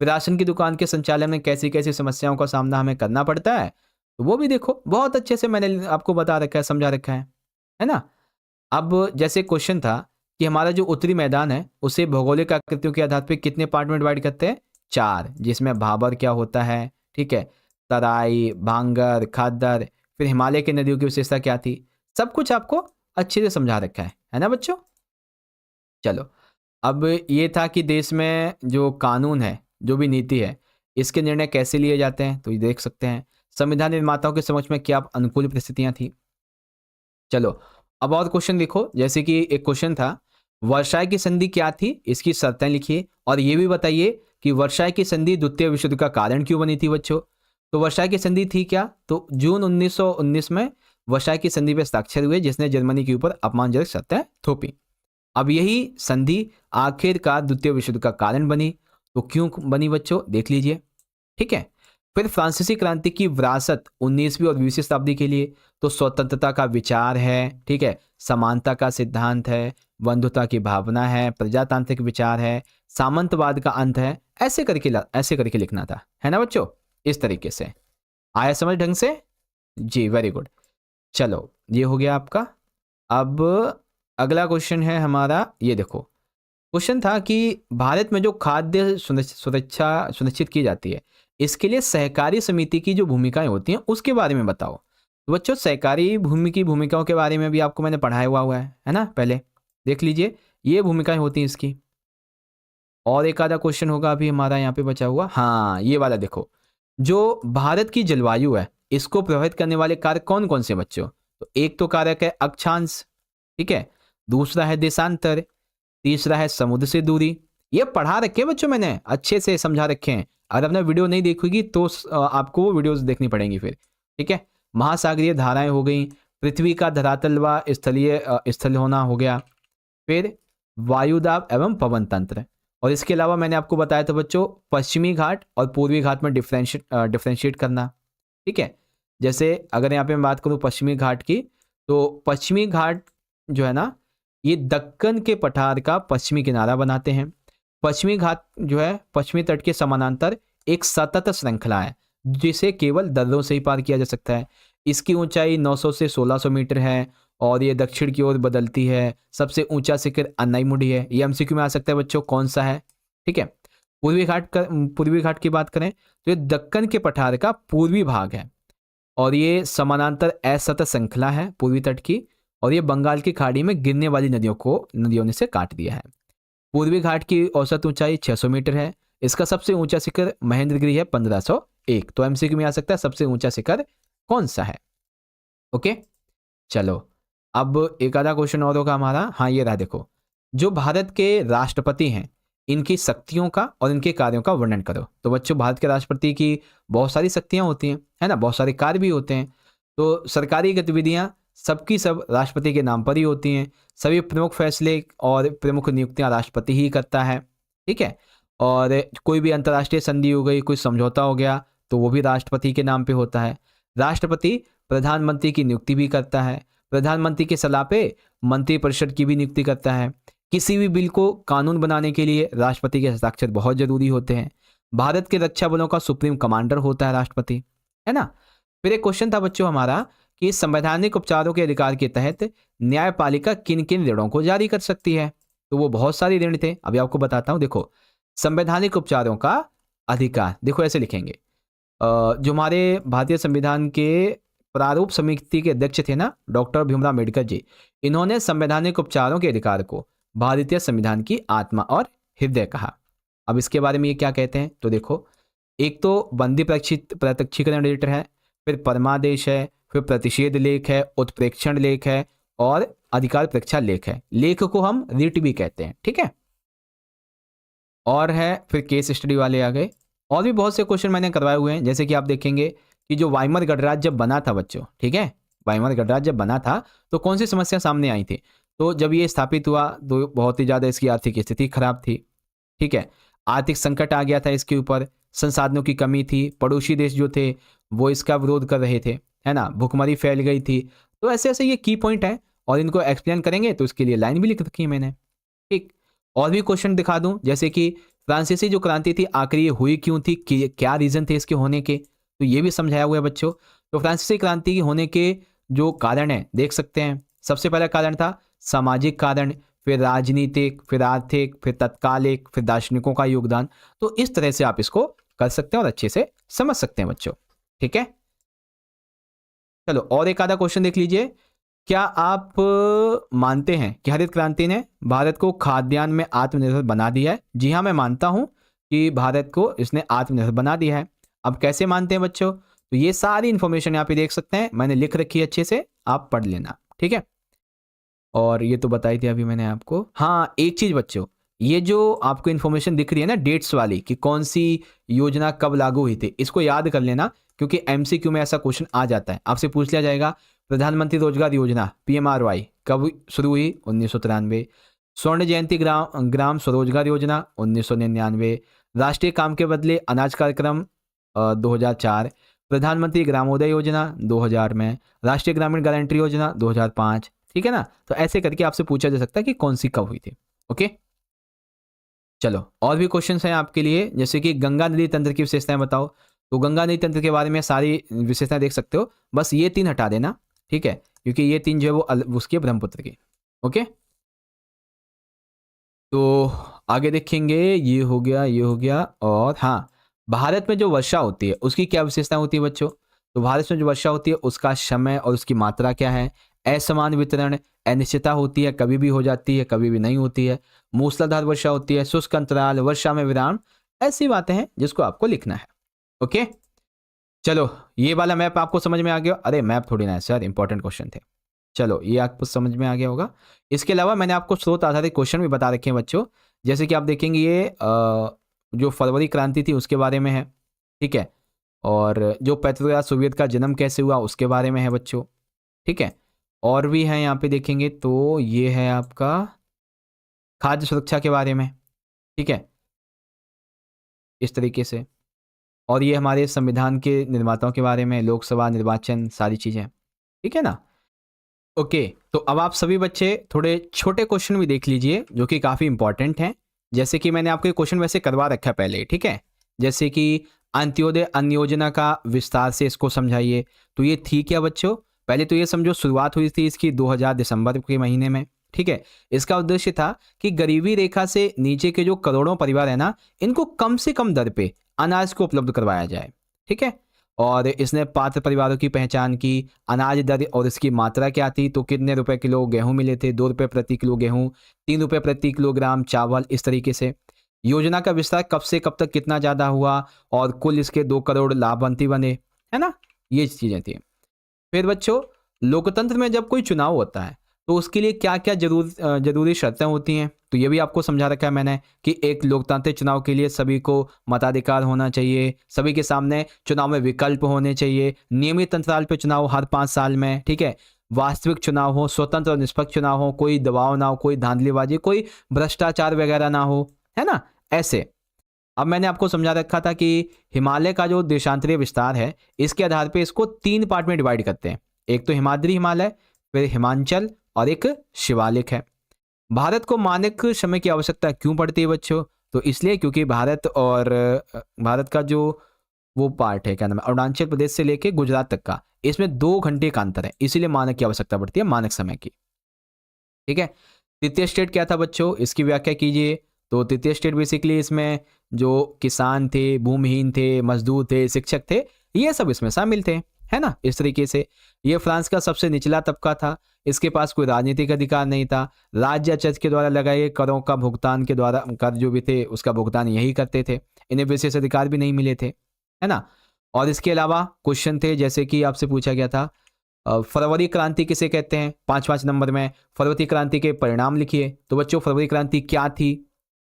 Speaker 1: राशन की दुकान के संचालन में कैसी कैसी समस्याओं का सामना हमें करना पड़ता है, तो वो भी देखो, बहुत अच्छे से मैंने आपको बता रखा है, समझा रखा है ना। अब जैसे क्वेश्चन था कि हमारा जो उत्तरी मैदान है उसे भौगोलिक आकृतियों के आधार पर कितने पार्ट में डिवाइड करते हैं, 4, जिसमें भाबर क्या होता है, ठीक है, तराई, भांगर, खादर, फिर हिमालय की नदियों की विशेषता क्या थी, सब कुछ आपको अच्छे से समझा रखा है ना बच्चों। चलो, अब ये था कि देश में जो कानून है, जो भी नीति है, इसके निर्णय कैसे लिए जाते हैं, तो ये देख सकते हैं। संविधान निर्माताओं के समक्ष में क्या अनुकूल परिस्थितियां थी। चलो, अब और क्वेश्चन देखो, जैसे कि एक क्वेश्चन था, वर्साय की संधि क्या थी, इसकी शर्तें लिखिए, और ये भी बताइए कि वर्साय की संधि द्वितीय विश्व युद्ध का कारण क्यों बनी थी बच्चों। तो वर्साय की संधि थी क्या, तो जून 1919 में वर्साय की संधि पर हस्ताक्षर हुए, जिसने जर्मनी के ऊपर अपमानजनक शर्तें थोपी। अब यही संधि आखिरकार द्वितीय विश्व युद्ध का कारण बनी। तो क्यों बनी बच्चों, देख लीजिए। ठीक है, फिर फ्रांसीसी क्रांति की विरासत 19वीं और 20वीं शताब्दी के लिए, तो स्वतंत्रता का विचार है, ठीक है, समानता का सिद्धांत है, बंधुता की भावना है, प्रजातांत्रिक विचार है, सामंतवाद का अंत है, ऐसे करके लिखना था, है ना बच्चों। इस तरीके से आया समझ ढंग से जी, वेरी गुड। चलो, ये हो गया आपका अब अगला क्वेश्चन है हमारा, ये देखो क्वेश्चन था कि भारत में जो खाद्य सुरक्षा सुनिश्चित की जाती है, इसके लिए सहकारी समिति की जो भूमिकाएं होती हैं उसके बारे में बताओ। तो बच्चों सहकारी भूमि की भूमिकाओं के बारे में भी आपको मैंने पढ़ाया हुआ है ना, पहले देख लीजिए ये भूमिकाएं होती हैं इसकी। और एक आधा क्वेश्चन होगा अभी हमारा यहाँ पे बचा हुआ, हाँ ये वाला देखो, जो भारत की जलवायु है इसको प्रभावित करने वाले कारक कौन कौन से बच्चों। तो एक तो कारक है अक्षांश, ठीक है, दूसरा है देशांतर, तीसरा है समुद्र से दूरी। ये पढ़ा रखे हैं बच्चों, मैंने अच्छे से समझा रखे हैं। अगर अपना वीडियो नहीं देखोगी तो आपको वो वीडियोस देखनी पड़ेंगी फिर, ठीक है। महासागरीय धाराएं हो गई, पृथ्वी का धरातल व स्थलीय स्थल होना हो गया, फिर वायुदाब एवं पवन तंत्र। और इसके अलावा मैंने आपको बताया था बच्चों पश्चिमी घाट और पूर्वी घाट में डिफ्रेंशिएट करना, ठीक है। जैसे अगर यहाँ पे मैं बात करूँ पश्चिमी घाट की, तो पश्चिमी घाट जो है ना ये दक्कन के पठार का पश्चिमी किनारा बनाते हैं। पश्चिमी घाट जो है पश्चिमी तट के समानांतर एक सतत श्रृंखला है जिसे केवल दर्रों से ही पार किया जा सकता है। इसकी ऊंचाई 900 से 1600 मीटर है और ये दक्षिण की ओर बदलती है। सबसे ऊंचा शिखर अन्नाईमुडी है। ये एमसीक्यू में आ सकता है बच्चों, कौन सा है, ठीक है। पूर्वी घाट की बात करें तो ये दक्कन के पठार का पूर्वी भाग है और ये समानांतर असतत श्रृंखला है पूर्वी तट की, और ये बंगाल की खाड़ी में गिरने वाली नदियों ने से काट दिया है। पूर्वी घाट की औसत ऊंचाई 600 मीटर है। इसका सबसे ऊंचा शिखर महेंद्रगिरी है 1501। तो एमसीक्यू में आ सकता है सबसे ऊंचा शिखर कौन सा है। ओके चलो अब एक आधा क्वेश्चन और होगा हमारा, हाँ ये रहा देखो, जो भारत के राष्ट्रपति हैं इनकी शक्तियों का और इनके कार्यों का वर्णन करो। तो बच्चों भारत के राष्ट्रपति की बहुत सारी शक्तियां होती हैं, है ना, बहुत सारे कार्य भी होते हैं। तो सरकारी गतिविधियां सबकी सब राष्ट्रपति के नाम पर ही होती हैं। सभी प्रमुख फैसले और प्रमुख नियुक्तियां राष्ट्रपति ही करता है, ठीक है। और कोई भी अंतर्राष्ट्रीय संधि हो गई, कोई समझौता हो गया तो वो भी राष्ट्रपति के नाम पे होता है। राष्ट्रपति प्रधानमंत्री की नियुक्ति भी करता है। प्रधानमंत्री के सलाह पे मंत्रिपरिषद की भी नियुक्ति करता है। किसी भी बिल को कानून बनाने के लिए राष्ट्रपति के हस्ताक्षर बहुत जरूरी होते हैं। भारत के रक्षा बलों का सुप्रीम कमांडर होता है राष्ट्रपति, है ना। फिर एक क्वेश्चन था बच्चों हमारा कि संवैधानिक उपचारों के अधिकार के तहत न्यायपालिका किन किन ऋणों को जारी कर सकती है। तो वो बहुत सारे ऋण थे, अभी आपको बताता हूं। देखो संवैधानिक उपचारों का अधिकार, देखो ऐसे लिखेंगे, जो हमारे भारतीय संविधान के प्रारूप समिति के अध्यक्ष थे ना डॉक्टर भीमराव अम्बेडकर जी, इन्होंने संवैधानिक उपचारों के अधिकार को भारतीय संविधान की आत्मा और हृदय कहा। अब इसके बारे में ये क्या कहते हैं, तो देखो एक तो बंदी प्रत्यक्षीकरण रिट है, फिर परमादेश है, फिर प्रतिषेध लेख है, उत्प्रेक्षण लेख है और अधिकार परीक्षा लेख है। लेख को हम रिट भी कहते हैं, ठीक है। और है फिर केस स्टडी वाले आ गए। और भी बहुत से क्वेश्चन मैंने करवाए हुए हैं, जैसे कि आप देखेंगे कि जो वाइमर गणराज्य जब बना था बच्चों, ठीक है, वाइमर गणराज्य जब बना था तो कौन सी समस्या सामने आई थी। तो जब ये स्थापित हुआ तो बहुत ही ज़्यादा इसकी आर्थिक स्थिति खराब थी, ठीक है, आर्थिक संकट आ गया था इसके ऊपर, संसाधनों की कमी थी, पड़ोसी देश जो थे वो इसका विरोध कर रहे थे, है ना, भुखमरी फैल गई थी। तो ऐसे ऐसे ये की पॉइंट है और इनको एक्सप्लेन करेंगे तो इसके लिए लाइन भी लिख रखी है मैंने, ठीक। और भी क्वेश्चन दिखा दूं, जैसे कि फ्रांसीसी जो क्रांति थी आखिर ये हुई क्यों थी, क्या रीजन थे इसके होने के, तो ये भी समझाया हुआ है बच्चों। तो फ्रांसीसी क्रांति के होने के जो कारण है देख सकते हैं। सबसे पहला कारण था सामाजिक कारण, फिर राजनीतिक, फिर आर्थिक, फिर तत्कालिक, फिर दार्शनिकों का योगदान। तो इस तरह से आप इसको कर सकते हैं और अच्छे से समझ सकते हैं बच्चों, ठीक है। चलो और एक आधा क्वेश्चन देख लीजिए। क्या आप मानते हैं कि हरित क्रांति ने भारत को खाद्यान्न में आत्मनिर्भर बना दिया है। जी हाँ, मैं मानता हूं कि भारत को इसने आत्मनिर्भर बना दिया है। अब कैसे मानते हैं बच्चों, तो ये सारी इंफॉर्मेशन यहाँ पे देख सकते हैं, मैंने लिख रखी है, अच्छे से आप पढ़ लेना, ठीक है। और ये तो बताई थी अभी मैंने आपको। हाँ एक चीज बच्चों, ये जो आपको इन्फॉर्मेशन दिख रही है ना डेट्स वाली कि कौन सी योजना कब लागू हुई थी, इसको याद कर लेना क्योंकि एमसीक्यू में ऐसा क्वेश्चन आ जाता है। आपसे पूछ लिया जाएगा प्रधानमंत्री रोजगार योजना PMRY कब शुरू हुई, 1993। स्वर्ण जयंती ग्राम स्वरोजगार योजना 1999। राष्ट्रीय काम के बदले अनाज कार्यक्रम 2004। प्रधानमंत्री ग्रामोदय योजना 2000 में। राष्ट्रीय ग्रामीण गारंटी योजना 2005, ठीक है ना। तो ऐसे करके आपसे पूछा जा सकता है कि कौन सी कब हुई थी। ओके चलो और भी क्वेश्चंस हैं आपके लिए, जैसे कि गंगा नदी तंत्र की विशेषताएं बताओ। तो गंगा नदी तंत्र के बारे में सारी विशेषताएं देख सकते हो, बस ये 3 हटा देना। ठीक है, क्योंकि ये 3 जो है वो उसके ब्रह्मपुत्र के। ओके, तो आगे देखेंगे, ये हो गया, ये हो गया। और हाँ, भारत में जो वर्षा होती है उसकी क्या विशेषता होती है बच्चों? तो भारत में जो वर्षा होती है उसका समय और उसकी मात्रा क्या है? असमान वितरण, अनिश्चितता होती है, कभी भी हो जाती है, कभी भी नहीं होती है। मूसलाधार वर्षा होती है, शुष्क अंतराल, वर्षा में विराम, ऐसी बातें हैं जिसको आपको लिखना है। ओके, चलो ये वाला मैप आपको समझ में आ गया? अरे मैप थोड़ी ना है सर, इंपॉर्टेंट क्वेश्चन थे। चलो ये आपको समझ में आ गया होगा। इसके अलावा मैंने आपको स्रोत आधारित क्वेश्चन भी बता रखे हैं बच्चों, जैसे कि आप देखेंगे ये जो फरवरी क्रांति थी उसके बारे में है, ठीक है, और जो पेट्रोग्राद सोवियत का जन्म कैसे हुआ उसके बारे में है बच्चों, ठीक है। और भी है यहाँ पे देखेंगे तो ये है आपका खाद्य सुरक्षा के बारे में, ठीक है, इस तरीके से। और ये हमारे संविधान के निर्माताओं के बारे में, लोकसभा निर्वाचन, सारी चीज़ें, ठीक है ना। ओके, तो अब आप सभी बच्चे थोड़े छोटे क्वेश्चन भी देख लीजिए जो कि काफ़ी इंपॉर्टेंट हैं। जैसे कि मैंने आपको ये क्वेश्चन वैसे करवा रखा है पहले, ठीक है। जैसे कि अंत्योदय अन्न योजना का विस्तार से इसको समझाइए। तो ये थी क्या बच्चों? पहले तो ये समझो, शुरुआत हुई थी इसकी 2000 दिसंबर के महीने में, ठीक है। इसका उद्देश्य था कि गरीबी रेखा से नीचे के जो करोड़ों परिवार है ना, इनको कम से कम दर पे अनाज को उपलब्ध करवाया जाए, ठीक है। और इसने पात्र परिवारों की पहचान की, अनाज दर और इसकी मात्रा क्या थी, तो कितने रुपए किलो गेहूं मिले थे, 2 रुपये प्रति किलो गेहूं, 3 रुपये प्रति किलोग्राम चावल, इस तरीके से। योजना का विस्तार कब से कब तक कितना ज़्यादा हुआ, और कुल इसके 2 करोड़ लाभार्थी बने, है ना, ये चीज़ें थी। फिर बच्चों, लोकतंत्र में जब कोई चुनाव होता है तो उसके लिए क्या क्या जरूरी शर्तें होती हैं, तो ये भी आपको समझा रखा है मैंने कि एक लोकतांत्रिक चुनाव के लिए सभी को मताधिकार होना चाहिए, सभी के सामने चुनाव में विकल्प होने चाहिए, नियमित अंतराल पर चुनाव हर 5 साल में, ठीक है, वास्तविक चुनाव हो, स्वतंत्र और निष्पक्ष चुनाव हो, कोई दबाव ना हो, कोई धांधलीबाजी, कोई भ्रष्टाचार वगैरह ना हो, है ना, ऐसे। अब मैंने आपको समझा रखा था कि हिमालय का जो देशांतरीय विस्तार है, इसके आधार पे इसको 3 पार्ट में डिवाइड करते हैं। एक तो हिमाद्री हिमालय, फिर हिमांचल, और एक शिवालिक है। भारत को मानक समय की आवश्यकता क्यों पड़ती है बच्चों? तो इसलिए क्योंकि भारत का जो वो पार्ट है, क्या नाम है, अरुणाचल प्रदेश से लेके गुजरात तक का, इसमें 2 घंटे का अंतर है, इसीलिए मानक की आवश्यकता पड़ती है, मानक समय की, ठीक है। तृतीय स्टेट क्या था बच्चों, इसकी व्याख्या कीजिए। तो तृतीय स्टेट बेसिकली इसमें जो किसान थे, भूमिहीन थे, मजदूर थे, शिक्षक थे, ये सब इसमें शामिल थे, है ना, इस तरीके से। ये फ्रांस का सबसे निचला तबका था, इसके पास कोई राजनीतिक अधिकार नहीं था, राज्य या चर्च के द्वारा लगाए गए करों का भुगतान के द्वारा, कर जो भी थे उसका भुगतान यही करते थे, इन्हें विशेष अधिकार भी नहीं मिले थे, है ना। और इसके अलावा क्वेश्चन थे, जैसे कि आपसे पूछा गया था फरवरी क्रांति किसे कहते हैं, 5 नंबर में फरवरी क्रांति के परिणाम लिखिए। तो बच्चों, फरवरी क्रांति क्या थी,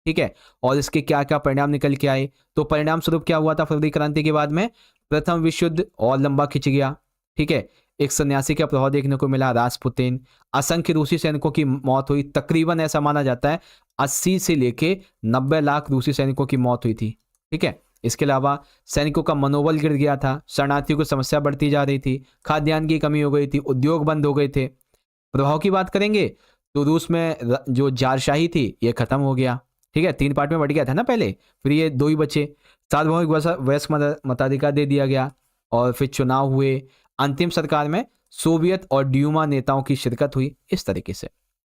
Speaker 1: ठीक है, और इसके क्या क्या परिणाम निकल के आए। तो परिणाम स्वरूप क्या हुआ था फरवरी क्रांति के बाद में? प्रथम विश्व युद्ध और लंबा खिंच गया, ठीक है, एक सन्यासी का प्रभाव देखने को मिला, रासपुतिन, असंख्य रूसी सैनिकों की मौत हुई, तकरीबन ऐसा माना जाता है 80 से लेके 90 लाख रूसी सैनिकों की मौत हुई थी, ठीक है। इसके अलावा सैनिकों का मनोबल गिर गया था, शरणार्थियों की समस्या बढ़ती जा रही थी, खाद्यान्न की कमी हो गई थी, उद्योग बंद हो गए थे। प्रभाव की बात करेंगे तो रूस में जो जारशाही थी ये खत्म हो गया, ठीक है, 3 पार्ट में बढ़ गया था ना पहले, फिर ये 2 ही बचे। सार्वभौमिक वयस्क मताधिकार दे दिया गया, और फिर चुनाव हुए, अंतिम सरकार में सोवियत और ड्यूमा नेताओं की शिरकत हुई, इस तरीके से,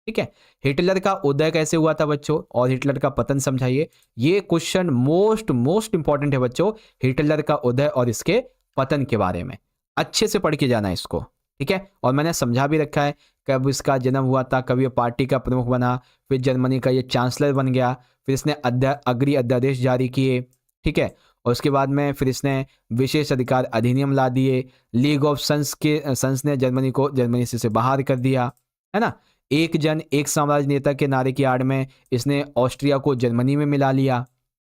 Speaker 1: ठीक है। हिटलर का उदय कैसे हुआ था बच्चों, और हिटलर का पतन समझाइए। ये क्वेश्चन मोस्ट इंपॉर्टेंट है बच्चों, हिटलर का उदय और इसके पतन के बारे में अच्छे से पढ़ के जाना इसको, ठीक है। और मैंने समझा भी रखा है कब इसका जन्म हुआ था, कब ये पार्टी का प्रमुख बना, फिर जर्मनी का ये चांसलर बन गया, फिर इसने अग्री अध्यादेश जारी किए, ठीक है, और उसके बाद में फिर इसने विशेष अधिकार अधिनियम ला दिए, लीग ऑफ सन्स ने जर्मनी से बाहर कर दिया, है ना। एक जन एक साम्राज्य नेता के नारे की आड़ में इसने ऑस्ट्रिया को जर्मनी में मिला लिया।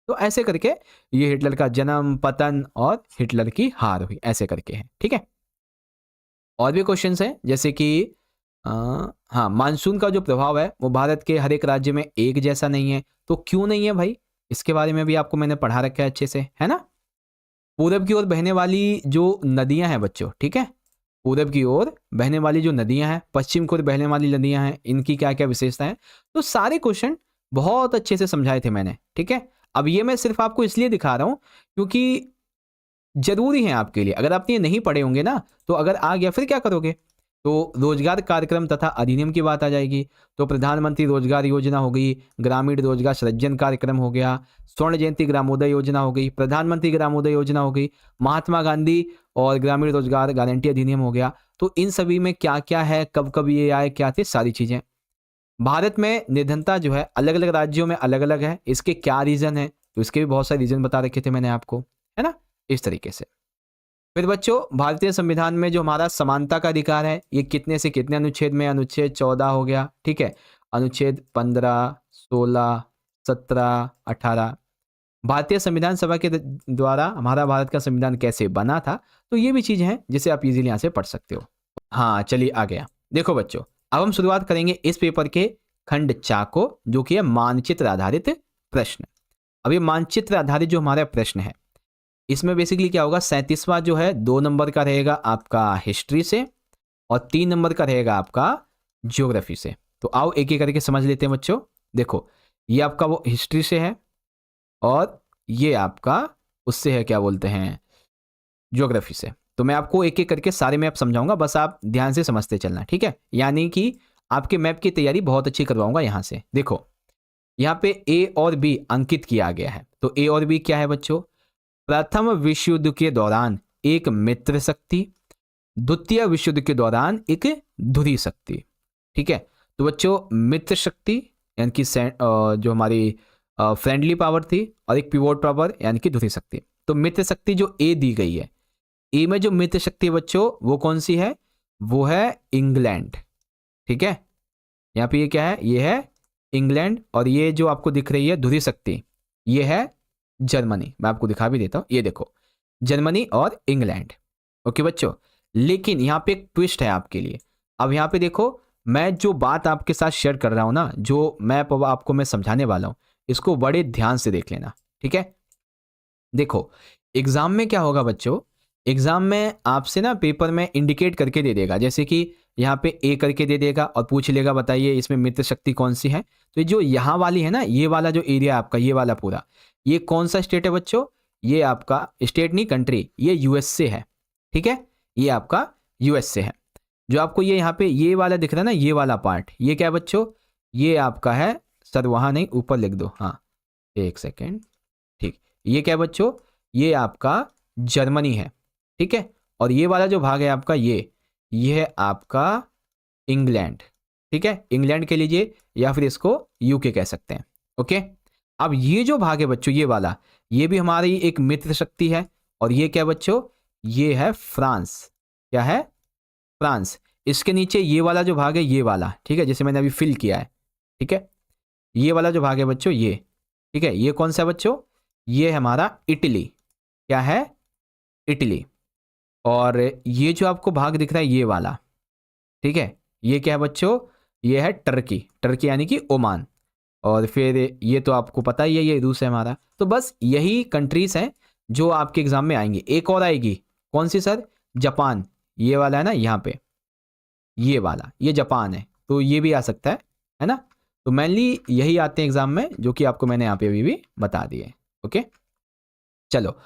Speaker 1: तो ऐसे करके ये हिटलर का जन्म, पतन और हिटलर की हार हुई, ऐसे करके है, ठीक है। और भी क्वेश्चंस हैं, जैसे कि हाँ, मानसून का जो प्रभाव है वो भारत के हर एक राज्य में एक जैसा नहीं है। तो क्यों नहीं है भाई, इसके बारे में भी आपको मैंने पढ़ा रखा है अच्छे से, है ना। पूरब की ओर बहने वाली जो नदियां हैं बच्चों, ठीक है, पूरब की ओर बहने वाली जो नदियां हैं, पश्चिम की ओर बहने वाली नदियां हैं, इनकी क्या क्या विशेषता है। तो सारे क्वेश्चन बहुत अच्छे से समझाए थे मैंने, ठीक है। अब ये मैं सिर्फ आपको इसलिए दिखा रहा हूं क्योंकि जरूरी है आपके लिए, अगर आप ये नहीं पढ़े होंगे ना तो अगर आ गया फिर क्या करोगे। तो रोजगार कार्यक्रम तथा अधिनियम की बात आ जाएगी। तो प्रधानमंत्री रोजगार योजना हो गई, ग्रामीण रोजगार सृजन कार्यक्रम हो गया, स्वर्ण जयंती ग्रामोदय योजना हो गई, प्रधानमंत्री ग्रामोदय योजना हो गई, महात्मा गांधी और ग्रामीण रोजगार गारंटी अधिनियम हो गया। तो इन सभी में क्या क्या है, कब कब ये आए, क्या थे, सारी चीजें। भारत में निर्धनता जो है अलग अलग राज्यों में अलग अलग है, इसके क्या रीजन है, तो इसके भी बहुत सारे रीजन बता रखे थे मैंने आपको, है ना, इस तरीके से। फिर बच्चों भारतीय संविधान में जो हमारा समानता का अधिकार है, ये कितने से कितने अनुच्छेद में, अनुच्छेद 14 हो गया, ठीक है, अनुच्छेद 15, 16, 17, 18। भारतीय संविधान सभा के द्वारा हमारा भारत का संविधान कैसे बना था, तो ये भी चीजें हैं जिसे आप इजीली यहाँ से पढ़ सकते हो। हाँ चलिए आ गया। देखो बच्चों, अब हम शुरुआत करेंगे इस पेपर के खंड 4 को, जो कि है मानचित्र आधारित प्रश्न। अब ये मानचित्र आधारित जो हमारा प्रश्न है, इसमें बेसिकली क्या होगा, 37वां जो है 2 नंबर का रहेगा आपका हिस्ट्री से, और 3 नंबर का रहेगा आपका ज्योग्राफी से। तो आओ एक एक करके समझ लेते हैं बच्चों। देखो ये आपका वो हिस्ट्री से है, और ये आपका उससे है, क्या बोलते हैं, ज्योग्राफी से। तो मैं आपको एक एक करके सारे मैप समझाऊंगा, बस आप ध्यान से समझते चलना, ठीक है। यानी कि आपके मैप की तैयारी बहुत अच्छी करवाऊंगा यहाँ से। देखो यहाँ पे ए और बी अंकित किया गया है। तो ए और बी क्या है बच्चों, प्रथम विश्व युद्ध के दौरान एक मित्र शक्ति, द्वितीय विश्व युद्ध के दौरान एक धुरी शक्ति, ठीक है। तो बच्चों मित्र शक्ति यानी कि जो हमारी फ्रेंडली पावर थी, और एक पिवोट पावर यानी कि धुरी शक्ति। तो मित्र शक्ति जो ए दी गई है, ए में जो मित्र शक्ति है बच्चों वो कौन सी है, वो है इंग्लैंड, ठीक है। यहाँ पे ये क्या है, ये है इंग्लैंड, और ये जो आपको दिख रही है धुरी शक्ति, ये है जर्मनी। मैं आपको दिखा भी देता हूँ, ये देखो जर्मनी और इंग्लैंड, ओके बच्चों। लेकिन यहाँ पे एक ट्विस्ट है आपके लिए। अब यहाँ पे देखो, मैं जो बात आपके साथ शेयर कर रहा हूँ ना, जो मैप आपको मैं समझाने वाला हूँ, इसको बड़े ध्यान से देख लेना, ठीक है। देखो एग्जाम में क्या होगा बच्चों, एग्जाम में आपसे ना पेपर में इंडिकेट करके दे देगा, जैसे कि यहाँ पे ए करके दे देगा और पूछ लेगा बताइए इसमें मित्र शक्ति कौन सी है। तो जो यहाँ वाली है ना, ये वाला जो एरिया आपका, ये वाला पूरा, ये कौन सा स्टेट है बच्चों, ये आपका स्टेट नहीं कंट्री, ये यूएस से है, ठीक है, ये आपका यूएस से है। जो आपको ये यहाँ पे ये वाला दिख रहा है ना, ये वाला पार्ट, ये क्या है बच्चों, ये आपका है, सर वहाँ नहीं ऊपर लिख दो, हाँ एक सेकेंड, ठीक, ये क्या है बच्चों, ये आपका जर्मनी है, ठीक है। और ये वाला जो भाग है आपका, ये है आपका इंग्लैंड, ठीक है, इंग्लैंड के लीजिए, या फिर इसको यूके कह सकते हैं, ओके। अब ये जो भाग है बच्चों, ये वाला, ये भी हमारी एक मित्र शक्ति है, और ये क्या बच्चों, ये है फ्रांस, क्या है, फ्रांस। इसके नीचे ये वाला जो भाग है, ये वाला, ठीक है, जैसे मैंने अभी फिल किया है, ठीक है, ये वाला जो भाग है बच्चों, ये, ठीक है, ये कौन सा बच्चों, ये है हमारा इटली, क्या है, इटली। और ये जो आपको भाग दिख रहा है ये वाला, ठीक है, ये क्या है बच्चों, ये है टर्की, टर्की यानी कि ओमान। और फिर ये तो आपको पता ही है, ये रूस है हमारा। तो बस यही कंट्रीज हैं जो आपके एग्जाम में आएंगी। एक और आएगी, कौन सी सर, जापान, ये वाला है ना यहाँ पे, ये वाला, ये जापान है, तो ये भी आ सकता है ना। तो मेनली यही आते हैं एग्जाम में, जो कि आपको मैंने यहाँ पे अभी भी बता दिए, ओके। चलो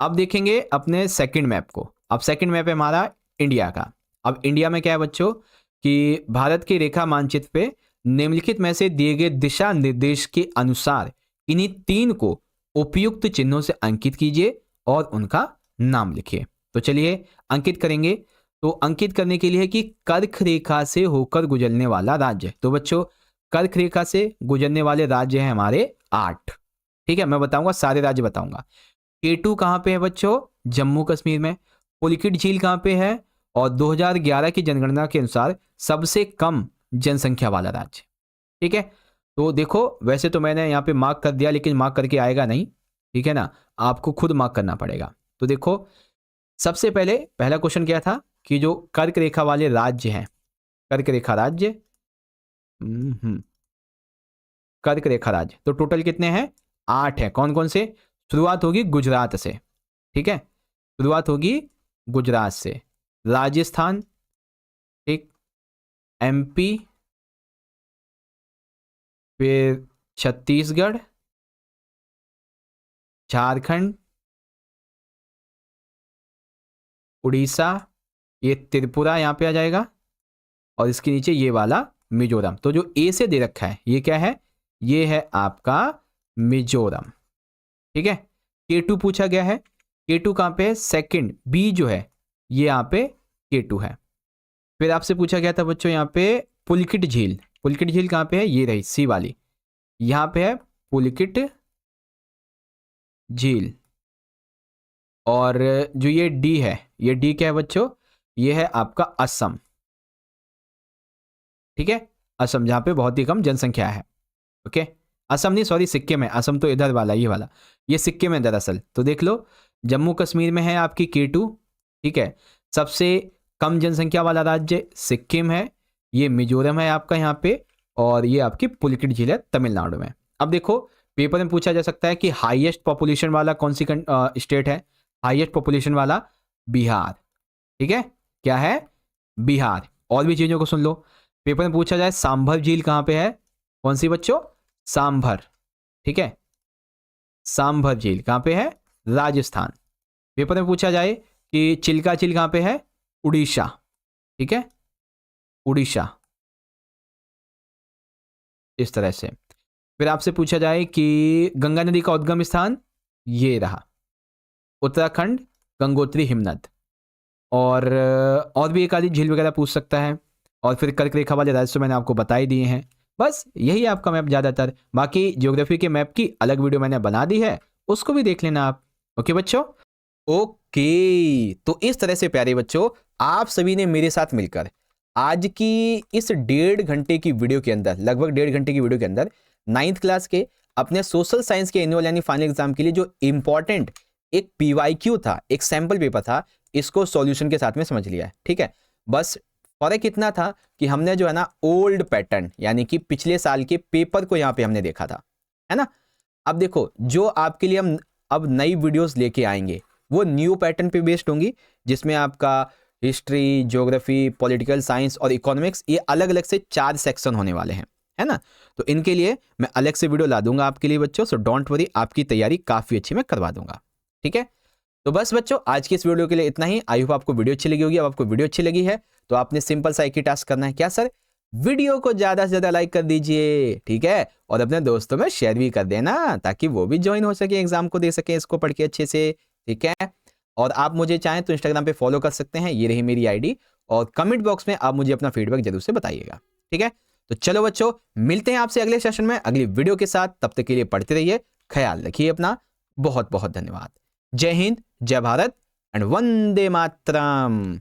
Speaker 1: अब देखेंगे अपने सेकंड मैप को। अब सेकंड मैप है हमारा इंडिया का। अब इंडिया में क्या है बच्चों, कि भारत के रेखा मानचित्र पे निम्नलिखित में से दिए गए दिशा निर्देश के अनुसार इन्हीं 3 को उपयुक्त चिन्हों से अंकित कीजिए और उनका नाम लिखिए। तो चलिए अंकित करेंगे। तो अंकित करने के लिए है कि कर्क रेखा से होकर गुजरने वाला राज्य। तो बच्चों कर्क रेखा से गुजरने वाले राज्य हैं हमारे 8, ठीक है। मैं बताऊंगा, सारे राज्य बताऊंगा। केटू कहाँ पे है बच्चों, जम्मू कश्मीर में। पुलिकिट झील कहाँ पे है, और 2011 की जनगणना के अनुसार सबसे कम जनसंख्या वाला राज्य, ठीक है। तो देखो वैसे तो मैंने यहाँ पे मार्क कर दिया, लेकिन मार्क करके आएगा नहीं, ठीक है ना, आपको खुद मार्क करना पड़ेगा। तो देखो सबसे पहले पहला क्वेश्चन क्या था, कि जो कर्क रेखा वाले राज्य हैं, कर्क रेखा राज्य, कर्क रेखा राज्य, तो टोटल कितने हैं, 8 हैं। कौन कौन से, शुरुआत होगी गुजरात से, ठीक है, शुरुआत होगी गुजरात से, राजस्थान, ठीक, एमपी, फिर छत्तीसगढ़, झारखंड, उड़ीसा, ये त्रिपुरा यहाँ पे आ जाएगा और इसके नीचे ये वाला मिजोरम। तो जो ए से दे रखा है ये क्या है, ये है आपका मिजोरम, ठीक है। K2 पूछा गया है, K2 कहाँ पे है, सेकंड बी जो है ये यहाँ पे K2 है। फिर आपसे पूछा गया था बच्चों यहाँ पे पुलकित झील, पुलकित झील कहाँ पे है, ये रही सी वाली, यहाँ पे है पुलकित झील। और जो ये डी है, ये डी क्या है बच्चों, ये है आपका असम, ठीक है, असम जहाँ पे बहुत ही कम जनसंख्या है। ओके, असम नहीं सॉरी सिक्किम है, असम तो इधर वाला ये वाला, ये सिक्किम है दरअसल। तो देख लो जम्मू कश्मीर में है आपकी K2, ठीक है। सबसे कम जनसंख्या वाला राज्य सिक्किम है, ये मिजोरम है आपका यहाँ पे, और ये आपकी पुलकित झील है तमिलनाडु में। अब देखो पेपर में पूछा जा सकता है कि हाईएस्ट पॉपुलेशन वाला कौन सी स्टेट है, हाईएस्ट पॉपुलेशन वाला बिहार, ठीक है, क्या है बिहार। और भी चीज़ों को सुन लो, पेपर में पूछा जाए सांभर झील कहाँ पे है, कौन सी बच्चों, सांभर, ठीक है, सांभर झील कहाँ पे है, राजस्थान। पेपर में पूछा जाए कि चिल्का झील कहाँ पे है, उड़ीसा, ठीक है, उड़ीसा, इस तरह से। फिर आपसे पूछा जाए कि गंगा नदी का उद्गम स्थान ये रहा, उत्तराखंड गंगोत्री हिमनद। और भी एक आदि झील वगैरह पूछ सकता है। और फिर कर्क रेखा वाले राज्य मैंने आपको बता ही दिए हैं। बस यही आपका मैप ज़्यादातर, बाकी ज्योग्राफी के मैप की अलग वीडियो मैंने बना दी है, उसको भी देख लेना आप। ओके बच्चों, ओके। तो इस तरह से प्यारे बच्चों आप सभी ने मेरे साथ मिलकर आज की इस 1.5 घंटे की वीडियो के अंदर, लगभग 1.5 घंटे की वीडियो के अंदर 9th क्लास के अपने सोशल साइंस के एनुअल यानी फाइनल एग्जाम के लिए जो इंपॉर्टेंट एक PYQ था, एक सैंपल पेपर था, इसको सॉल्यूशन के साथ में समझ लिया है, ठीक है। बस फर्क इतना था कि हमने जो है ना ओल्ड पैटर्न यानी कि पिछले साल के पेपर को यहाँ पे हमने देखा था, है ना। अब देखो जो आपके लिए हम अब नई वीडियोस लेके आएंगे वो न्यू पैटर्न पे बेस्ड होंगी, जिसमें आपका हिस्ट्री, ज्योग्राफी, पॉलिटिकल साइंस और इकोनॉमिक्स ये अलग अलग से 4 सेक्शन होने वाले हैं, है ना। तो इनके लिए मैं अलग से वीडियो ला दूंगा आपके लिए बच्चों, सो डोंट वरी, आपकी तैयारी काफ़ी अच्छी मैं करवा दूंगा, ठीक है। तो बस बच्चों आज की इस वीडियो के लिए इतना ही। आई होप आपको वीडियो अच्छी लगी होगी। अब आपको वीडियो अच्छी लगी है तो आपने सिंपल सा एक ही टास्क करना है, क्या सर, वीडियो को ज़्यादा से ज़्यादा लाइक कर दीजिए, ठीक है, और अपने दोस्तों में शेयर भी कर देना ताकि वो भी ज्वाइन हो सके, एग्जाम को दे सके इसको पढ़ के अच्छे से, ठीक है। और आप मुझे चाहें तो इंस्टाग्राम पे फॉलो कर सकते हैं, ये रही मेरी ID, और कमेंट बॉक्स में आप मुझे अपना फीडबैक जरूर से बताइएगा, ठीक है। तो चलो बच्चों मिलते हैं आपसे अगले सेशन में अगली वीडियो के साथ, तब तक के लिए पढ़ते रहिए, ख्याल रखिए अपना, बहुत बहुत धन्यवाद। जय हिंद, जय भारत एंड वंदे मातरम।